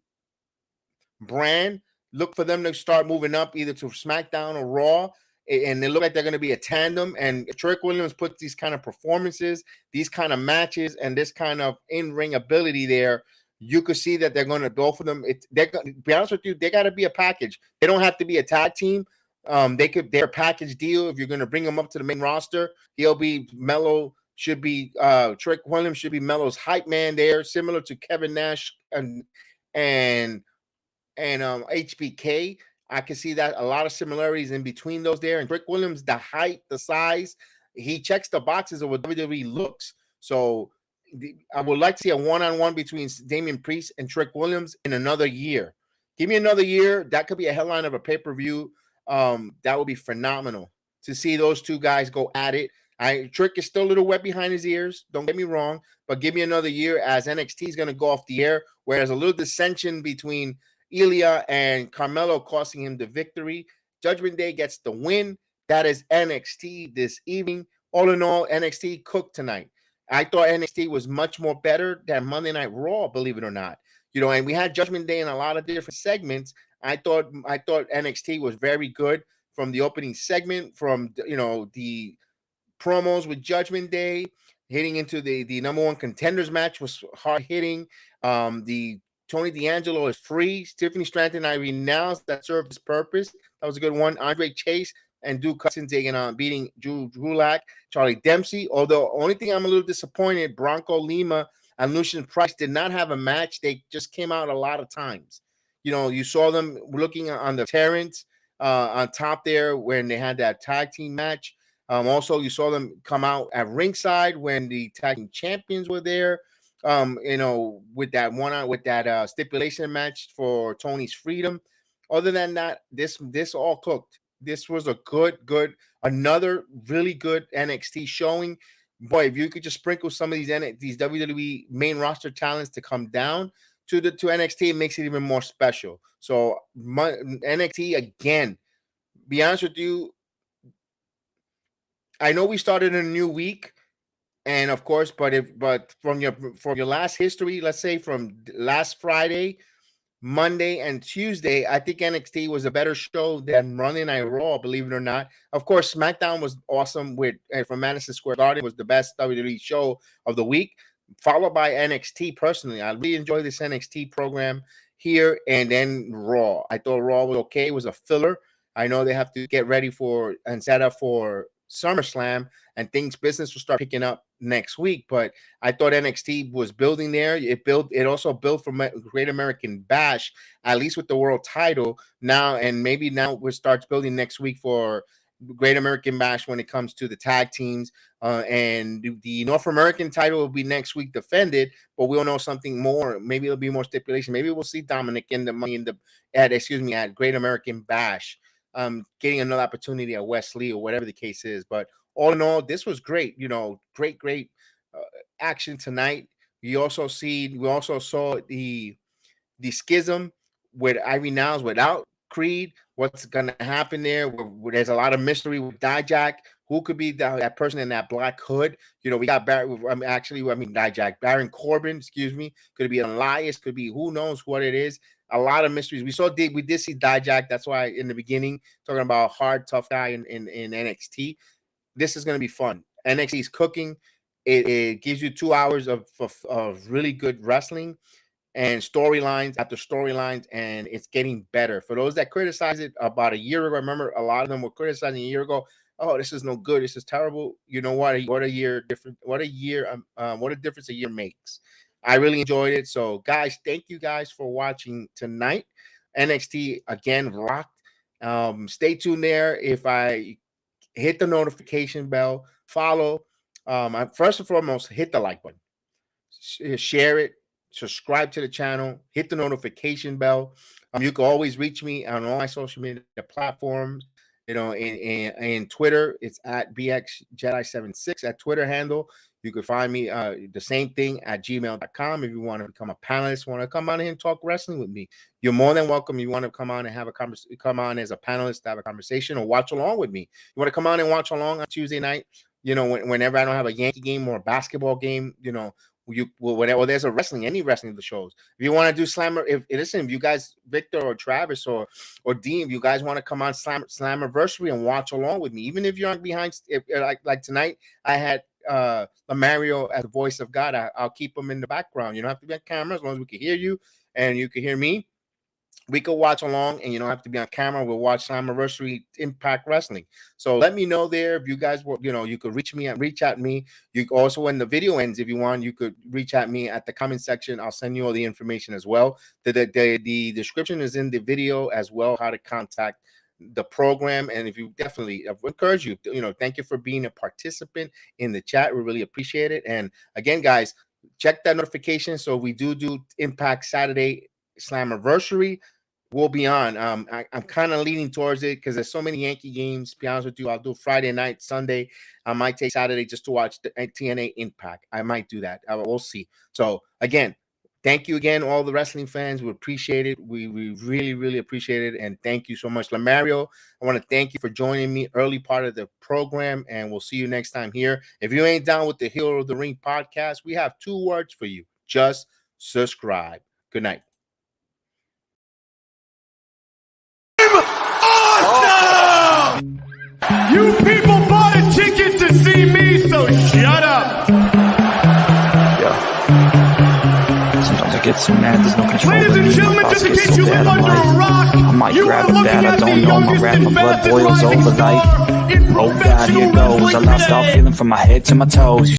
brand. Look for them to start moving up either to SmackDown or Raw. And they look like they're going to be a tandem. And Trick Williams puts these kind of performances, these kind of matches, and this kind of in-ring ability there. You could see that they're going to go for them. They're going to be honest with you, they got to be a package. They don't have to be a tag team. They're a package deal. If you're going to bring them up to the main roster, he'll be Melo should be Trick Williams should be Melo's hype man there, similar to Kevin Nash and HBK. I can see that a lot of similarities in between those there. And Trick Williams, the height, the size, he checks the boxes of what WWE looks. So I would like to see a one-on-one between Damian Priest and Trick Williams in another year. Give me another year. That could be a headline of a pay-per-view. That would be phenomenal to see those two guys go at it. Trick is still a little wet behind his ears. Don't get me wrong, but give me another year as NXT is going to go off the air. Whereas a little dissension between Ilja and Carmelo costing him the victory. Judgment Day gets the win. That is NXT this evening. All in all, NXT cooked tonight. I thought NXT was much more better than Monday Night Raw, believe it or not. And we had Judgment Day in a lot of different segments. I thought NXT was very good from the opening segment, from the promos with Judgment Day, hitting into the number one contenders match was hard hitting. The Tony D'Angelo is free. Tiffany Stratton, Ivy Nile, that served its purpose. That was a good one. Andre Chase and Duke Hudson taking on beating Drew Gulak, Charlie Dempsey. Although only thing I'm a little disappointed, Bronco Lima and Lucian Price did not have a match. They just came out a lot of times. You saw them looking on the Terrence on top there when they had that tag team match. Also, you saw them come out at ringside when the tag team champions were there. With that stipulation match for Tony's freedom. Other than that, this all cooked. This was a another really good NXT showing. Boy, if you could just sprinkle some of these WWE main roster talents to come down to NXT, it makes it even more special. So NXT again, be honest with you, I know we started a new week. And of course, but from your last history, let's say from last Friday, Monday, and Tuesday, I think NXT was a better show than Monday Night Raw, believe it or not. Of course, SmackDown was awesome from Madison Square Garden, was the best WWE show of the week, followed by NXT. Personally, I really enjoy this NXT program here, and then Raw. I thought Raw was okay. It was a filler. I know they have to get ready for and set up for SummerSlam, and business will start picking up next week. But I thought NXT was building there. It also built for Great American Bash, at least with the world title now, and maybe now it starts building next week for Great American Bash when it comes to the tag teams. And the North American title will be next week defended, but we'll know something more. Maybe it'll be more stipulation. Maybe we'll see Dominic in the money at Great American Bash. Getting another opportunity at Wesley or whatever the case is. But all in all, this was great. Great action tonight. We also saw the schism with Ivy Nile without Creed. What's going to happen there? There's a lot of mystery with Dijak. Who could be that person in that black hood? We got Dijak, Baron Corbin, excuse me. Could it be Elias? Could be who knows what it is. A lot of mysteries. We did see Dijak. That's why in the beginning, talking about a hard, tough guy in NXT. This is going to be fun. NXT is cooking. It gives you 2 hours of really good wrestling and storylines after storylines, and it's getting better. For those that criticize it about a year ago, I remember a lot of them were criticizing a year ago. Oh, this is no good. This is terrible. You know what? What a difference a year makes. I really enjoyed it. So, guys, thank you guys for watching tonight. NXT again rocked. Stay tuned there. If I hit the notification bell, follow. First and foremost, hit the like button, share it, subscribe to the channel, hit the notification bell. You can always reach me on all my social media platforms. In Twitter, it's at BXJedi76 at Twitter handle. You can find me the same thing at gmail.com. If you want to become a panelist, want to come on here and talk wrestling with me, you're more than welcome. You want to come on and have a conversation, come on as a panelist to have a conversation or watch along with me. You want to come on and watch along on Tuesday night, whenever I don't have a Yankee game or a basketball game, whenever there's any wrestling of the shows. If you want to do Slammer, if you guys, Victor or Travis or Dean, if you guys want to come on Slammiversary and watch along with me, even if you're behind, like tonight, I had Mario as the voice of God. I'll keep him in the background. You don't have to be on camera as long as we can hear you and you can hear me. we could watch along, and you don't have to be on camera. We'll watch Slammiversary Impact Wrestling. So let me know there if you guys will. You could reach at me. You also, when the video ends, if you want, you could reach at me at the comment section. I'll send you all the information as well. The description is in the video as well, how to contact the program. And if you definitely, I encourage you, thank you for being a participant in the chat. We really appreciate it. And again, guys, check that notification. So we do Impact Saturday Slammiversary. We'll be on. I'm kind of leaning towards it because there's so many Yankee games. To be honest with you, I'll do Friday night, Sunday. I might take Saturday just to watch the TNA Impact. I might do that. We'll see. So again, thank you again, all the wrestling fans. We appreciate it. We really, really appreciate it. And thank you so much. Lamario, I want to thank you for joining me early part of the program. And we'll see you next time here. If you ain't down with the Hero of the Ring podcast, we have 2 words for you. Just subscribe. Good night. Awesome! You people bought a ticket to see me, so shut up! Sometimes I get so mad, there's no control. Ladies and gentlemen, just in case you live under a rock, I might grab a bat, I don't know, my rap, my blood boils over like, oh God, here goes. I lost all feeling from my head to my toes.